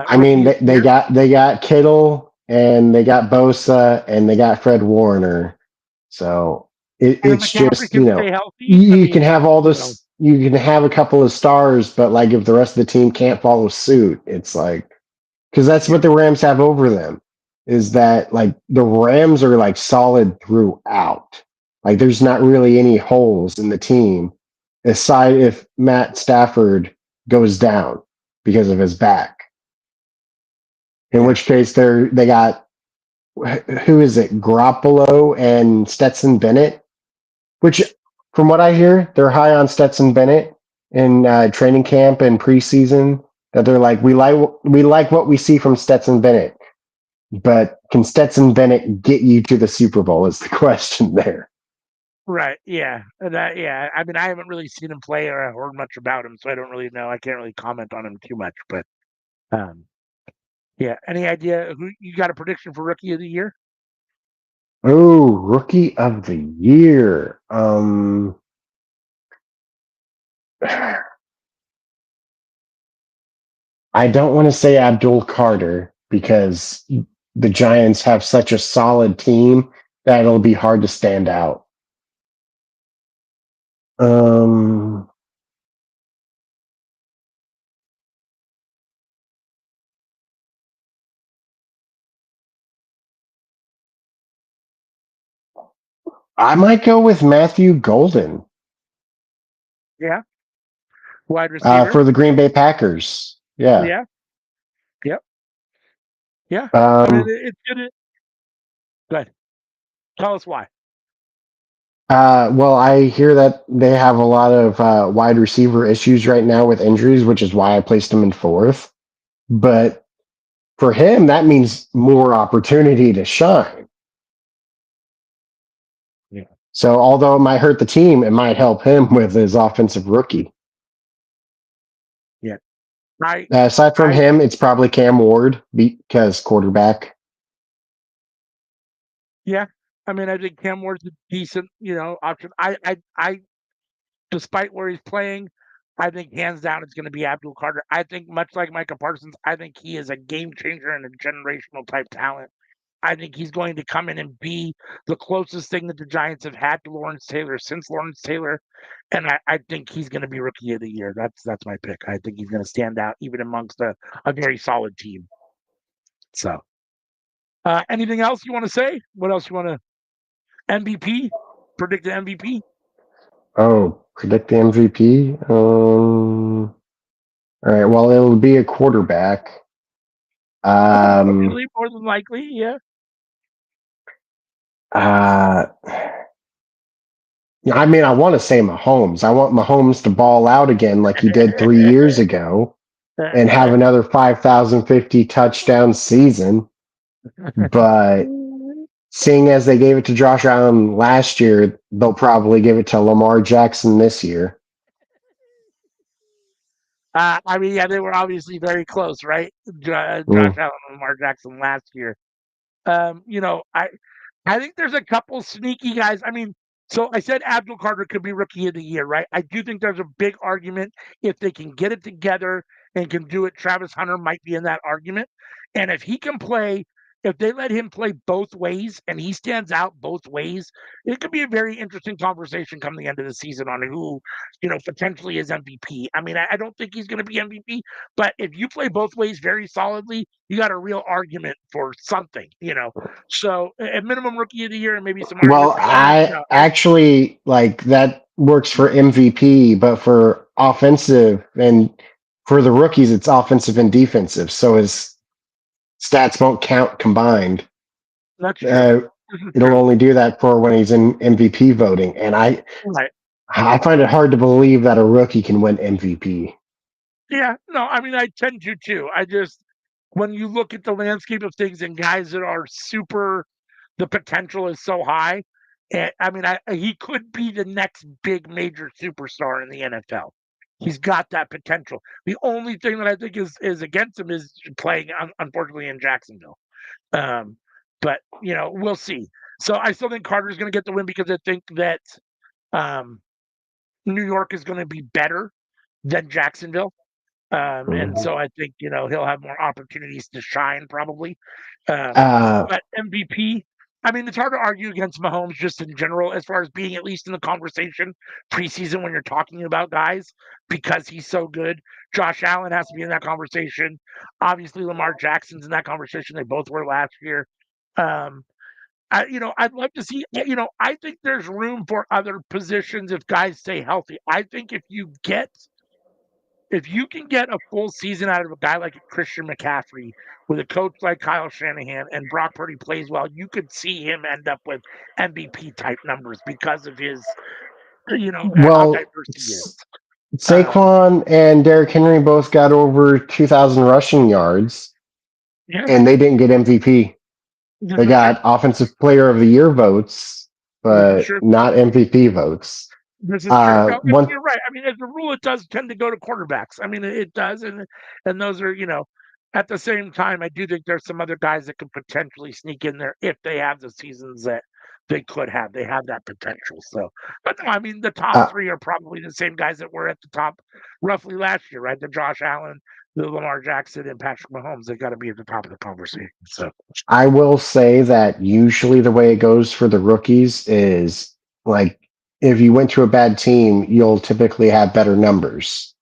I mean, rookie of they, the they year. got they got Kittle and they got Bosa and they got Fred Warner. So And if it's McCaffrey just can stay healthy, I you can mean, have all this. You can have a couple of stars, but like if the rest of the team can't follow suit, it's like because that's yeah, what the Rams have over them is that like the Rams are like solid throughout. Like there's not really any holes in the team aside if Matt Stafford goes down because of his back. In yeah, which case they got who is it? Garoppolo and Stetson Bennett, which from what I hear, they're high on Stetson Bennett in training camp and preseason. That they're like, we like what we see from Stetson Bennett, but can Stetson Bennett get you to the Super Bowl? Is the question there. Right. Yeah. Yeah. I mean, I haven't really seen him play or heard much about him, so I don't really know. I can't really comment on him too much. But um, yeah. Any idea who you got a prediction for rookie of the year? Oh, rookie of the year. I don't want to say Abdul Carter because the Giants have such a solid team that it'll be hard to stand out. Um, I might go with Matthew Golden Yeah. Wide receiver. for the Green Bay Packers. Yeah. Yeah. Yep. Yeah. I mean, Um, it's gonna. Good. Tell us why. well, I hear that they have a lot of wide receiver issues right now with injuries, which is why I placed him in fourth. But for him, that means more opportunity to shine. Yeah. So, although it might hurt the team, it might help him with his offensive rookie. Yeah. I. Aside from I. him, it's probably Cam Ward because quarterback. Yeah. I mean, I think Cam Ward's a decent, option. Despite where he's playing, I think hands down it's going to be Abdul Carter. I think much like Micah Parsons, I think he is a game changer and a generational type talent. I think he's going to come in and be the closest thing that the Giants have had to Lawrence Taylor since Lawrence Taylor, and I think he's going to be Rookie of the Year. That's my pick. I think he's going to stand out even amongst a very solid team. So, anything else you want to say? What else you want to MVP? Predict the MVP? Oh, predict the MVP. All right. Well, it'll be a quarterback. Um, Usually, more than likely, yeah. uh, I mean, I want to say Mahomes. I want Mahomes to ball out again like he did 3 years ago and have another 5,050 touchdown season. But seeing as they gave it to Josh Allen last year, they'll probably give it to Lamar Jackson this year. I mean, yeah, they were obviously very close, right? Josh Mm. Allen and Lamar Jackson last year. I think there's a couple sneaky guys. I mean, so I said Abdul Carter could be Rookie of the Year, right? I do think there's a big argument if they can get it together and can do it. Travis Hunter might be in that argument, and if he can play, if they let him play both ways and he stands out both ways, it could be a very interesting conversation come the end of the season on who, potentially is MVP. I mean, I don't think he's going to be MVP, but if you play both ways very solidly, you got a real argument for something. So at minimum rookie of the year and maybe some Well, argument for I actually like that works for MVP, but for offensive and for the rookies, it's offensive and defensive. So his stats won't count combined. that's true. Uh, This is it'll true. only do that for when he's in MVP voting. And Right. I find it hard to believe that a rookie can win MVP. Yeah. No, I mean, I tend to too. When you look at the landscape of things and guys that are super, the potential is so high. And I mean, he could be the next big major superstar in the NFL. He's got that potential. The only thing that I think is against him is playing, unfortunately, in Jacksonville. Um, but we'll see. So I still think Carter's going to get the win because I think that um, New York is going to be better than Jacksonville. And Mhm. so I think he'll have more opportunities to shine probably. Um, Uh, but MVP, I mean, it's hard to argue against Mahomes just in general as far as being at least in the conversation preseason when you're talking about guys because he's so good. Josh Allen has to be in that conversation. Obviously, Lamar Jackson's in that conversation. They both were last year. Um, I'd love to see. I think there's room for other positions if guys stay healthy. I think if you can get a full season out of a guy like Christian McCaffrey with a coach like Kyle Shanahan and Brock Purdy plays well, you could see him end up with MVP type numbers because of his how Well, diverse he is. Saquon and Derrick Henry both got over 2,000 rushing yards, Yeah, and they didn't get MVP. this They is true. got Offensive Player of the Year votes, This is but true. not MVP votes. This is true. No, and One, you're right. I mean, as a rule, it does tend to go to quarterbacks. I mean, it does, and those are At the same time, I do think there's some other guys that could potentially sneak in there if they have the seasons that they could have. They have that potential. So, but no, I mean, the top uh, three are probably the same guys that were at the top roughly last year, right? The Josh Allen, the Lamar Jackson, and Patrick Mahomes. They got to be at the top of the conversation. So, I will say that usually the way it goes for the rookies is like if you went to a bad team, you'll typically have better numbers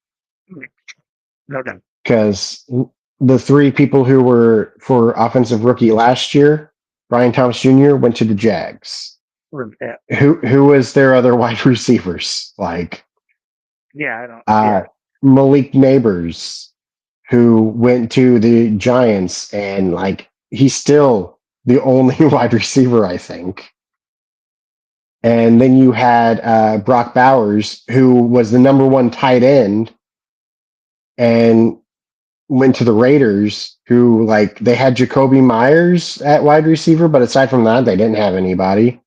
no doubt. because the three people who were for offensive rookie last year, Brian Thomas Jr. went to the Jags. Yeah, Who was their other wide receivers? Like yeah, I don't. uh, Yeah, Malik Neighbors, who went to the Giants, and like he's still the only wide receiver, I think. And then you had Brock Bowers, who was the number one tight end, and went to the Raiders, who like they had Jacoby Myers at wide receiver, but aside from that, they didn't have anybody.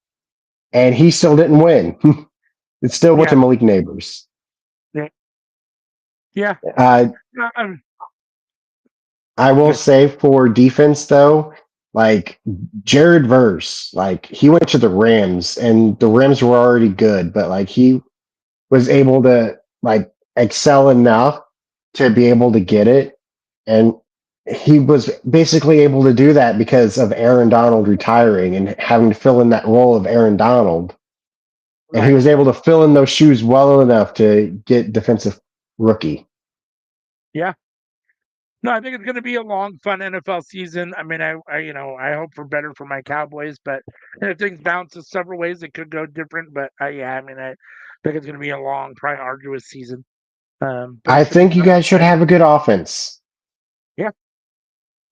And he still didn't win. It still went to yeah, Malik Neighbors. yeah, yeah. Uh, No, I will good. say for defense though, like Jared Verse, like he went to the Rams and the Rams were already good, but like he was able to like excel enough to be able to get it. And he was basically able to do that because of Aaron Donald retiring and having to fill in that role of Aaron Donald. And he Right. was able to fill in those shoes well enough to get defensive rookie. Yeah. No, I think it's going to be a long, fun NFL season. I mean, I hope for better for my Cowboys, but if things bounce in several ways, it could go different. But yeah, I mean, I think it's going to be a long, probably arduous season. But I it should be think you fun and guys should exciting. have a good offense. Yeah,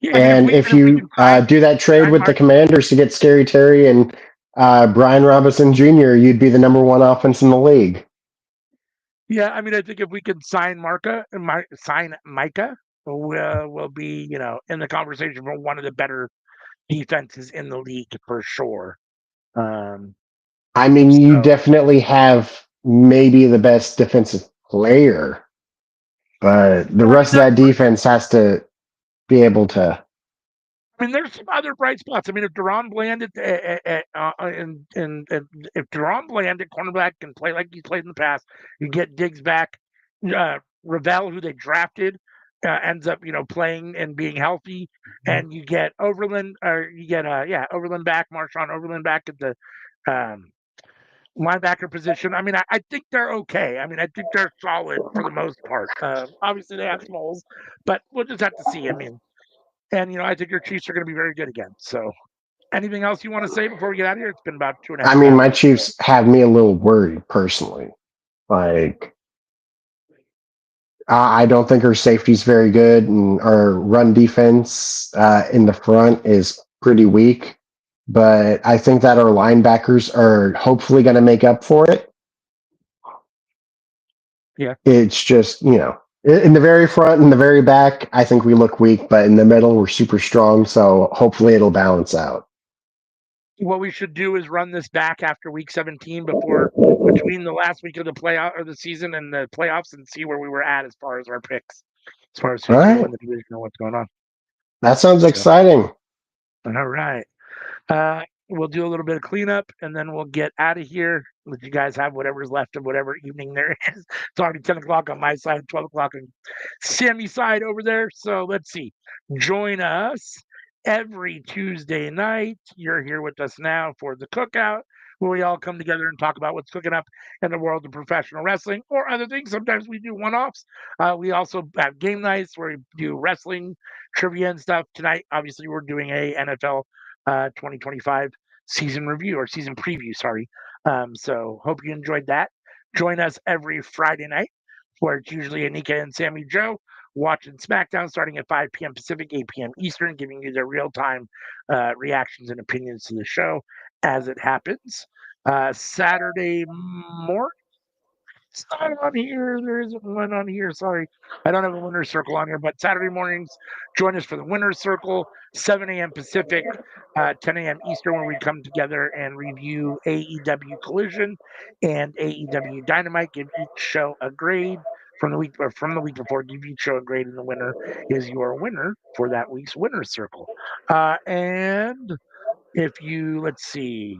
yeah. I mean, And if if we can you do that trade with the Mark, Commanders to get Scary Terry and Brian Robinson Jr., you'd be the number one offense in the league. yeah, I mean, I think if we can sign sign Micah, we'll be in the conversation for one of the better defenses in the league for sure. Um, I mean, you so definitely have maybe the best defensive player, but the I mean, rest of that defense has to be able to. there's some other bright spots. I mean, if Deron Bland and if Deron Bland at cornerback can play like he's played in the past, you get Diggs back. Ravel, who they drafted, ends up playing and being healthy, and you get Overland or you get Overland back, Marshawn Overland back at the um, linebacker position. I mean, I think they're okay. I mean, I think they're solid for the most part. Obviously, they have some holes, but we'll just have to see. I mean. And I think your Chiefs are going to be very good again. So, anything else you want to say before we get out of here? It's been about two and a I half mean, my hours. So, Chiefs have me a little worried personally. Like, I don't think our safety's very good, and our run defense in the front is pretty weak. But I think that our linebackers are hopefully going to make up for it. yeah. It's just, in the very front and the very back, I think we look weak, but in the middle, we're super strong. So hopefully it'll balance out. What we should do is run this back after week 17 between the last week of the playoff or the season and the playoffs and see where we were at as far as our picks, as far as All who's going to right. win the division and what's going on. That sounds So, exciting. all right. We'll do a little bit of cleanup and then we'll get out of here. Let you guys have whatever's left of whatever evening there is. It's already 10 o'clock on my side, 12 o'clock on Sammy's side over there. So let's see. Join us every Tuesday night. You're here with us now for the Cookout, where we all come together and talk about what's cooking up in the world of professional wrestling or other things. Sometimes we do one offs. We also have game nights where we do wrestling, trivia, and stuff. Tonight, obviously, we're doing a NFL 2025 season review or season preview, sorry. So hope you enjoyed that. Join us every Friday night where it's usually Anika and Sammy Joe watching SmackDown starting at 5 p.m. Pacific, 8 p.m. Eastern, giving you their real-time reactions and opinions to the show as it happens. Saturday morning It's not on here. There isn't one on here. Sorry. I don't have a winner's circle on here, but Saturday mornings, join us for the winner's circle, 7 a.m. Pacific, 10 a.m. Eastern, where we come together and review AEW Collision and AEW Dynamite, give each show a grade from the week before, give each show a grade, and the winner is your winner for that week's winner's circle. And if you, let's see,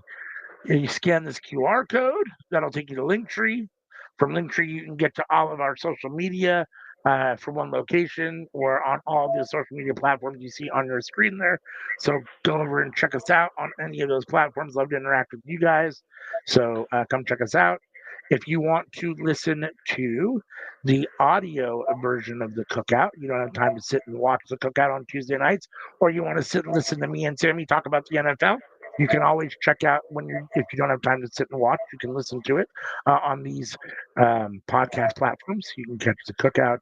you scan this QR code, that'll take you to Linktree. From Linktree, you can get to all of our social media from one location or on all the social media platforms you see on your screen there. So go over and check us out on any of those platforms. Love to interact with you guys. So come check us out. If you want to listen to the audio version of the Cookout, you don't have time to sit and watch the Cookout on Tuesday nights, or you want to sit and listen to me and Sammy talk about the NFL, you can always check out if you don't have time to sit and watch, you can listen to it on these podcast platforms. You can catch the Cookout,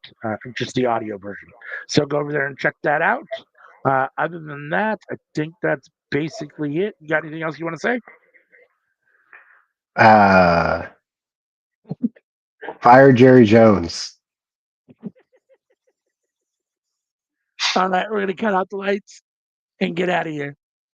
just the audio version. So go over there and check that out. Other than that, I think that's basically it. You got anything else you want to say? Fire Jerry Jones. All right, we're going to cut out the lights and get out of here.